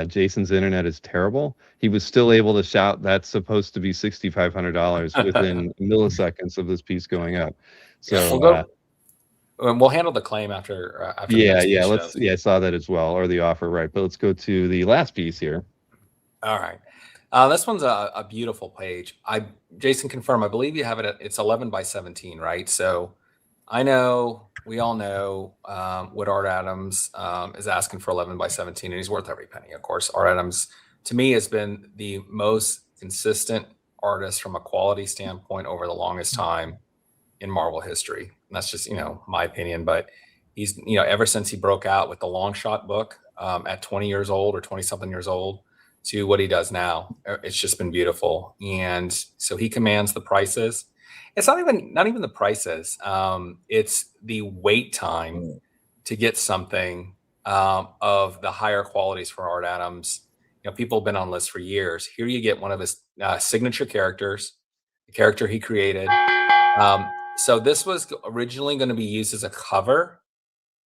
Jason's internet is terrible, he was still able to shout, "That's supposed to be $6,500" within milliseconds of this piece going up. So we'll handle the claim after. I saw that as well, or the offer, right? But let's go to the last piece here. All right, this one's a beautiful page. Jason, confirm. I believe you have it. It's 11 by 17, right? So we all know what Art Adams is asking for 11 by 17, and he's worth every penny. Of course, Art Adams, to me, has been the most consistent artist from a quality standpoint over the longest time in Marvel history. And that's just, my opinion. But he's, ever since he broke out with the Long Shot book at 20 years old or 20-something years old to what he does now, it's just been beautiful. And so he commands the prices. It's not even the prices. It's the wait time to get something of the higher qualities for Art Adams. People have been on lists for years. Here you get one of his signature characters, the character he created. So this was originally going to be used as a cover,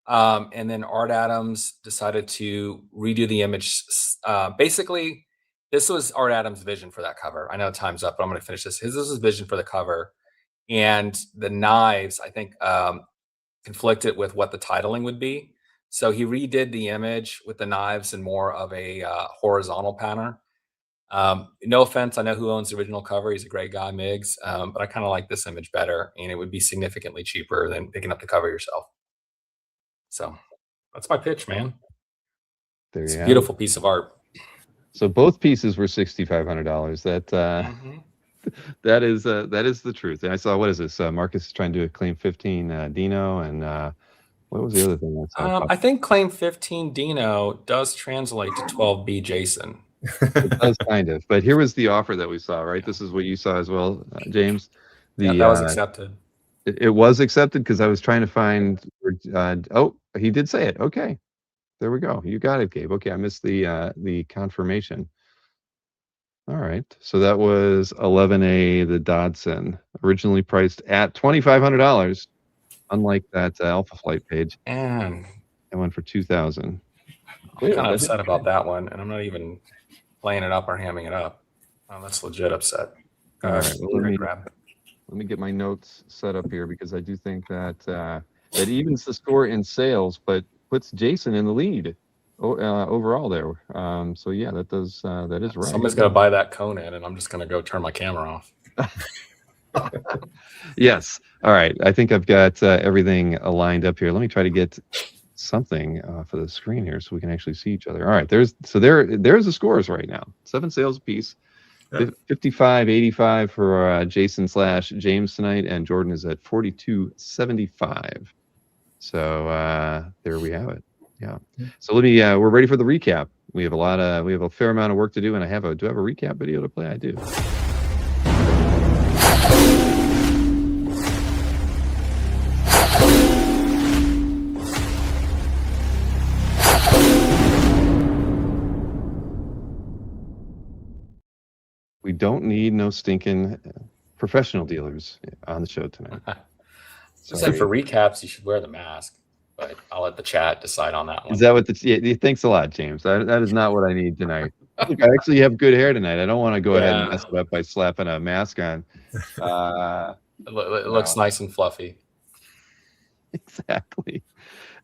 and then Art Adams decided to redo the image. Basically, this was Art Adams' vision for that cover. I know time's up, but I'm going to finish this. This was his vision for the cover. And the knives, I think, conflicted with what the titling would be. So he redid the image with the knives and more of a horizontal pattern. No offense, I know who owns the original cover. He's a great guy, Miggs. But I kind of like this image better, and it would be significantly cheaper than picking up the cover yourself. So that's my pitch, man. It's a beautiful piece of art. So both pieces were $6,500. That is the truth. And I saw, what is this? Marcus is trying to claim 15 Dino, and what was the other thing? I think claim 15 Dino does translate to 12B Jason. It does kind of. But here was the offer that we saw, right? This is what you saw as well, James. That was accepted. It was accepted because I was trying to find. Oh, he did say it. Okay, there we go. You got it, Gabe. Okay, I missed the confirmation. All right, so that was 11A, the Dodson, originally priced at $2,500. Unlike that Alpha Flight page, And it went for $2,000. I'm kind of upset about that one, and I'm not even playing it up or hamming it up. Oh, that's legit upset. All right, well, Grab. Let me get my notes set up here because I do think that that evens the score in sales, but puts Jason in the lead overall there. So yeah, that is right. Somebody's gonna buy that Conan, and I'm just gonna go turn my camera off. Yes. All right. I think I've got everything lined up here. Let me try to get something for the screen here so we can actually see each other. All right. There's the scores right now. 7 sales apiece. 55.85 for Jason / James tonight, and Jordan is at 42.75. So there we have it. Yeah. So let me. We're ready for the recap. We have a fair amount of work to do, and do I have a recap video to play? I do. We don't need no stinking professional dealers on the show tonight. So for recaps, you should wear the mask, but I'll let the chat decide on that one. Is that what thanks a lot, James. That is not what I need tonight. Look, I actually have good hair tonight. I don't want to go ahead and mess it up by slapping a mask on. It looks nice and fluffy. Exactly.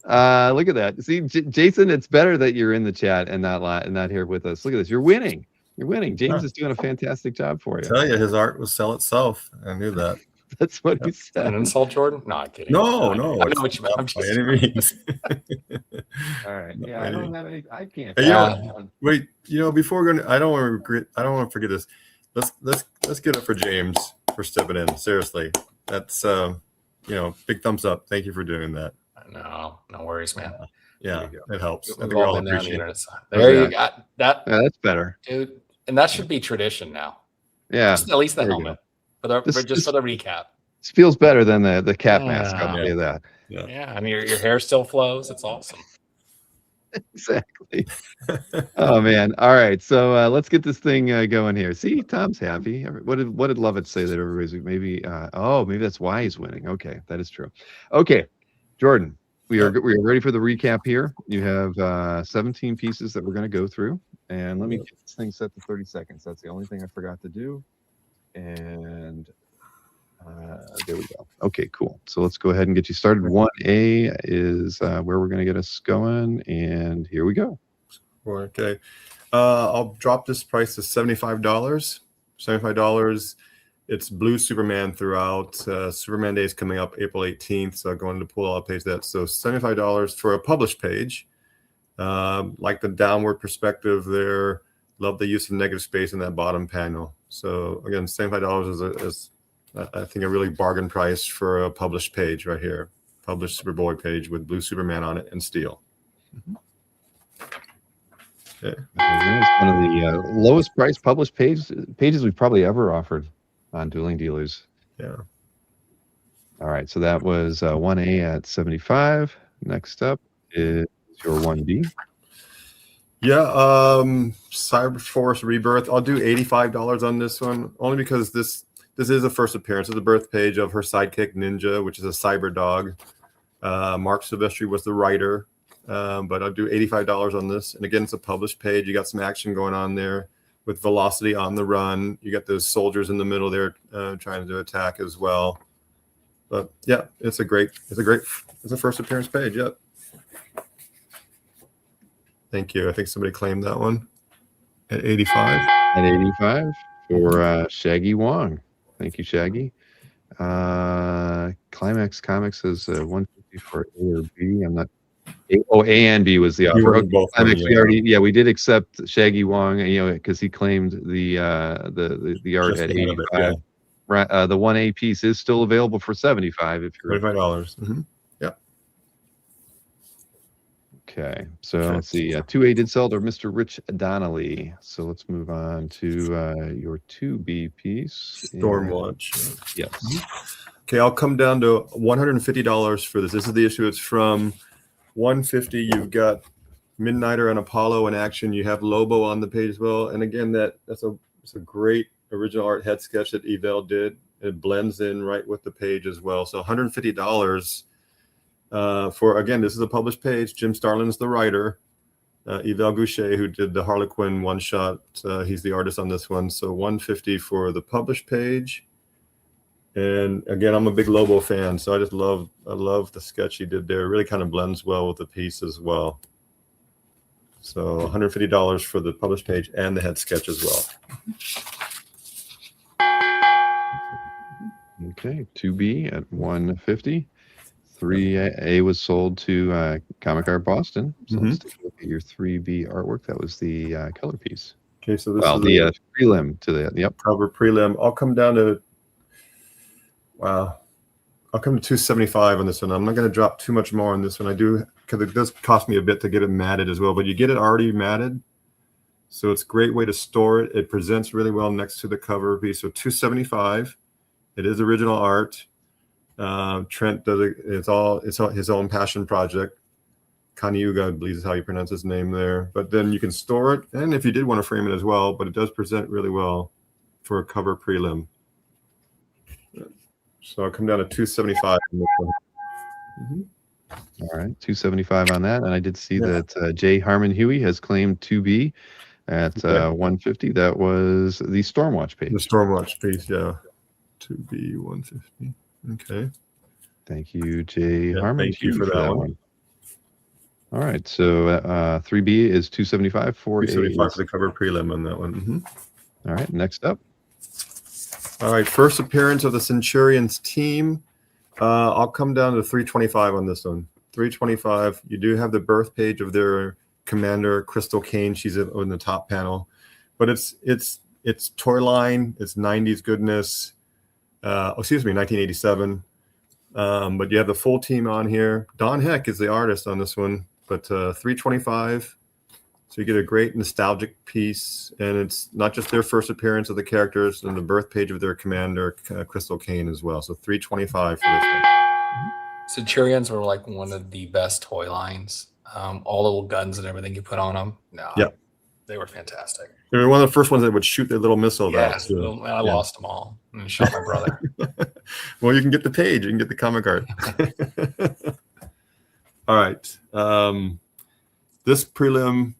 Look at that. See, Jason, it's better that you're in the chat and not here with us. Look at this. You're winning. You're winning. James is doing a fantastic job for you. I tell you, his art will sell itself. I knew that. That's what he said. An insult, Jordan? No, I'm kidding. No. I know what you meant. I'm By any means. All right. Yeah, I don't have any. I can't. Wait. Before going, I don't want to forget this. Let's get it for James for stepping in. Seriously, that's big thumbs up. Thank you for doing that. No worries, man. Yeah, it helps. We've all been there on the internet side. There you got that. Yeah, that's better, dude. And that should be tradition now. Yeah, just at least the helmet for the recap. This feels better than the cat mask. I'll tell you that. Yeah, I mean your hair still flows. It's awesome. Exactly. Oh man. All right. So let's get this thing going here. See, Tom's happy. What did Lovett say that everybody's maybe maybe that's why he's winning. Okay, that is true. Okay, Jordan, we are ready for the recap here. You have 17 pieces that we're going to go through, and let me get this thing set to 30 seconds. That's the only thing I forgot to do. And there we go. Okay, cool. So let's go ahead and get you started. 1A is where we're going to get us going, and here we go. Okay. I'll drop this price to $75. $75. It's blue Superman throughout. Superman Day is coming up April 18th, so I'm going to pull all the page that. So $75 for a published page. Like the downward perspective there. Love the use of negative space in that bottom panel. So again, $75 is I think a really bargain price for a published page right here. Published Superboy page with blue Superman on it and steel. Okay. It's one of the lowest price published pages we've probably ever offered on Dueling Dealers. Yeah. All right, so that was 1A at 75. Next up is your 1B. Yeah, Cyber Force Rebirth. I'll do $85 on this one, only because this is a first appearance of the birth page of her sidekick Ninja, which is a cyber dog. Mark Silvestri was the writer, but I'll do $85 on this. And again, it's a published page. You got some action going on there with Velocity on the run. You got those soldiers in the middle there trying to attack as well. But yeah, it's a first appearance page. Yep. Thank you. I think somebody claimed that one at 85. At 85 for Shaggy Wong. Thank you, Shaggy. Climax Comics is 150 for A or B. I'm not. A and B was the offer. Okay. Climax, we did accept Shaggy Wong, because he claimed the art at 85. Right, the 1A piece is still available for 75 if you're $25. Mm-hmm. Yeah. Okay, so let's see. 2A did sell to Mr. Rich Donnelly. So let's move on to your 2B piece. Stormwatch. Yes. Okay, I'll come down to $150 for this. This is the issue. It's from 150. You've got Midnighter and Apollo in action. You have Lobo on the page as well. And again, it's a great original art head sketch that Evel did. It blends in right with the page as well. So $150 for, again, this is a published page. Jim Starlin's the writer. Evel Goucher, who did the Harlequin one shot, he's the artist on this one. So $150 for the published page. And again, I'm a big Lobo fan, so I love the sketch he did there. It really kind of blends well with the piece as well. So $150 for the published page and the head sketch as well. Okay, 2B at $150. 3A was sold to Comic Art Boston. So let's take a look at your 3B artwork. That was the color piece. Okay, so this is the prelim to the cover prelim. I'll come down to I'll come to $275 on this one. I'm not going to drop too much more on this one. I do, because it does cost me a bit to get it matted as well, but you get it already matted. So it's a great way to store it. It presents really well next to the cover piece. So $275. It is original art. Trent does it. It's his own passion project. Kaniuga, I believe is how you pronounce his name there. But then you can store it, and if you did want to frame it as well, but it does present really well for a cover prelim. So I'll come down to $275 on this one. All right, $275 on that. And I did see that J. Harmon Huey has claimed 2B at $150. That was the Stormwatch page. The Stormwatch piece, yeah. 2B 150. Okay. Thank you, J. Harmon. Thank you for that one. All right, so 3B is $275. 275 for the cover prelim on that one. All right, next up. All right, first appearance of the Centurions team. I'll come down to $325 on this one. $325. You do have the birth page of their commander, Crystal Kane. She's in the top panel, but it's toy line. It's 90s goodness. 1987. But you have the full team on here. Don Heck is the artist on this one, but $325. So you get a great nostalgic piece, and it's not just their first appearance of the characters and the birth page of their commander, Crystal Kane, as well. So $325 for this one. Centurions were like one of the best toy lines. All the little guns and everything you put on them. They were fantastic. They were one of the first ones that would shoot their little missile. Yes, I lost them all and shot my brother. Well, you can get the page. You can get the comic art. All right. This prelim,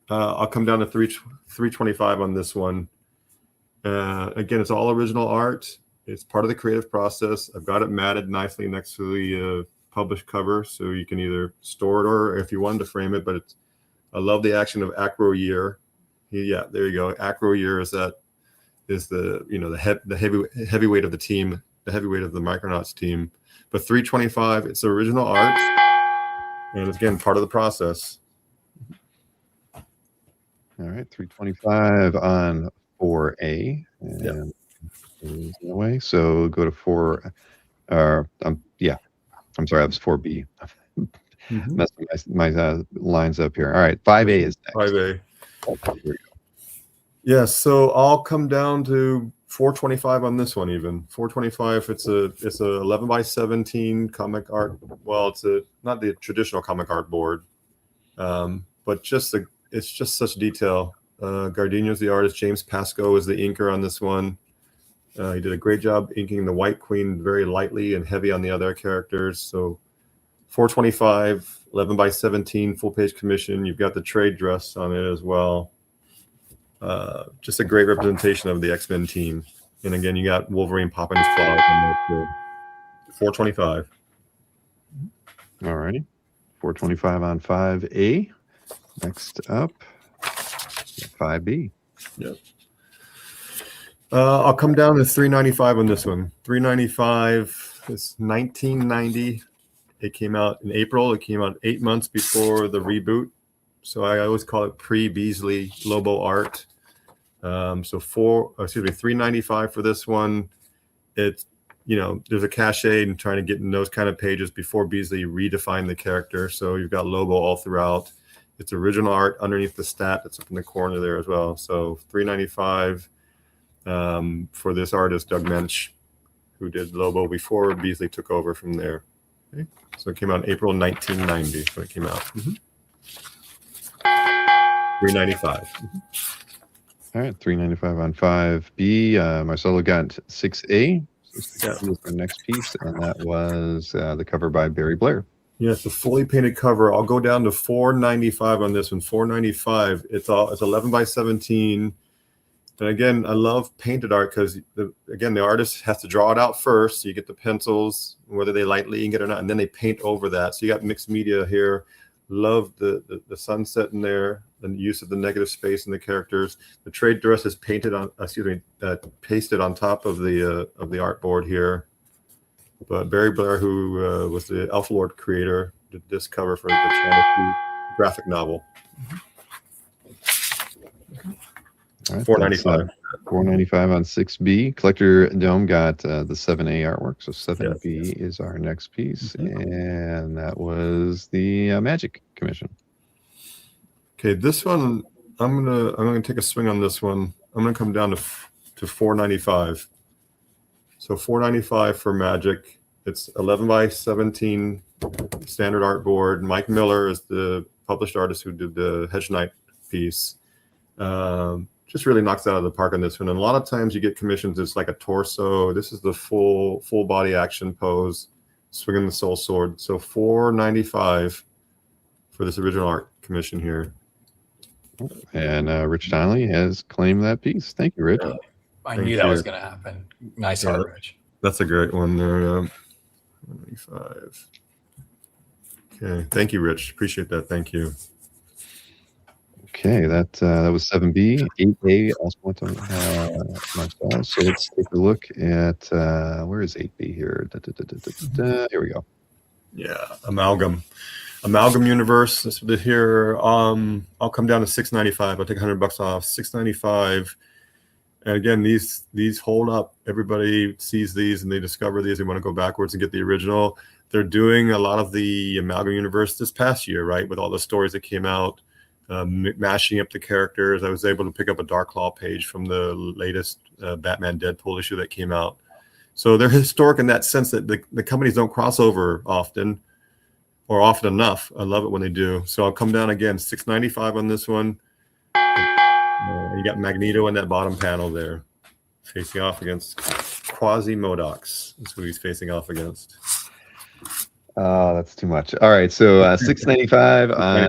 I'll come down to $325 on this one. Again, it's all original art. It's part of the creative process. I've got it matted nicely next to the published cover, so you can either store it or if you wanted to frame it. But I love the action of Acro Year. There you go. Acro Year is the heavyweight of the team, the heavyweight of the Micronauts team. But $325, it's original art, and it's again part of the process. All right, $325 on 4A. And away. So go to 4. I'm sorry, that was 4B. Messing my lines up here. All right, 5A is next. 5A. Yeah, so I'll come down to $425 on this one. Even $425. It's a 11x17 comic art. Well, it's not the traditional comic art board, but it's just such detail. Gardino's the artist. James Pascoe is the inker on this one. He did a great job inking the White Queen very lightly and heavy on the other characters. So $425, 11x17 full page commission. You've got the trade dress on it as well. Just a great representation of the X-Men team. And again, you got Wolverine popping his claws on that too. $425. All righty. $425 on 5A. Next up, 5B. Yep. I'll come down to $395 on this one. $395 is 1990. It came out in April. It came out 8 months before the reboot. So I always call it pre-Beasley Lobo art. So $395 for this one. It's, there's a cachet in trying to get in those kind of pages before Beasley redefined the character. So you've got Lobo all throughout. It's original art underneath the stat that's up in the corner there as well. So $395 for this artist, Doug Mensch. who did Lobo before Beasley took over from there. Okay. So it came out in April 1990 when it came out. $395. All right, $395 on 5B. Marcelo got 6A. So 6A was our next piece, and that was the cover by Barry Blair. Yes, a fully painted cover. I'll go down to $495 on this one. $495. It's 11 by 17. And again, I love painted art because the artist has to draw it out first. So you get the pencils, whether they lightly ink it or not, and then they paint over that. So you got mixed media here. Love the sunset in there, the use of the negative space in the characters. The trade dress is pasted on top of the artboard here. But Barry Blair, who was the Alpha Lord creator, did this cover for the China graphic novel. All right, $495. $495 on 6B. Collector Dome got the 7A artwork, so 7B is our next piece, and that was the Magic Commission. Okay, this one I'm gonna take a swing on this one. I'm gonna come down to $495. So $495 for Magic. It's 11 by 17 standard artboard. Mike Miller is the published artist who did the Hedge Knight piece. Just really knocks it out of the park on this one. And a lot of times you get commissions, it's like a torso. This is the full body action pose, swinging the soul sword. So $495 for this original art commission here. And Rich Donnelly has claimed that piece. Thank you, Rich. I knew that was going to happen. Nice art, Rich. That's a great one there. 195. Okay, thank you, Rich. Appreciate that. Thank you. Okay, that was 7B. 8A also went to Marcel. So let's take a look at where is 8B here? Here we go. Yeah, Amalgam Universe. This here. I'll come down to $695. I'll take $100 off. $695. And again, these hold up. Everybody sees these and they discover these. They want to go backwards and get the original. They're doing a lot of the Amalgam Universe this past year, right? With all the stories that came out, mashing up the characters. I was able to pick up a Dark Claw page from the latest Batman Deadpool issue that came out. So they're historic in that sense that the companies don't cross over often or often enough. I love it when they do. So I'll come down again, $695 on this one. You got Magneto in that bottom panel there, facing off against Quasi-Modox. That's what he's facing off against. Oh, that's too much. All right, so $695 on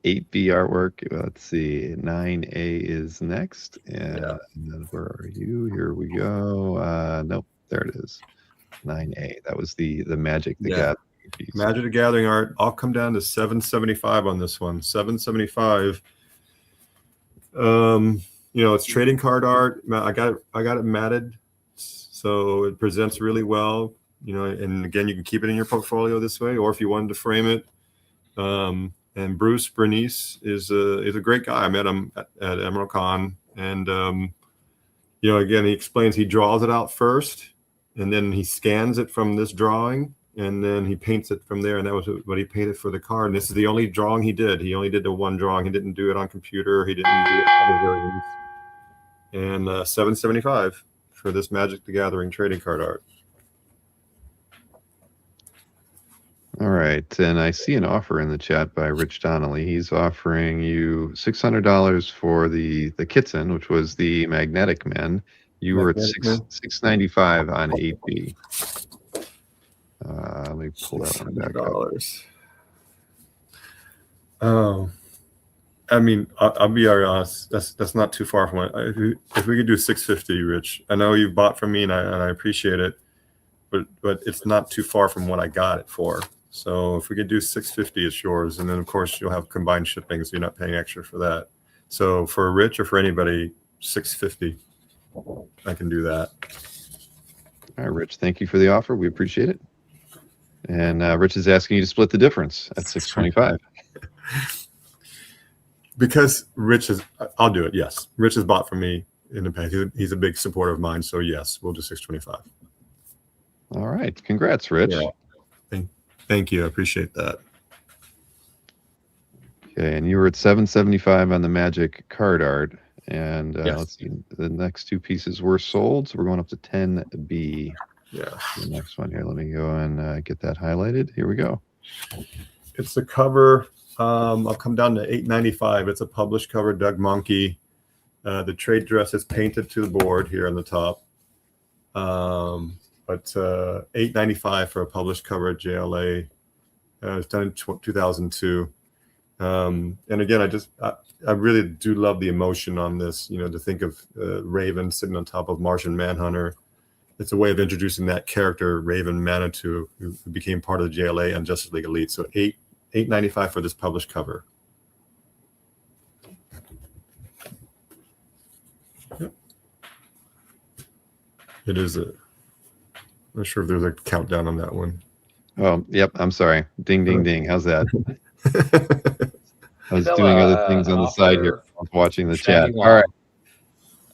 8B artwork. Let's see, 9A is next. And then where are you? Here we go. Nope, there it is. 9A. That was the Magic the Gathering piece. Magic the Gathering art. I'll come down to $775 on this one. $775. It's trading card art. I got it matted, so it presents really well. And again, you can keep it in your portfolio this way, or if you wanted to frame it. And Bruce Bernice is a great guy. I met him at Emerald Con, and again, he explains he draws it out first, and then he scans it from this drawing, and then he paints it from there. And that was what he painted for the card. And this is the only drawing he did. He only did the one drawing. He didn't do it on computer. He didn't do it other variants. And $775 for this Magic the Gathering trading card art. All right, and I see an offer in the chat by Rich Donnelly. He's offering you $600 for the Kitson, which was the Magnetic Men. You were at $695 on 8B. Let me pull that one back up. Oh, I mean, I'll be honest. That's not too far from it. If we could do $650, Rich. I know you bought from me, and I appreciate it, but it's not too far from what I got it for. So if we could do $650, it's yours, and then of course you'll have combined shipping, so you're not paying extra for that. So for Rich or for anybody, $650. I can do that. All right, Rich. Thank you for the offer. We appreciate it. And Rich is asking you to split the difference at $625. Because I'll do it. Yes, Rich has bought from me in the past. He's a big supporter of mine. So yes, we'll do $625. All right. Congrats, Rich. Yeah. Thank you. I appreciate that. Okay, and you were at $775 on the Magic card art, And let's see, the next two pieces were sold, so we're going up to 10B. Yeah. The next one here. Let me go and get that highlighted. Here we go. It's the cover. I'll come down to $8.95. It's a published cover, Doug Monkey. The trade dress is painted to the board here on the top. But $8.95 for a published cover at JLA. It's done in 2002. And again, I really do love the emotion on this. To think of Raven sitting on top of Martian Manhunter. It's a way of introducing that character, Raven Manitou, who became part of the JLA and Justice League Elite. So $8.95 for this published cover. Yep. It is I'm not sure if there's a countdown on that one. Oh, yep. I'm sorry. Ding, ding, ding. How's that? I was doing other things on the side here. I was watching the chat. All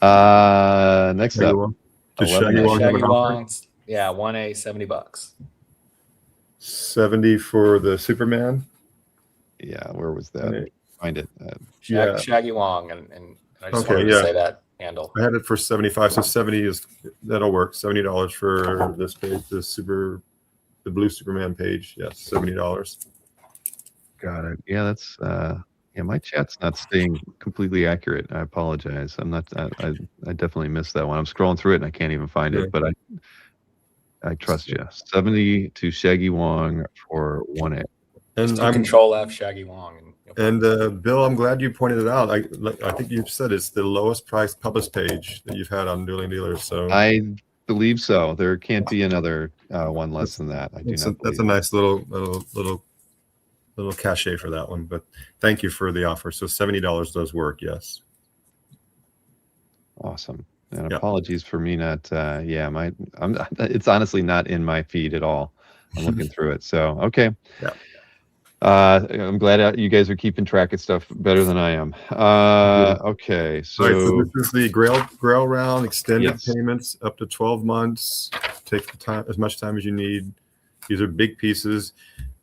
right. Next up. Does Shaggy Wong have an offer? Yeah, 1A, $70. 70 for the Superman. Yeah, where was that? Find it. Shaggy Wong, and I just wanted to say that handle. I had it for 75, so 70 that'll work. $70 for this page, the blue Superman page. Yes, $70. Got it. Yeah, that's my chat's not staying completely accurate. I apologize. I'm not. I definitely missed that one. I'm scrolling through it and I can't even find it. But I trust you. 70 to Shaggy Wong for 1A. And I'm Control F Shaggy Wong. And Bill, I'm glad you pointed it out. I think you've said it's the lowest priced published page that you've had on Dueling Dealers. So I believe so. There can't be another one less than that. I do not. That's a nice little cachet for that one. But thank you for the offer. So $70 does work. Yes. Awesome. And apologies for me not. It's honestly not in my feed at all. I'm looking through it. So okay. Yeah. I'm glad you guys are keeping track of stuff better than I am. Okay, so, so this is the Grail round, extended payments up to 12 months. Take the time, as much time as you need. These are big pieces.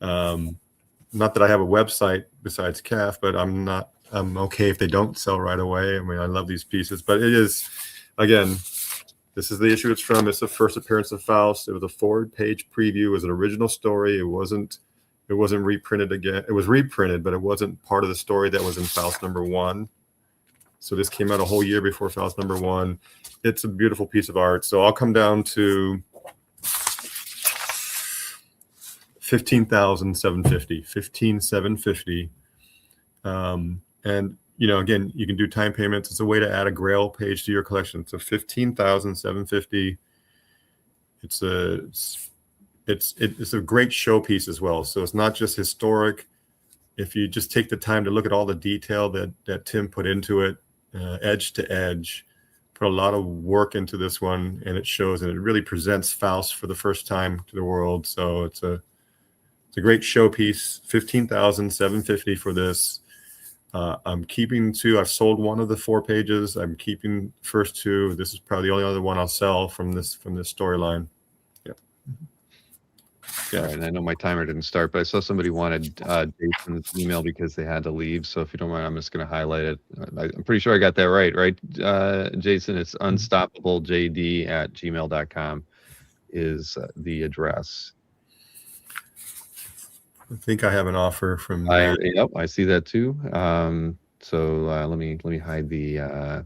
Not that I have a website besides CAF, but I'm okay if they don't sell right away. I mean, I love these pieces, but it is, again, this is the issue it's from. It's the first appearance of Faust. It was a forward-page preview. It was an original story. It wasn't reprinted again. It was reprinted, but it wasn't part of the story that was in Faust #1. So this came out a whole year before Faust #1. It's a beautiful piece of art. So I'll come down to $15,750. $15,750. And again, you can do time payments. It's a way to add a Grail page to your collection. So $15,750. It's a great showpiece as well. So it's not just historic. If you just take the time to look at all the detail that Tim put into it, edge to edge, put a lot of work into this one, and it shows, and it really presents Faust for the first time to the world. So it's a great showpiece. $15,750 for this. I'm keeping 2. I've sold 1 of the 4 pages. I'm keeping the first 2. This is probably the only other one I'll sell from this storyline. Yeah, and I know my timer didn't start, but I saw somebody wanted Jason's email because they had to leave. So if you don't mind, I'm just going to highlight it. I'm pretty sure I got that right, Jason? It's unstoppablejd@gmail.com is the address. I think I have an offer from. Yep, I see that too. So let me hide the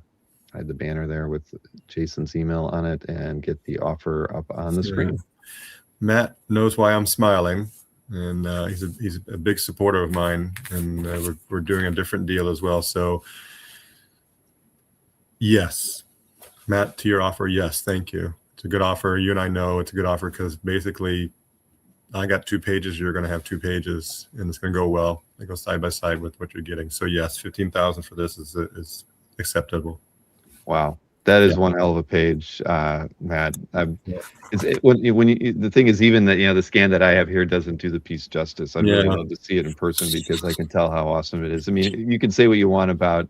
banner there with Jason's email on it and get the offer up on the screen. Matt knows why I'm smiling, and he's a big supporter of mine, and we're doing a different deal as well. So, yes, Matt, to your offer, yes, thank you. It's a good offer. You and I know it's a good offer because basically, I got 2 pages. You're going to have 2 pages, and it's going to go well. It goes side by side with what you're getting. So, yes, $15,000 for this is acceptable. Wow. That is one hell of a page, Matt. The thing is, even that the scan that I have here doesn't do the piece justice. I'd really love to see it in person because I can tell how awesome it is. I mean, you can say what you want about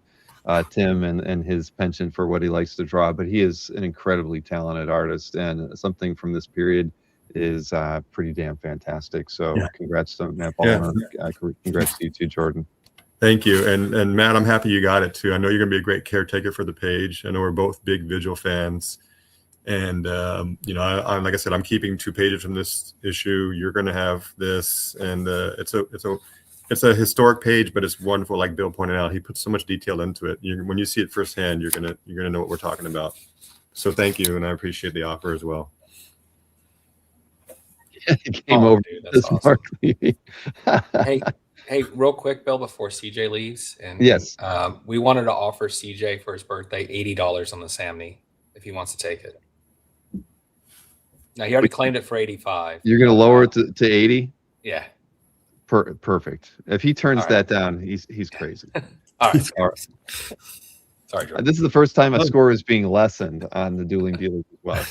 Tim and his penchant for what he likes to draw, but he is an incredibly talented artist, and something from this period is pretty damn fantastic. So congrats to Matt Ballmer. Congrats to you too, Jordan. Thank you. And Matt, I'm happy you got it too. I know you're going to be a great caretaker for the page. I know we're both big Vigil fans. And, you know, I'm like I said, I'm keeping 2 pages from this issue. You're going to have this. And it's a historic page, but it's wonderful. Like Bill pointed out, he put so much detail into it. When you see it firsthand, you're going to know what we're talking about. So thank you. And I appreciate the offer as well. It came over dude, this that's Mark awesome. Levy. Hey, real quick, Bill, before CJ leaves, and Yes. we wanted to offer CJ for his birthday $80 on the Samney if he wants to take it. Now he already claimed it for 85. You're going to lower it to 80? Yeah. Perfect. If he turns All that down, he's crazy. All right. Sorry, Jordan. This is the first time a score is being lessened on the Dueling Dealers as well.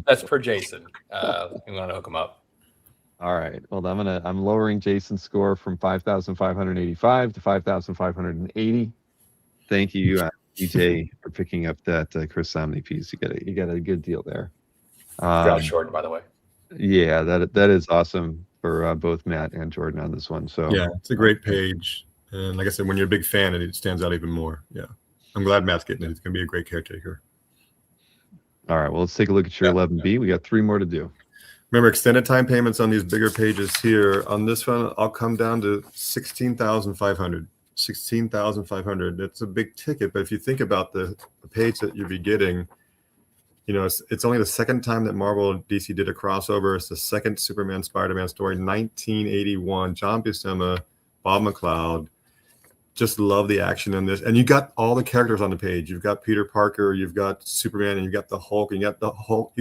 That's per Jason. We want to hook him up. All right. Well, I'm lowering Jason's score from 5,585 to 5,580. Thank you, DJ, for picking up that Chris Somney piece. You got a good deal there. Josh Jordan, by the way. Yeah, that is awesome for both Matt and Jordan on this one. So yeah, it's a great page. And like I said, when you're a big fan, it stands out even more. Yeah. I'm glad Matt's getting it. It's going to be a great caretaker. All right. Well, let's take a look at your 11B. We got 3 more to do. Remember, extended time payments on these bigger pages here. On this one, I'll come down to 16,500. 16,500. It's a big ticket, but if you think about the page that you'll be getting, you know, it's only the second time that Marvel and DC did a crossover. It's the second Superman Spider-Man story, 1981. John Buscema, Bob McLeod. Just love the action in this. And you got all the characters on the page. You've got Peter Parker, you've got Superman, and you've got the Hulk, and you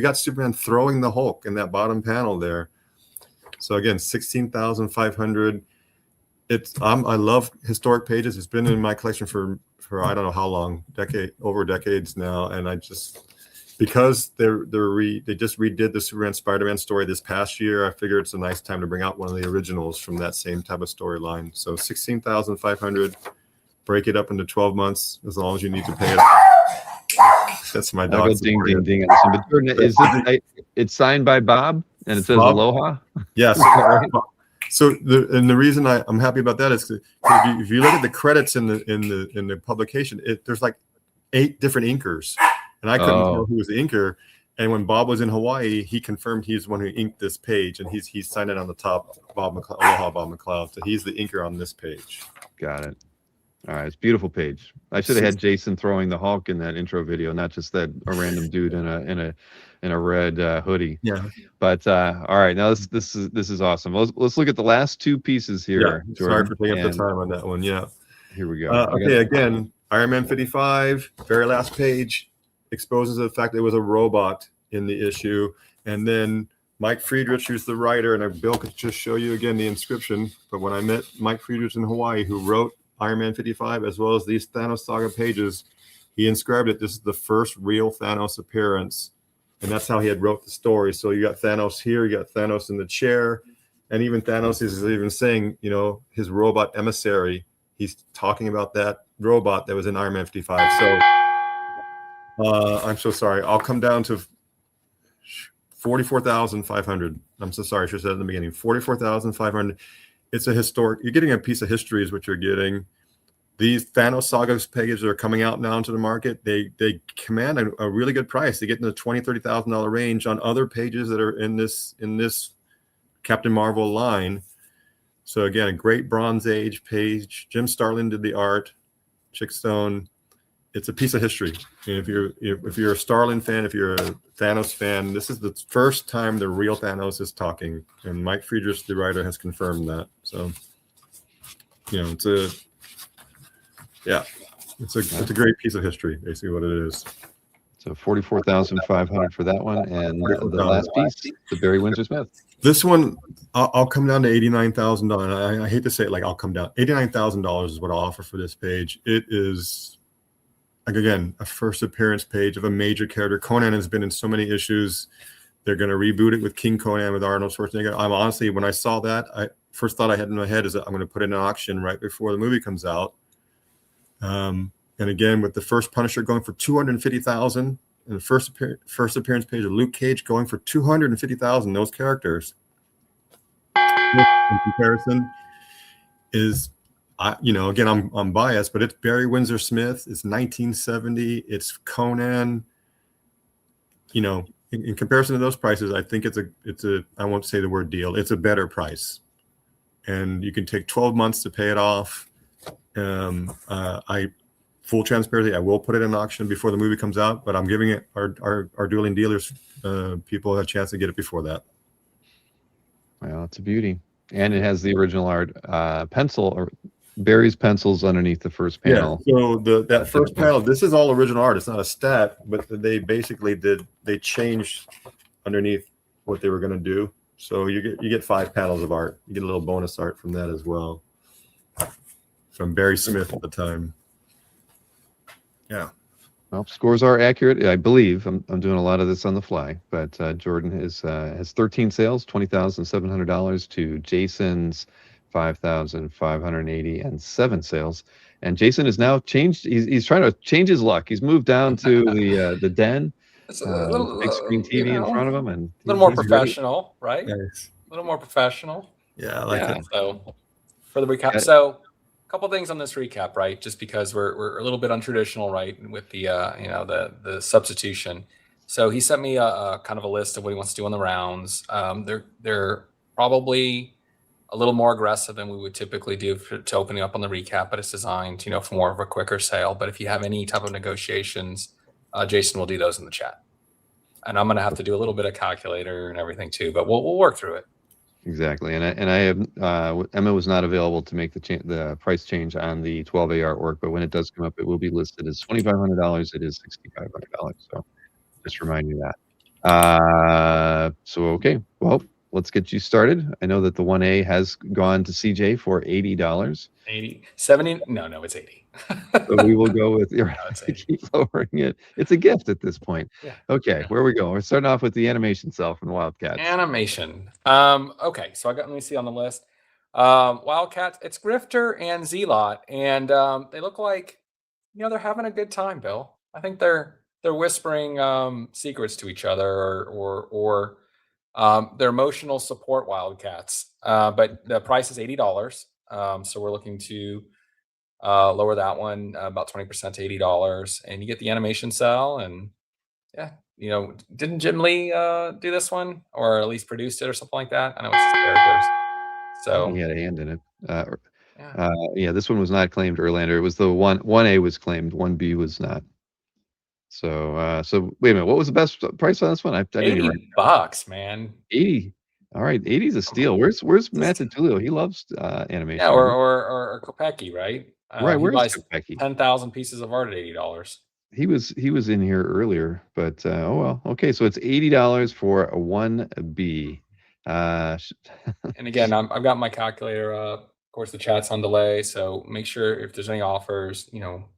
got Superman throwing the Hulk in that bottom panel there. So again, 16,500. I love historic pages. It's been in my collection for I don't know how long, over decades now. And I just, because they just redid the Superman Spider-Man story this past year, I figured it's a nice time to bring out one of the originals from that same type of storyline. So 16,500, break it up into 12 months as long as you need to pay it. That's my dog. Ding, ding, ding. But Jordan, it's signed by Bob and it says Bob? Aloha? Yes. So the reason I'm happy about that is if you look at the credits in the publication, there's like 8 different inkers. And I couldn't tell who was the inker. And when Bob was in Hawaii, he confirmed he's the one who inked this page, and he's signed it on the top, Aloha Bob McLeod. So he's the inker on this page. Got it. All right, it's a beautiful page. I should have had Jason throwing the Hulk in that intro video, not just a random dude in a red hoodie. Yeah. But all right, now this is awesome. Let's look at the last 2 pieces here. Yeah. Jordan, Sorry for taking up the time on that one. Yeah. Here we go. Okay, again, Iron Man 55, very last page, exposes the fact that it was a robot in the issue. And then Mike Friedrich, who's the writer, and Bill could just show you again the inscription. But when I met Mike Friedrich in Hawaii, who wrote Iron Man 55, as well as these Thanos Saga pages, he inscribed it. This is the first real Thanos appearance. And that's how he had wrote the story. So you got Thanos here, you got Thanos in the chair. And even Thanos is even saying, you know, his robot emissary, he's talking about that robot that was in Iron Man 55. So I'm so sorry. I'll come down to 44,500. I'm so sorry. I should have said in the beginning, 44,500. It's a historic. You're getting a piece of history is what you're getting. These Thanos Saga pages are coming out now into the market. They command a really good price. They get in the $20,000-$30,000 range on other pages that are in this Captain Marvel line. So again, a great Bronze Age page. Jim Starlin did the art. Chick Stone. It's a piece of history. And if you're a Starlin fan, if you're a Thanos fan, this is the first time the real Thanos is talking, and Mike Friedrich, the writer, has confirmed that. So, you know, it's a great piece of history, basically what it is. So 44,500 for that one, and the last piece, the Barry Windsor Smith. This one, I'll come down to $89,000. I hate to say it, like I'll come down. $89,000 is what I'll offer for this page. It is, like, again, a first appearance page of a major character. Conan has been in so many issues. They're going to reboot it with King Conan with Arnold Schwarzenegger. I'm honestly, when I saw that, first thought I had in my head is that I'm going to put it in an auction right before the movie comes out. And again, with the first Punisher going for $250,000, and the first appearance page of Luke Cage going for $250,000, those characters in comparison is Again, I'm biased, but it's Barry Windsor Smith. It's 1970. It's Conan. In comparison to those prices, I think it's a I won't say the word deal. It's a better price, and you can take 12 months to pay it off. Full transparency, I will put it in auction before the movie comes out, but I'm giving it our dueling dealers people a chance to get it before that. Well, it's a beauty, and it has the original art pencil or Barry's pencils underneath the first panel. Yeah. So that first panel, this is all original art. It's not a stat, but they basically they changed underneath what they were going to do. So you get 5 panels of art. You get a little bonus art from that as well, from Barry Smith at the time. Yeah. Well, scores are accurate, I believe. I'm doing a lot of this on the fly, but Jordan has 13 sales, $20,700 to Jason's 5,580 and 7 sales. And Jason has now changed. He's trying to change his luck. He's moved down to the den. It's a little big screen TV in front of him, and a little more professional, right? Nice. A little more professional. Yeah, I like it. So for the recap, so a couple things on this recap, right? Just because we're a little bit untraditional, right, with the the substitution. So he sent me a kind of a list of what he wants to do on the rounds. They're probably a little more aggressive than we would typically do to opening up on the recap, but it's designed, for more of a quicker sale. But if you have any type of negotiations, Jason will do those in the chat. And I'm going to have to do a little bit of calculator and everything too, but we'll work through it. Exactly. And I have Emma was not available to make the price change on the 12A artwork, but when it does come up, it will be listed as $2,500. It is $6,500. So just remind you that. So, okay. Well, let's get you started. I know that the 1A has gone to CJ for $80. 80, 70? No, it's 80. So we will go with keep lowering it. It's a gift at this point. Yeah. Okay, where we go? We're starting off with the animation cell from Wildcats. Animation. Okay, so let me see on the list. Wildcats, it's Grifter and Zelot, and they look like they're having a good time, Bill. I think they're whispering secrets to each other or they're emotional support Wildcats. But the price is $80. So we're looking to lower that one about 20% to $80, and you get the animation cell. And didn't Jim Lee do this one, or at least produced it or something like that? I know it's his characters. So he had a hand in it. This one was not claimed Erlander. It was the 1A was claimed, 1B was not. So wait a minute, what was the best price on this one? I didn't even $80, man. 80. All right, 80 is a steal. Where's Matt DiTullio? He loves animation. Yeah, or Kopecky, right? Right, where's Kopecky? 10,000 pieces of art at $80. He was in here earlier, but oh well. Okay, so it's $80 for a 1B. And again, I've got my calculator. Of course, the chat's on delay, so make sure if there's any offers,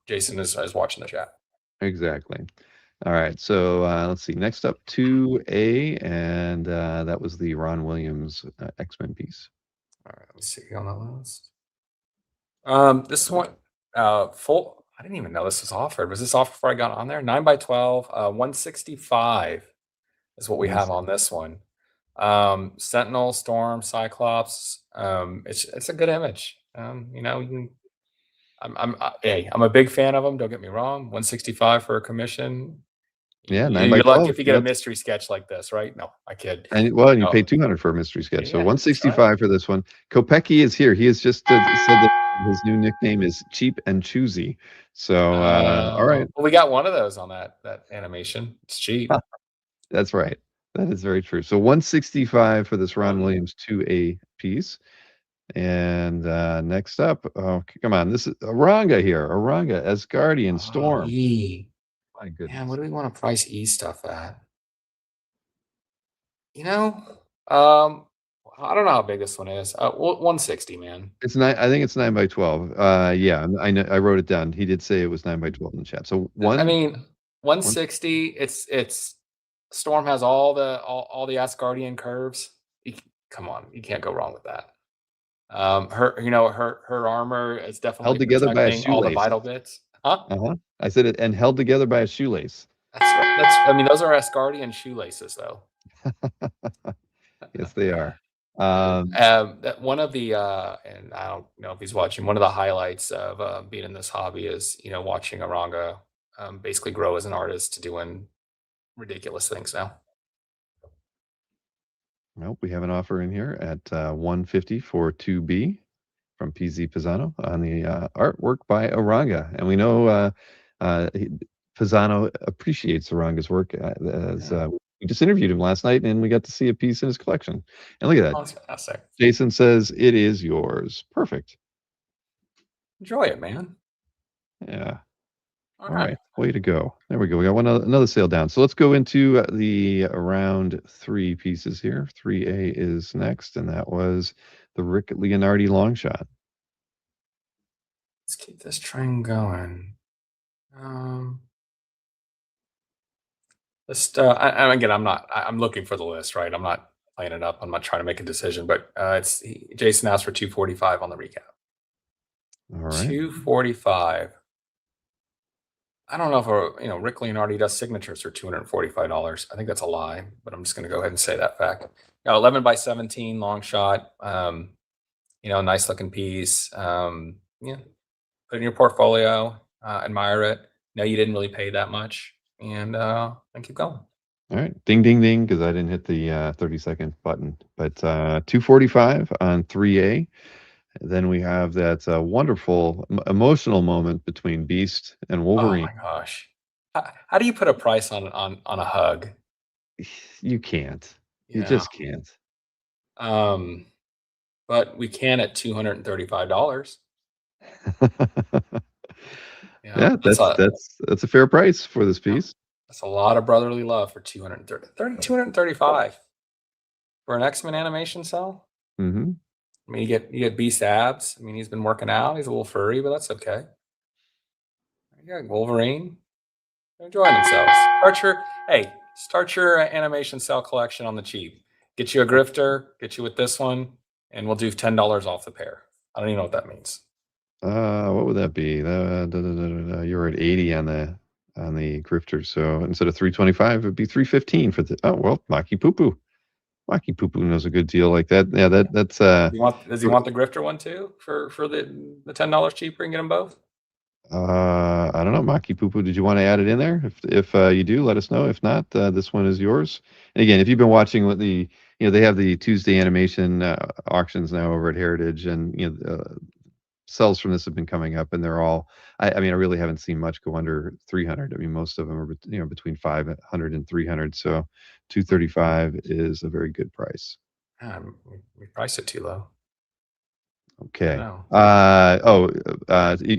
Jason is watching the chat. Exactly. All right, so let's see. Next up, 2A, and that was the Ron Williams X-Men piece. All right, let me see on the list. This one, full. I didn't even know this was offered. Was this offered before I got on there? 9x12, 165 is what we have on this one. Sentinel, Storm, Cyclops. It's a good image. I'm a big fan of them. Don't get me wrong. 165 for a commission. Yeah, 9x12. You're lucky if you get a mystery sketch like this, right? No, I kid. And you pay $200 for a mystery sketch, so 165 for this one. Kopecky is here. He has just said that his new nickname is Cheap and Choosy. So all right. Well, we got one of those on that animation. It's cheap. That's right. That is very true. So 165 for this Ron Williams 2A piece. And next up, oh come on, this is Aranga here. Aranga as Guardian Storm. My goodness. Man, what do we want to price E stuff at? I don't know how big this one is. 160, man. It's 9. I think it's 9x12. Yeah, I know. I wrote it down. He did say it was 9x12 in the chat. So 160. It's Storm has all the Asgardian curves. Come on, you can't go wrong with that. Her armor is definitely held together by a shoelace. All the vital bits. Huh? I said it, and held together by a shoelace. That's right. Those are Asgardian shoelaces, though. Yes, they are. That one of the and I don't know if he's watching. One of the highlights of being in this hobby is watching Aranga basically grow as an artist to doing ridiculous things now. Nope, we have an offer in here at 150 for 2B from PZ Pisano on the artwork by Aranga, and we know Pisano appreciates Aranga's work. We just interviewed him last night, and we got to see a piece in his collection. And look at that. Oh, that's fantastic. Jason says it is yours. Perfect. Enjoy it, man. Yeah. All right. Way to go. There we go. We got another sale down. So let's go into the round 3 pieces here. 3A is next, and that was the Rick Leonardi long shot. Let's keep this train going. Again, I'm looking for the list, right? I'm not playing it up. I'm not trying to make a decision, but Jason asked for 245 on the recap. All right. 245. I don't know if Rick Leonardi does signatures for $245. I think that's a lie, but I'm just going to go ahead and say that fact. 11 by 17 long shot. Nice looking piece. Put it in your portfolio. Admire it. No, you didn't really pay that much, and keep going. All right, ding, ding, ding, because I didn't hit the 30-second button. But 245 on 3A. Then we have that wonderful emotional moment between Beast and Wolverine. Oh my gosh! How do you put a price on a hug? You can't. You just can't. But we can at $235. Yeah, that's a fair price for this piece. That's a lot of brotherly love for $235 for an X-Men animation cell. Mm-hmm. I mean, you get Beast abs. I mean, he's been working out. He's a little furry, but that's okay. You got Wolverine. They're enjoying themselves. Start your animation cell collection on the cheap. Get you a grifter. Get you with this one, and we'll do $10 off the pair. I don't even know what that means. What would that be? You're at 80 on the grifter, so instead of 325, it'd be 315 for the. Oh well, Maki Poo Poo. Maki Poo Poo knows a good deal like that. Yeah, that's. Does he want the grifter one too for the $10 cheaper and get them both? I don't know, Maki Poo Poo. Did you want to add it in there? If you do, let us know. If not, this one is yours. And again, if you've been watching with they have the Tuesday animation auctions now over at Heritage, and cells from this have been coming up, and they're all. I mean, I really haven't seen much go under 300. I mean, most of them are between 500 and 300. So 235 is a very good price. We priced it too low. Okay.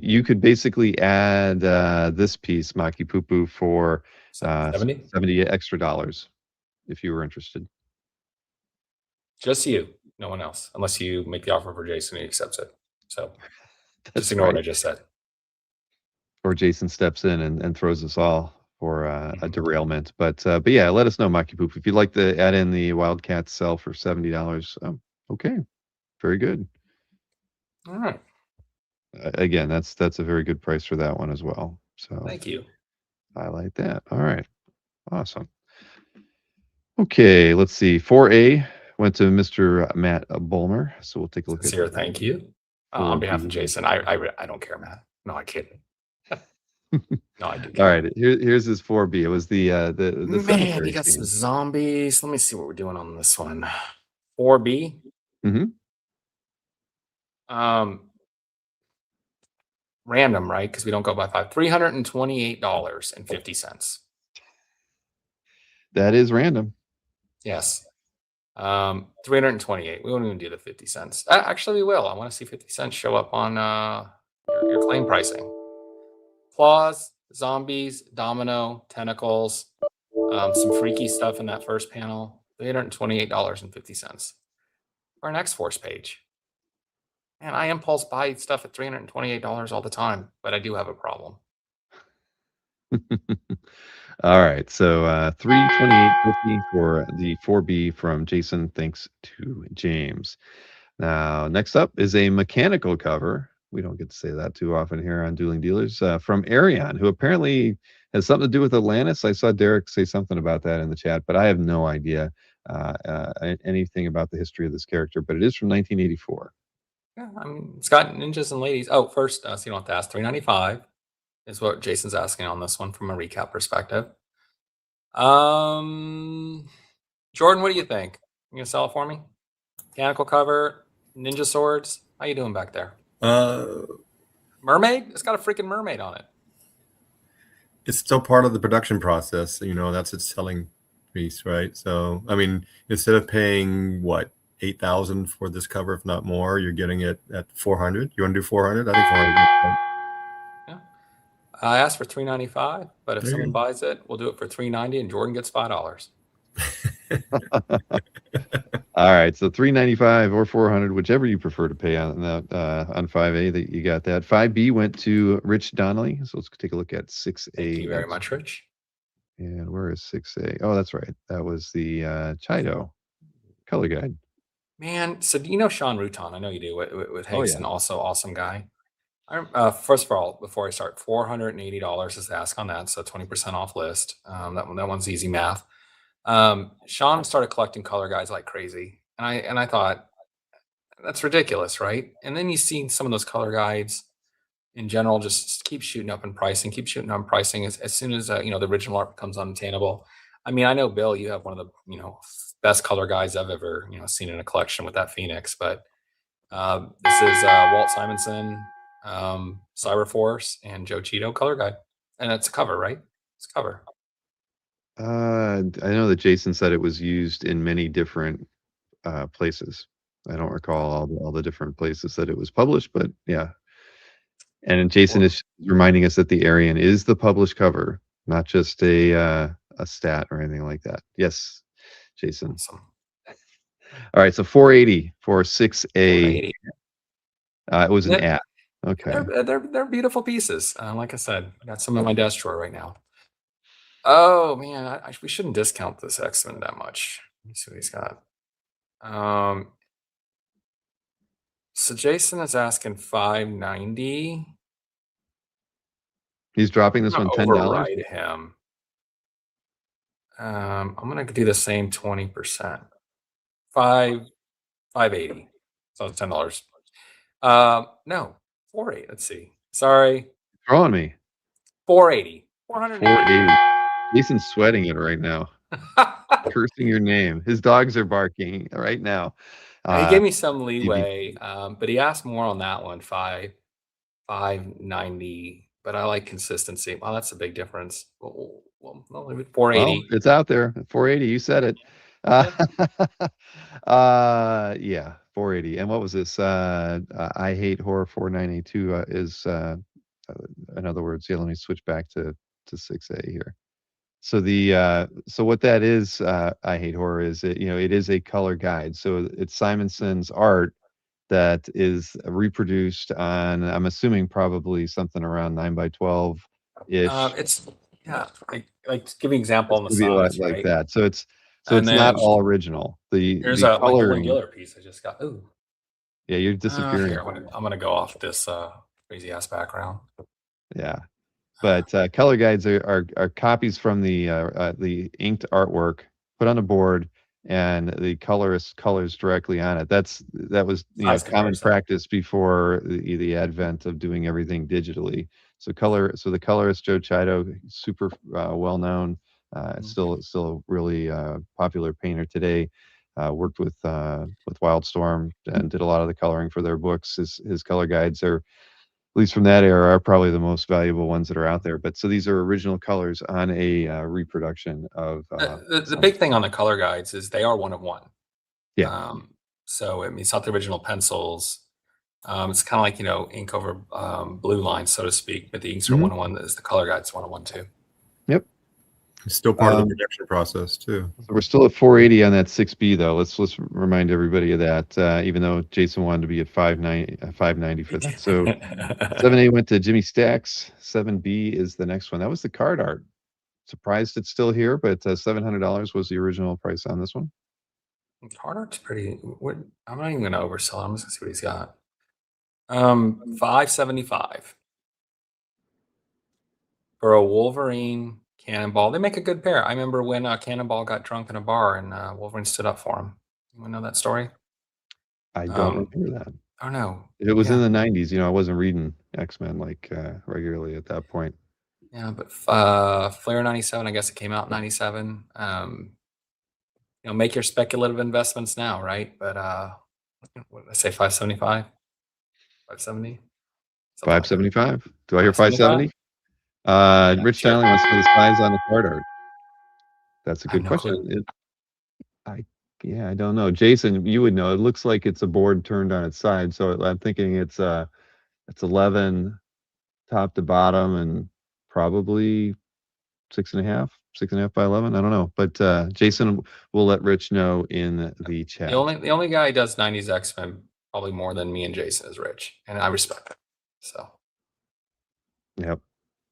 You could basically add this piece, Maki Poo Poo, for 70 extra dollars if you were interested. Just you, no one else, unless you make the offer for Jason and he accepts it. So just ignore what I just said. Or Jason steps in and throws us all for a derailment. But yeah, let us know, Maki Poo Poo, if you'd like to add in the Wildcat cell for $70. Okay, very good. All right. Again, that's a very good price for that one as well. So thank you. I like that. All right, awesome. Okay, let's see. 4A went to Mr. Matt Bulmer. So we'll take a look at it. Thank you. On behalf of Jason, I don't care, Matt. No, I kidding. No, I do. All right, here's his 4B. It was the man. We got some zombies. Let me see what we're doing on this one. 4B. Mm-hmm. Random, right? Because we don't go by 5. $328.50. That is random. Yes. 328. We won't even do the 50 cents. Actually, we will. I want to see 50 cents show up on your claim pricing. Claws, zombies, domino, tentacles, some freaky stuff in that first panel. $328.50. Our next X-Force page. Man, I impulse buy stuff at $328 all the time, but I do have a problem. All right, so $328.50 for the 4B from Jason. Thanks to James. Now, next up is a mechanical cover. We don't get to say that too often here on Dueling Dealers, from Arion, who apparently has something to do with Atlantis. I saw Derek say something about that in the chat, but I have no idea. anything about the history of this character, but it is from 1984. Yeah, I mean, it's got ninjas and ladies. Oh, first, so you don't have to ask. $3.95 is what Jason's asking on this one from a recap perspective. Jordan, what do you think? You gonna sell it for me? Mechanical cover, ninja swords. How you doing back there? Mermaid? It's got a freaking mermaid on it. It's still part of the production process. That's its selling piece, right? So, I mean, instead of paying what, 8,000 for this cover, if not more, you're getting it at 400. You want to do 400? I think 400. Yeah. I asked for $3.95, but if There you someone go. buys it, we'll do it for $3.90, and Jordan gets $5. All right, so $3.95 or $400, whichever you prefer to pay on that on 5A. That you got that. 5B went to Rich Donnelly. So let's take a look at 6A. Thank you very much, Rich. And where is 6A? Oh, that's right. That was the Chido color guide. Man, so do you know Sean Rutan? I know you do. With Hanks, yeah. and also awesome guy. First of all, before I start, $480 is the ask on that, so 20% off list. That one's easy math. Sean started collecting color guides like crazy, and I thought that's ridiculous, right? And then you see some of those color guides in general just keep shooting up in pricing, as soon as the original art becomes unattainable. I mean, I know, Bill, you have one of the best color guides I've ever seen in a collection with that Phoenix, but this is Walt Simonson, Cyberforce, and Joe Cheeto color guide, and it's a cover, right? It's a cover. I know that Jason said it was used in many different places. I don't recall all the different places that it was published, but yeah. And Jason is reminding us that the Aryan is the published cover, not just a stat or anything like that. Yes, Jason. Awesome. All right, so 480 for 6A. 480. It was an ad. Okay. They're beautiful pieces. Like I said, I got some in my desk drawer right now. Oh man, we shouldn't discount this X-Men that much. Let me see what he's got. So Jason is asking $590. He's dropping this one $10. Override him. I'm gonna do the same 20%. $580. So it's $10. No, 480. Let's see. Sorry. Throwing me. 480. 480. Jason's sweating it right now. Cursing your name. His dogs are barking right now. He gave me some leeway, but he asked more on that one, $590. But I like consistency. Wow, that's a big difference. Well, 480. Well, it's out there. 480. You said it. Yeah, 480. And what was this? I hate horror 4982 is in other words. Yeah, let me switch back to 6A here. So so what that is, I hate horror is it is a color guide. So it's Simonson's art that is reproduced on, I'm assuming probably something around 9x12 ish. It's like give me an example on the size, like right? that. So it's not all original. Here's the a coloring. Giller piece I just got. Ooh. Yeah, you're disappearing. Here, I'm gonna go off this crazy ass background. Yeah. But color guides are copies from the inked artwork put on a board, and the colorist colors directly on it. That was common practice before the advent of doing everything digitally. So the colorist Joe Cheeto, super well known, still a really popular painter today. Worked with Wildstorm and did a lot of the coloring for their books. His color guides are, at least from that era, are probably the most valuable ones that are out there. But so these are original colors on a reproduction of. The big thing on the color guides is they are one of one. Yeah. So I mean, it's not the original pencils. It's kind of like ink over blue lines, so to speak. But the inks are one of one. Is the color guides one of one too? Yep. It's still part of the production process too. So we're still at 480 on that 6B though. Let's remind everybody of that. Even though Jason wanted to be at 590 for that. So 7A went to Jimmy Stacks. 7B is the next one. That was the card art. Surprised it's still here, but $700 was the original price on this one. Card art's pretty. I'm not even gonna oversell. I'm just gonna see what he's got. $575 for a Wolverine Cannonball. They make a good pair. I remember when Cannonball got drunk in a bar and Wolverine stood up for him. You want to know that story? I don't remember that. I don't know. It was in the 90s. I wasn't reading X-Men like regularly at that point. Yeah, but Flare 97, I guess it came out in 97. Make your speculative investments now, right? But what did I say, 575? 570? 575. Do I hear 570? Rich Donnelly wants to know the size on the card art. That's a good question. I don't know. Jason, you would know. It looks like it's a board turned on its side, so I'm thinking it's 11 top to bottom and probably 6.5 by 11. I don't know, but Jason will let Rich know in the chat. The only guy who does 90s X-Men probably more than me and Jason is Rich, and I respect it. So. Yep.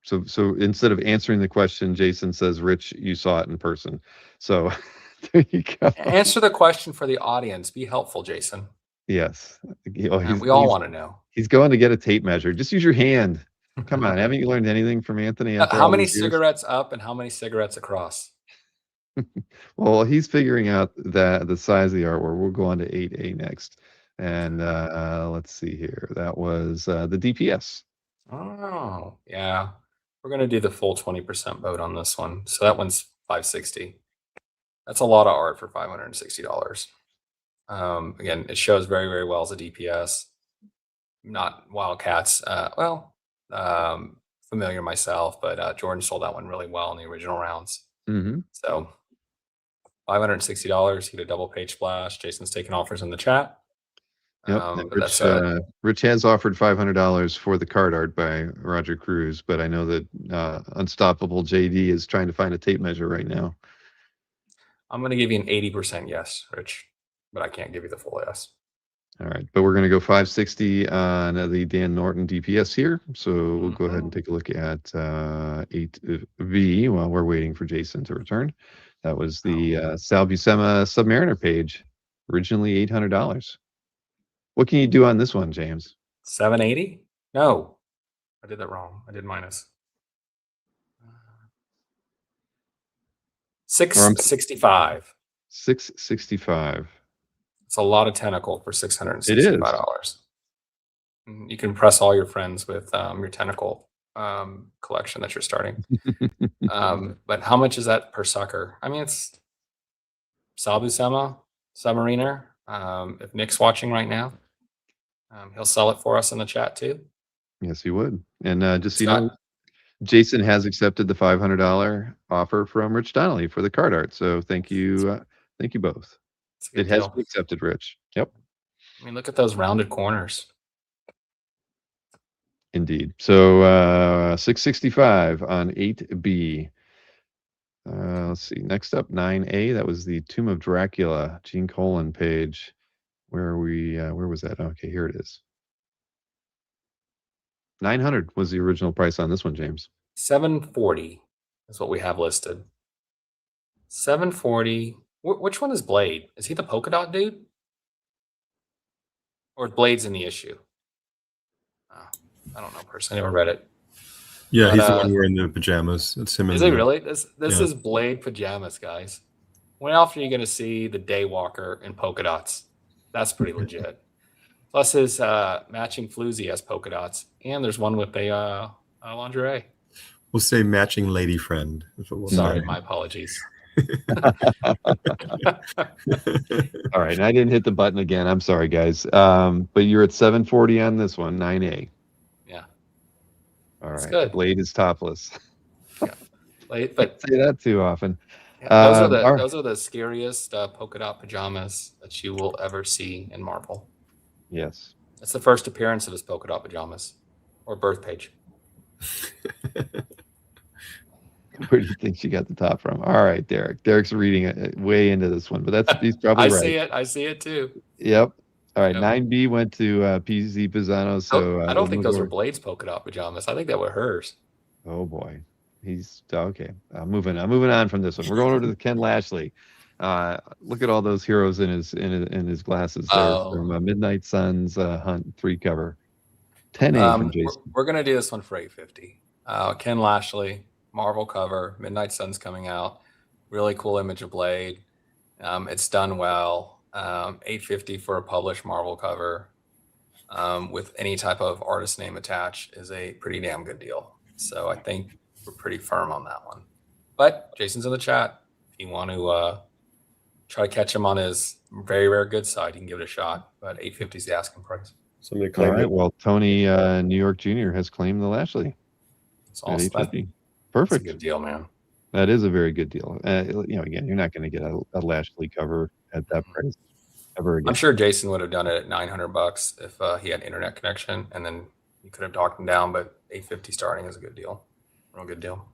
So instead of answering the question, Jason says, "Rich, you saw it in person." So there you go. Answer the question for the audience. Be helpful, Jason. Yes. We all want to know. He's going to get a tape measure. Just use your hand. Come on. Haven't you learned anything from Anthony? How many cigarettes up and how many cigarettes across? Well, he's figuring out the size of the artwork. We'll go on to 8A next. And let's see here. That was the DPS. Oh, yeah. We're going to do the full 20% vote on this one. So that one's 560. That's a lot of art for $560. Again, it shows very, very well as a DPS. Not Wildcats. Familiar myself, but Jordan sold that one really well in the original rounds. Mm-hmm. So $560. He did a double page splash. Jason's taking offers in the chat. Yep. Rich has offered $500 for the card art by Roger Cruz, but I know that Unstoppable JD is trying to find a tape measure right now. I'm going to give you an 80% yes, Rich, but I can't give you the full yes. All right, but we're going to go 560 on the Dan Norton DPS here. So we'll go ahead and take a look at 8V while we're waiting for Jason to return. That was the Sal Buscema Submariner page, originally $800. What can you do on this one, James? 780? No, I did that wrong. I did minus. 665. 665. It's a lot of tentacle for $665. It is. You can impress all your friends with your tentacle collection that you're starting. But how much is that per sucker? I mean, it's Sal Buscema, Submariner. If Nick's watching right now, he'll sell it for us in the chat too. Yes, he would. And just Jason has accepted the $500 offer from Rich Donnelly for the card art. So thank you both. It has been accepted, Rich. Yep. I mean, look at those rounded corners. Indeed. So 665 on 8B. Let's see. Next up, 9A. That was the Tomb of Dracula, Gene Colan page. Where was that? Okay, here it is. 900 was the original price on this one, James. 740 is what we have listed. 740. Which one is Blade? Is he the polka dot dude? Or Blade's in the issue? I don't know personally. I never read it. Yeah, he's the one wearing the pajamas. That's him. Is he really? This is Blade pajamas, guys. When often are you going to see the Daywalker in polka dots? That's pretty legit. Plus his matching floozy has polka dots, and there's one with a lingerie. We'll say matching lady friend. Sorry, my apologies. All right, and I didn't hit the button again. I'm sorry, guys. But you're at 740 on this one, 9A. Yeah. All right. Good. Blade is topless. Yeah. Blade, but say that too often. Yeah, those are the scariest polka dot pajamas that you will ever see in Marvel. Yes. That's the first appearance of his polka dot pajamas, or birth page. Where do you think she got the top from? All right, Derek. Derek's reading it way into this one, but he's probably right. I see it too. Yep. All right, 9B went to PZ Pisano. So I don't think those were Blade's polka dot pajamas. I think they were hers. Oh boy, he's okay. I'm moving on from this one. We're going over to the Ken Lashley. Look at all those heroes in his glasses there from Midnight Suns Hunt 3 cover. 10A from Jason. We're gonna do this one for $850. Ken Lashley, Marvel cover. Midnight Sun's coming out. Really cool image of Blade. It's done well. $850 for a published Marvel cover with any type of artist name attached is a pretty damn good deal. So I think we're pretty firm on that one. But Jason's in the chat. If you want to try to catch him on his very rare good side, you can give it a shot. But $850 is the asking price. Somebody All claimed right. it. Well, Tony New York Jr. has claimed the Lashley. It's awesome. Perfect. That's a good deal, man. That is a very good deal. Again, you're not going to get a Lashley cover at that price ever again. I'm sure Jason would have done it at $900 if he had internet connection, and then you could have talked him down. But $850 starting is a good deal, real good deal.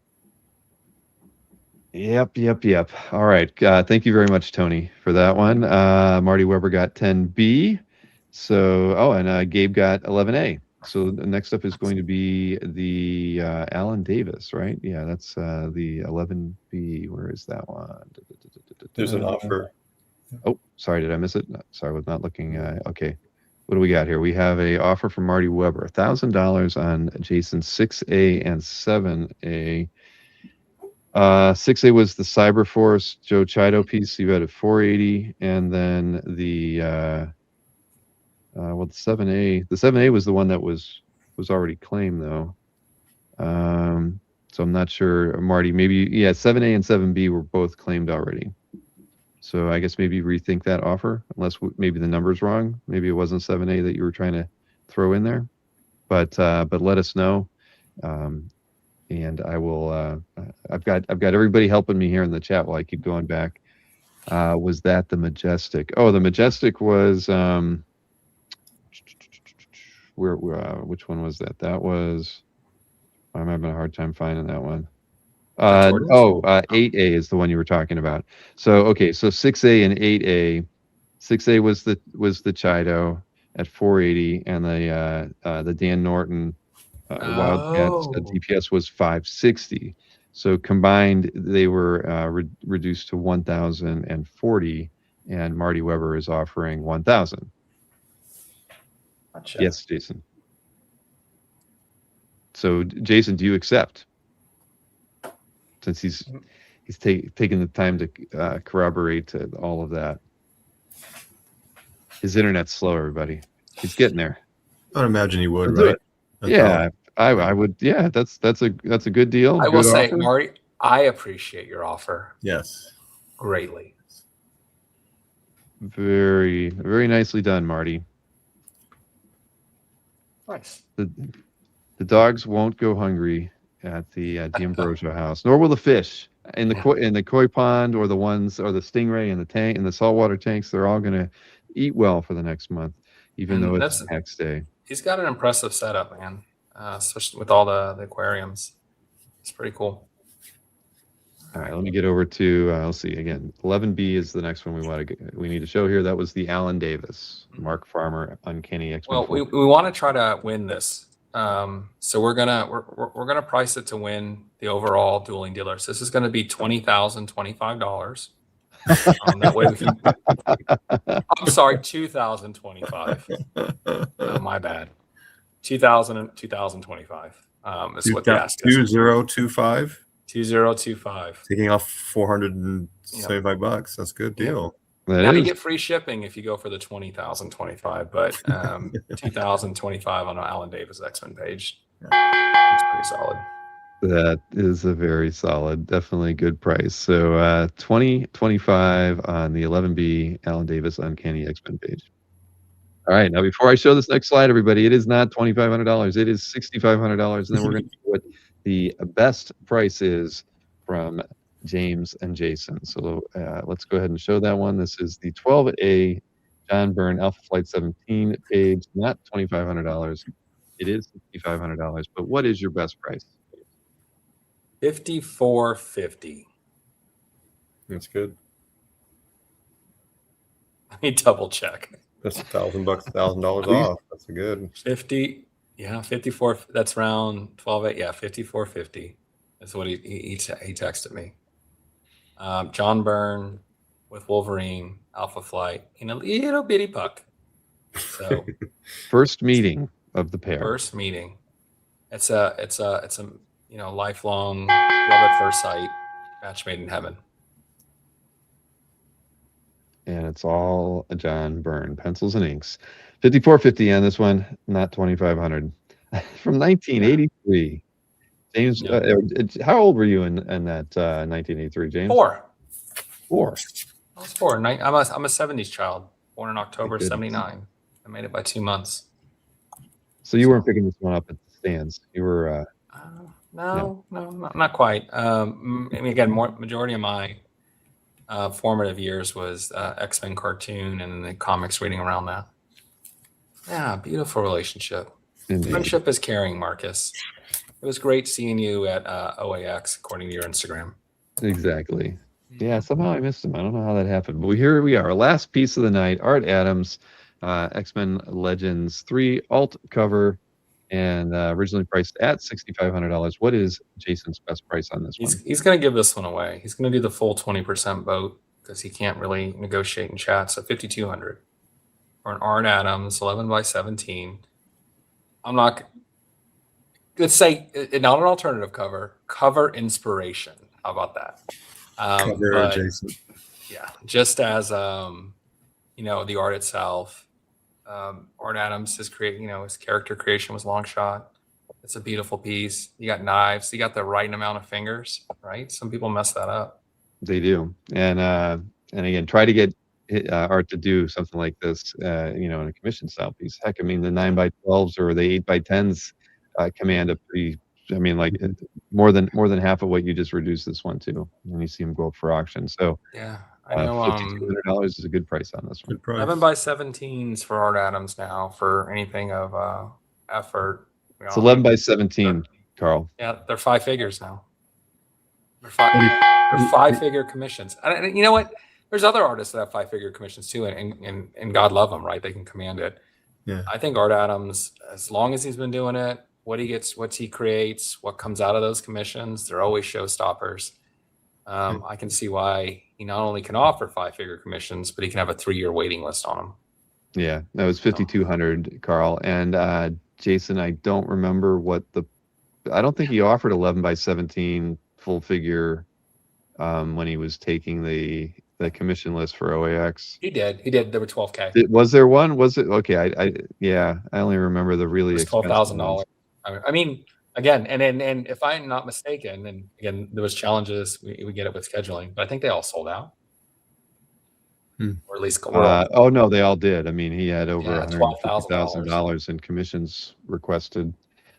Yep. All right. Thank you very much, Tony, for that one. Marty Weber got 10B. So, and Gabe got 11A. So next up is going to be the Alan Davis, right? Yeah, that's the 11B. Where is that one? There's an offer. Oh, sorry, did I miss it? No, sorry, I was not looking. Okay, what do we got here? We have a offer from Marty Weber, $1,000 on Jason 6A and 7A. 6A was the Cyberforce Joe Chido piece. You had a 480, and then the the 7A. The 7A was the one that was already claimed though. So I'm not sure, Marty. Maybe 7A and 7B were both claimed already. So I guess maybe rethink that offer, unless maybe the number's wrong. Maybe it wasn't 7A that you were trying to throw in there. But let us know. And I will. I've got everybody helping me here in the chat while I keep going back. Was that the Majestic? Oh, the Majestic was. Which one was that? That was. I'm having a hard time finding that one. 8A is the one you were talking about. So okay, so 6A and 8A. 6A was the Chido at 480, and the Dan Norton Wildcats DPS was 560. So combined, they were reduced to 1,040, and Marty Weber is offering 1,000. Gotcha. Yes, Jason. So, Jason, do you accept? Since he's taking the time to corroborate all of that. His internet's slow, everybody. He's getting there. I'd imagine he would, Let's right? Yeah, I would. Yeah, that's a good deal. I Good will say, offer. Marty, I appreciate your offer. Yes. Greatly. Very, very nicely done, Marty. Nice. The dogs won't go hungry at the D'Ambrosio house, nor will the fish in the koi pond, or the stingray in the tank, in the saltwater tanks. They're all going to eat well for the next month, even though it's tax day. He's got an impressive setup, man. Especially with all the aquariums. It's pretty cool. All right, let me get over to let's see again. 11B is the next one we need to show here. That was the Alan Davis, Mark Farmer, Uncanny X-Men. Well, we want to try to win this. So we're gonna price it to win the overall dueling dealer. So this is going to be $20,025. That way we can. I'm sorry, $2,025. Oh, my bad. 2025. Is what the ask is. 2025. 2025. Taking off $475. That's a good deal. That Now is. you get free shipping if you go for the 20,025, but 2025 on Alan Davis X-Men page. It's pretty solid. That is a very solid, definitely good price. So 2025 on the 11B Alan Davis Uncanny X-Men page. All right, now before I show this next slide, everybody, it is not $2,500. It is $6,500, and then we're going to see what the best price is from James and Jason. So let's go ahead and show that one. This is the 12A John Byrne Alpha Flight 17 page, not $2,500. It is $6,500, but what is your best price? $5,450. That's good. Let me double check. That's $1,000, $1,000 off. That's a good 50. Yeah, 54. That's round 12. Yeah, 5450. That's what he texted me. John Byrne with Wolverine, Alpha Flight, in a little bitty puck. So First meeting of the pair. first meeting. It's a lifelong love at first sight, match made in heaven. And it's all a John Byrne, pencils and inks. 54.50 on this one, not 2,500. From 1983. James, how old were you in that 1983, James? 4. 4. I was 4. I'm a 70s child, born in October '79. I made it by 2 months. So you weren't picking this one up at the stands. You were. No, not quite. Again, majority of my formative years was X-Men cartoon and the comics reading around that. Yeah, beautiful relationship. Indeed. Friendship is caring, Marcus. It was great seeing you at OAX, according to your Instagram. Exactly. Yeah, somehow I missed him. I don't know how that happened. But here we are. Our last piece of the night, Art Adams, X-Men Legends 3 alt cover, and originally priced at $6,500. What is Jason's best price on this one? He's going to give this one away. He's going to do the full 20% vote because he can't really negotiate in chat. So $5,200 for an Art Adams 11x17. I'm not. Let's say not an alternative cover inspiration. How about that? Cover Jason. Yeah, just as the art itself. Art Adams, his character creation was long shot. It's a beautiful piece. You got knives. You got the right amount of fingers, right? Some people mess that up. They do, and again, try to get Art to do something like this, in a commission style piece. Heck, I mean, the 9x12s or the 8x10s command a pretty. I mean, like more than half of what you just reduced this one to when you see them go up for auction. So yeah, I know $5,200 is a good price on this one. 11x17s for Art Adams now for anything of effort. It's 11x17, Carl. Yeah, they're 5 figures now. They're 5-figure commissions. And you know what? There's other artists that have 5-figure commissions too, and God love them, right? They can command it. Yeah, I think Art Adams, as long as he's been doing it, what he creates, what comes out of those commissions, they're always showstoppers. I can see why he not only can offer 5-figure commissions, but he can have a 3-year waiting list on them. Yeah, that was 5,200, Carl. And Jason, I don't remember I don't think he offered 11x17 full figure when he was taking the commission list for OAX. He did. There were 12K. Was there one? Was it okay? I only remember the really expensive $12,000. I mean, again, and if I'm not mistaken, and again, there was challenges. We get it with scheduling, but I think they all sold out, or at least. Oh no, they all did. I mean, he had over $12,000 in commissions requested.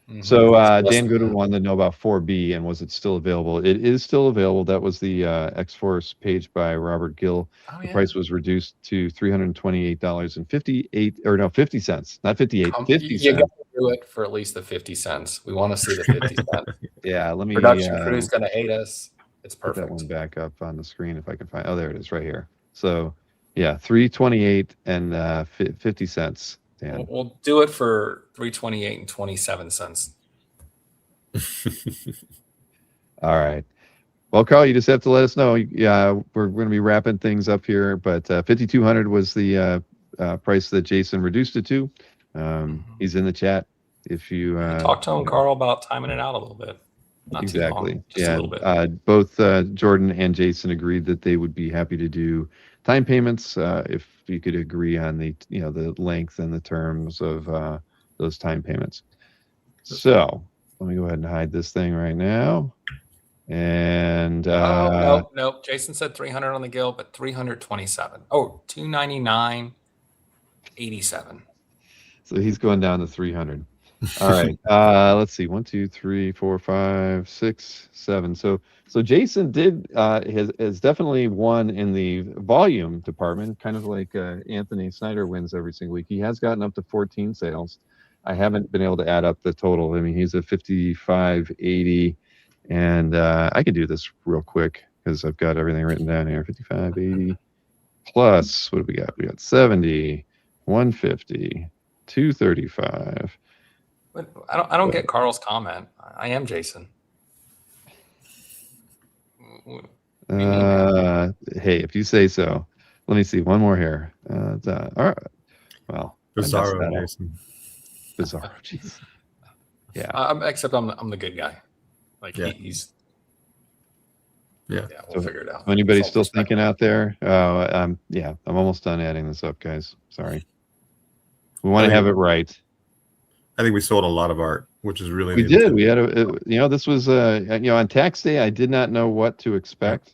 Mm-hmm. So Dan Goodwin wanted to know about 4B and was it still available? It is still available. That was the X-Force page by Robert Gill. The price was reduced to $328.50 not 58, 50 cents. You got to do it for at least the 50 cents. We want to see the 50 cents. Yeah, let me. Production crew's going to hate us. It's perfect. Put that one back up on the screen if I can find. Oh, there it is, right here. So, yeah, $328 and 50 cents. Dan. We'll do it for $328 and 27 cents. All right. Well, Carl, you just have to let us know. Yeah, we're going to be wrapping things up here, but $5,200 was the price that Jason reduced it to. He's in the chat. If you talk to him, Carl, about timing it out a little bit. Not exactly. Too long, just a little bit. Both Jordan and Jason agreed that they would be happy to do time payments if you could agree on the length and the terms of those time payments. So let me go ahead and hide this thing right now. And nope. Jason said 300 on the Guild, but 327. Oh, 299.87. So he's going down to 300. All right. Let's see. 1, 2, 3, 4, 5, 6, 7. So Jason has definitely won in the volume department, kind of like Anthony Snyder wins every single week. He has gotten up to 14 sales. I haven't been able to add up the total. I mean, he's at 5580, and I can do this real quick because I've got everything written down here. 5580 plus what do we got? We got 70, 150, 235. But I don't get Carl's comment. I am Jason. Hey, if you say so. Let me see one more here. All right. Well, Bizarro, Jason. Bizarro, jeez. Yeah. Except I'm the good guy. Like Yeah. he's. Yeah. We'll figure it out. Anybody still thinking out there? Yeah, I'm almost done adding this up, guys. Sorry. We want to have it right. I think we sold a lot of art, which is really we did. We had this was on tax day. I did not know what to expect,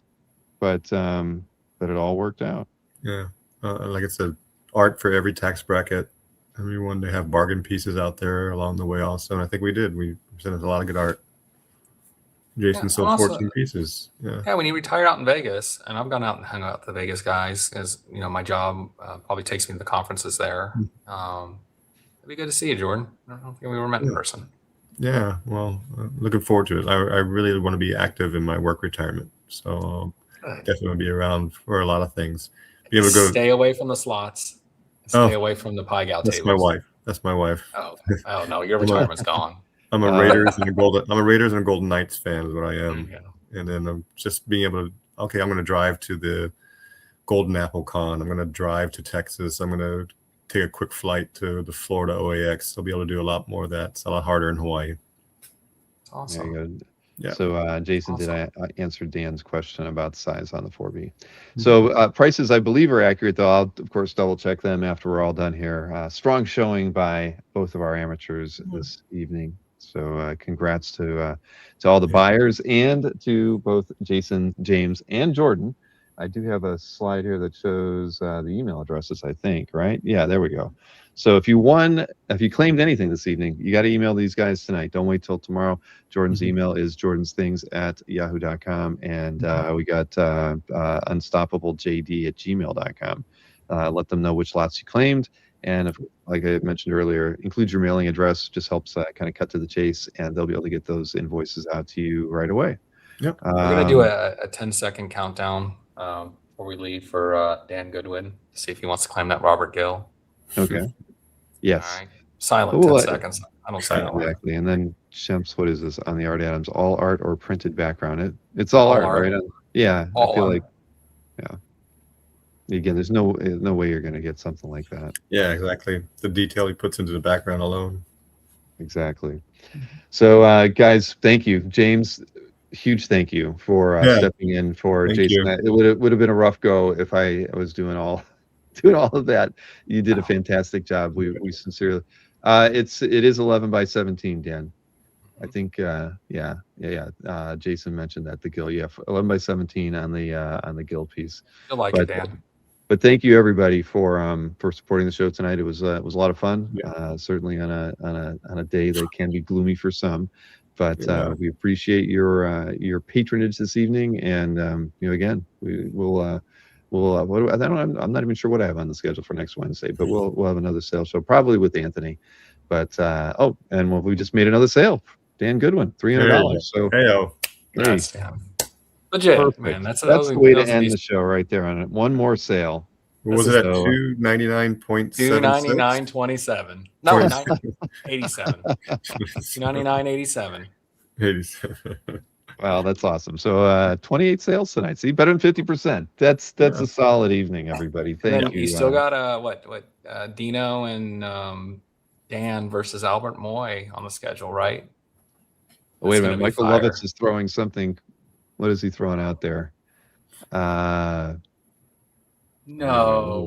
but it all worked out. Yeah, like I said, art for every tax bracket. And we wanted to have bargain pieces out there along the way also, and I think we did. We presented a lot of good art. Jason sold 14 pieces. Yeah, when you retired out in Vegas, and I've gone out and hung out with the Vegas guys, because my job probably takes me to the conferences there. It'd be good to see you, Jordan. I don't think we were met in person. Yeah, well, looking forward to it. I really want to be active in my work retirement, so definitely be around for a lot of things. Be able to go. Stay away from the slots. Stay away from the pie gal tables. That's my wife. Oh no, your retirement's gone. I'm a Raiders and a Golden Knights fan is what I am. And then I'm just being able to, I'm going to drive to the Golden Apple Con. I'm going to drive to Texas. I'm going to take a quick flight to the Florida OAX. I'll be able to do a lot more of that. It's a lot harder in Hawaii. That's awesome. Yeah. So Jason, did I answer Dan's question about size on the 4B? So prices, I believe, are accurate, though. I'll, of course, double check them after we're all done here. Strong showing by both of our amateurs this evening. So congrats to all the buyers and to both Jason, James, and Jordan. I do have a slide here that shows the email addresses, I think, right? Yeah, there we go. So if you claimed anything this evening, you got to email these guys tonight. Don't wait till tomorrow. Jordan's email is jordansthings@yahoo.com. And we got unstoppablejd@gmail.com. Let them know which lots you claimed. And if, like I mentioned earlier, include your mailing address. Just helps kind of cut to the chase, and they'll be able to get those invoices out to you right away. Yep. We're going to do a 10-second countdown before we leave for Dan Goodwin, to see if he wants to claim that Robert Gill. Okay. Yes. All right. Silent 10 seconds. I don't say that. Exactly. And then Shemps, what is this on the Art Adams? All art or printed background? It's all art, right? Yeah. I feel like, yeah. Again, there's no way you're going to get something like that. Yeah, exactly. The detail he puts into the background alone. Exactly. So, guys, thank you. James, huge thank you for stepping in for Jason. It would have been a rough go if I was doing all of that. You did a fantastic job. We sincerely. It is 11 by 17, Dan. I think Jason mentioned that the Gill, 11 by 17 on the Gill piece. I like it, Dan. But thank you everybody for supporting the show tonight. It was a lot of fun. Certainly on a day that can be gloomy for some, but we appreciate your patronage this evening. And again, I'm not even sure what I have on the schedule for next Wednesday, but we'll have another sale show probably with Anthony. But we just made another sale. Dan Goodwin, $300. So Nice, Dan. Legit, perfect. Man. That's the way to end the show right there on it. One more sale. What was it at 299.7? 299.27. No, 87. 299.87. 87. Wow, that's awesome. So 28 sales tonight. See, better than 50%. That's a solid evening, everybody. Thank you. You still got Dino and Dan versus Albert Moy on the schedule, right? Oh, wait a minute. Michael Lovitz is throwing something. What is he throwing out there? No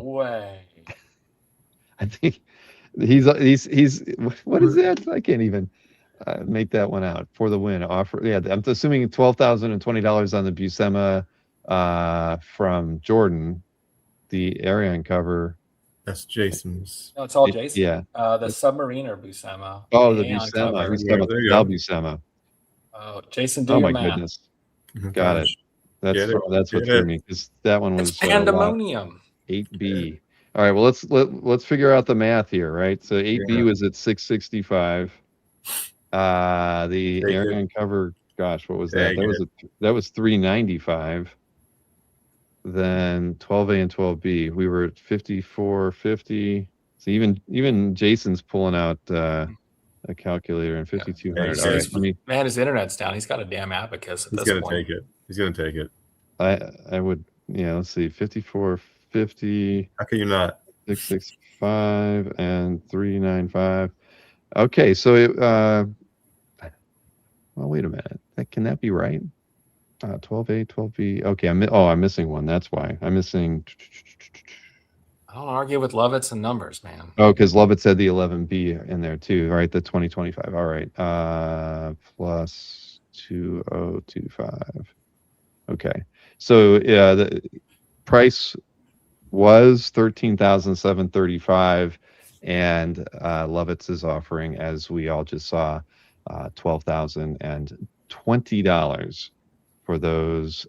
way. I think he's what is that? I can't even make that one out for the win. Offer, I'm assuming $12,020 on the Buscema from Jordan, the Arion cover. That's Jason's. No, it's all Jason. Yeah. The Submariner Buscema. Oh, the Buscema. Buscema. Oh, Jason, do your math. Goodness. Got it. That's what threw me, because that one was pandemonium. 8B. All right. Well, let's figure out the math here, right? So 8B was at 665. The Arion cover, gosh, what was that? That was 395. Then 12A and 12B, we were at 5450. So even Jason's pulling out a calculator and 5200. All right, man, his internet's down. He's got a damn abacus at this point. He's gonna take it. I would, let's see, 5450. How can you not? 665 and 395. Okay, so Well, wait a minute. Can that be right? 12A, 12B. Okay, I'm missing one. That's why I'm missing. I don't argue with Lovitz and numbers, man. Oh, because Lovett said the 11B in there too, right? The 2025. All right. Plus 2025. Okay. So yeah, the price was 13,735, and Lovitz is offering, as we all just saw, $12,020 for those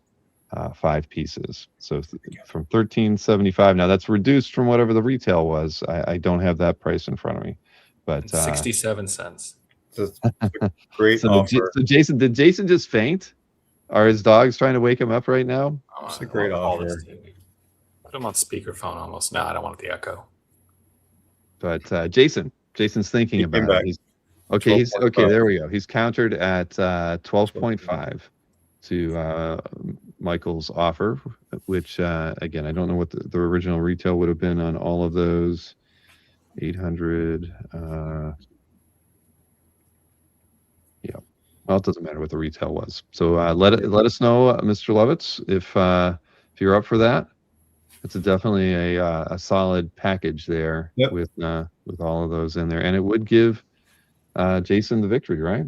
5 pieces. So from 1375. Now that's reduced from whatever the retail was. I don't have that price in front of me, but 67 cents. It's a great so offer. So Jason, did Jason just faint? Are his dogs trying to wake him up right now? It's a great offer. Put him on speakerphone almost. No, I don't want the echo. But Jason's thinking about it. He's okay. There we go. He's countered at 12.5 to Michael's offer, which again, I don't know what the original retail would have been on all of those. 800. Yeah. Well, it doesn't matter what the retail was. So let us know, Mr. Lovitz, if you're up for that. It's definitely a solid package there. Yep. with all of those in there, and it would give Jason the victory, right?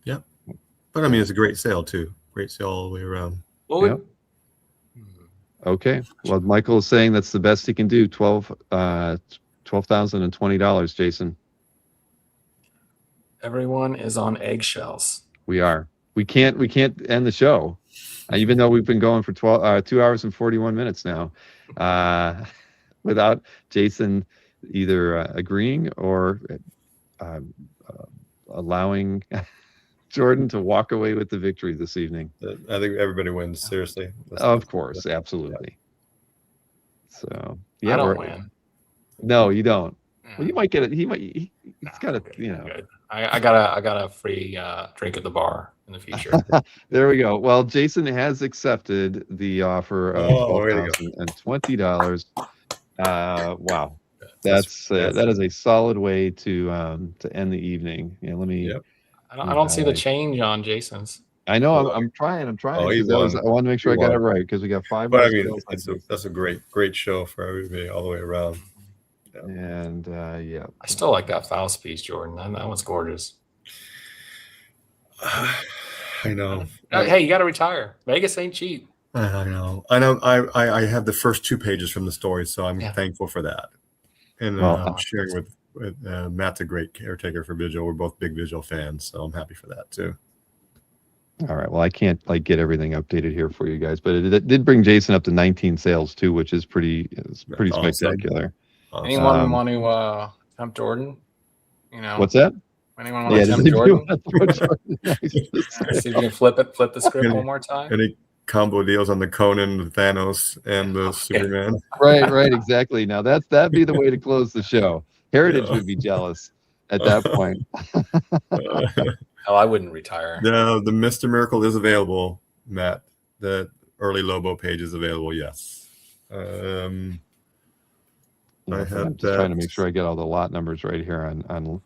Yep. But I mean, it's a great sale too. Great sale all the way around. Well, yep. Okay. Well, Michael is saying that's the best he can do. $12,020, Jason. Everyone is on eggshells. We are. We can't end the show, even though we've been going for 2 hours and 41 minutes now, without Jason either agreeing or allowing Jordan to walk away with the victory this evening. I think everybody wins. Seriously. Of course, absolutely. So yeah, I don't win. No, you don't. Well, you might get it. He's got a, Good. I got a free drink at the bar in the future. There we go. Well, Jason has accepted the offer of $12,020. Wow, that is a solid way to end the evening. Yeah, let me. Yep. I don't see the change on Jason's. I know. I'm trying. Oh, I want to make sure I got it right because we got 5 But more. I mean, that's a great show for everybody all the way around. Yeah. And yeah, I still like that Faust piece, Jordan. That one's gorgeous. I know. Hey, you got to retire. Vegas ain't cheap. I know. I have the first 2 pages from the story, so I'm thankful for that. And I'm sharing with Matt's a great caretaker for Vigil. We're both big Vigil fans, so I'm happy for that too. All right. Well, I can't get everything updated here for you guys, but it did bring Jason up to 19 sales too, which is pretty spectacular. Awesome. Anyone want to tempt Jordan? What's that? Anyone want to tempt Jordan? See if you can flip the script one more time. Any combo deals on the Conan, the Thanos, and the Superman? Right, exactly. Now that'd be the way to close the show. Heritage would be jealous at that point. Oh, I wouldn't retire. No, the Mr. Miracle is available, Matt. The early Lobo page is available, yes. I'm just trying to make sure I get all the lot numbers right here on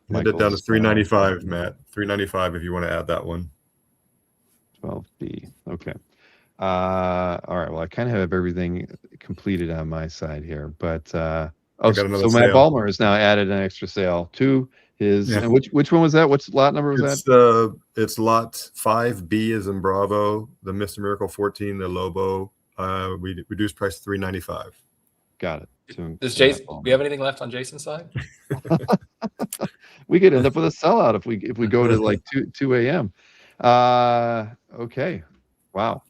Hit it down to $395, Matt. $395 if you want to add that one. 12B. Okay. All right. Well, I kind of have everything completed on my side here, but so Matt Ballmer has now added an extra sale to his. Yeah. And which one was that? Which lot number was that? It's lot 5B as in Bravo. The Mr. Miracle 14, the Lobo. We reduced price to $395. Got it. Does Jason? Do we have anything left on Jason's side? We could end up with a sellout if we go to like 2 a.m. Okay. Wow.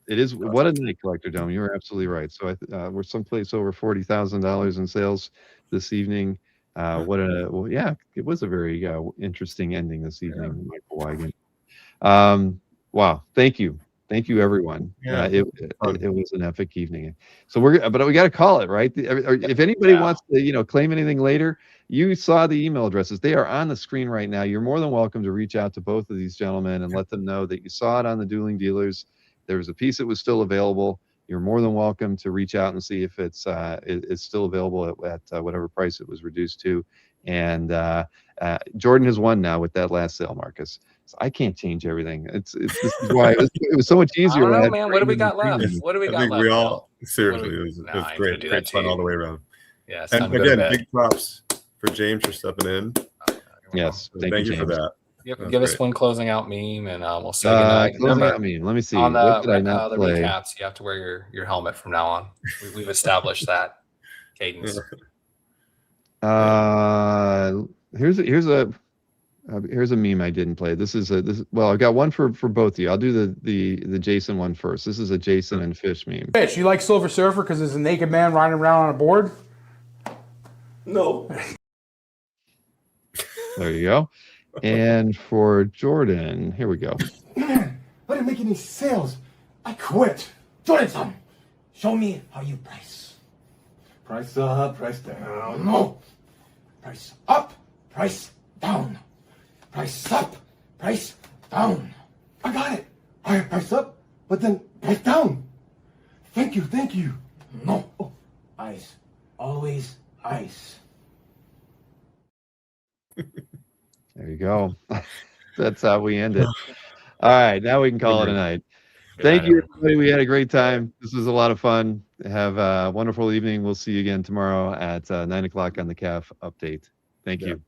It is what a night, Collector Dome. You're absolutely right. So we're someplace over $40,000 in sales this evening. It was a very interesting ending this evening, Michael Wigan. Wow. Thank you, everyone. It was an epic evening. So but we got to call it, right? If anybody wants to, claim anything later, you saw the email addresses. They are on the screen right now. You're more than welcome to reach out to both of these gentlemen and let them know that you saw it on the Dueling Dealers. There was a piece that was still available. you're more than welcome to reach out and see if it's still available at whatever price it was reduced to. And Jordan has won now with that last sale, Marcus. So I can't change everything. This is why it was so much easier. I don't when know, had man. What do we Brandon got left? Brandon. What do we I got think left? we all Bill? seriously What do we- it was No, I ain't great, gonna do great that fun to all the you. way around. Yeah, it's And time to go to again, bed. big props for James for stepping in. Yes, Thank you for James. that. Yep, That's give us great. one closing out meme, and we'll say goodnight. Closing Remember, out meme. Let me see. on What the did I not the play? recaps, you have to wear your helmet from now on. We've established that cadence. Here's a meme I didn't play. Well, I've got one for both of you. I'll do the Jason one first. This is a Jason and Fish meme. Fish, you like Silver Surfer because there's a naked man riding around on a board? No. There you go. And for Jordan, here we go. Man, I didn't make any sales. I quit. Jordan-san, show me how you price. Price up, price down. No. Price up, price down. Price up, price down. I got it. All right, price up, but then price down. Thank you, thank you. No. Ice. Always ice. There you go. That's how we end it. All right, now we can call it a night. Thank you, everybody. We had a great time. This was a lot of fun. Have a wonderful evening. We'll see you again tomorrow at 9 o'clock on the CAF update. Thank you.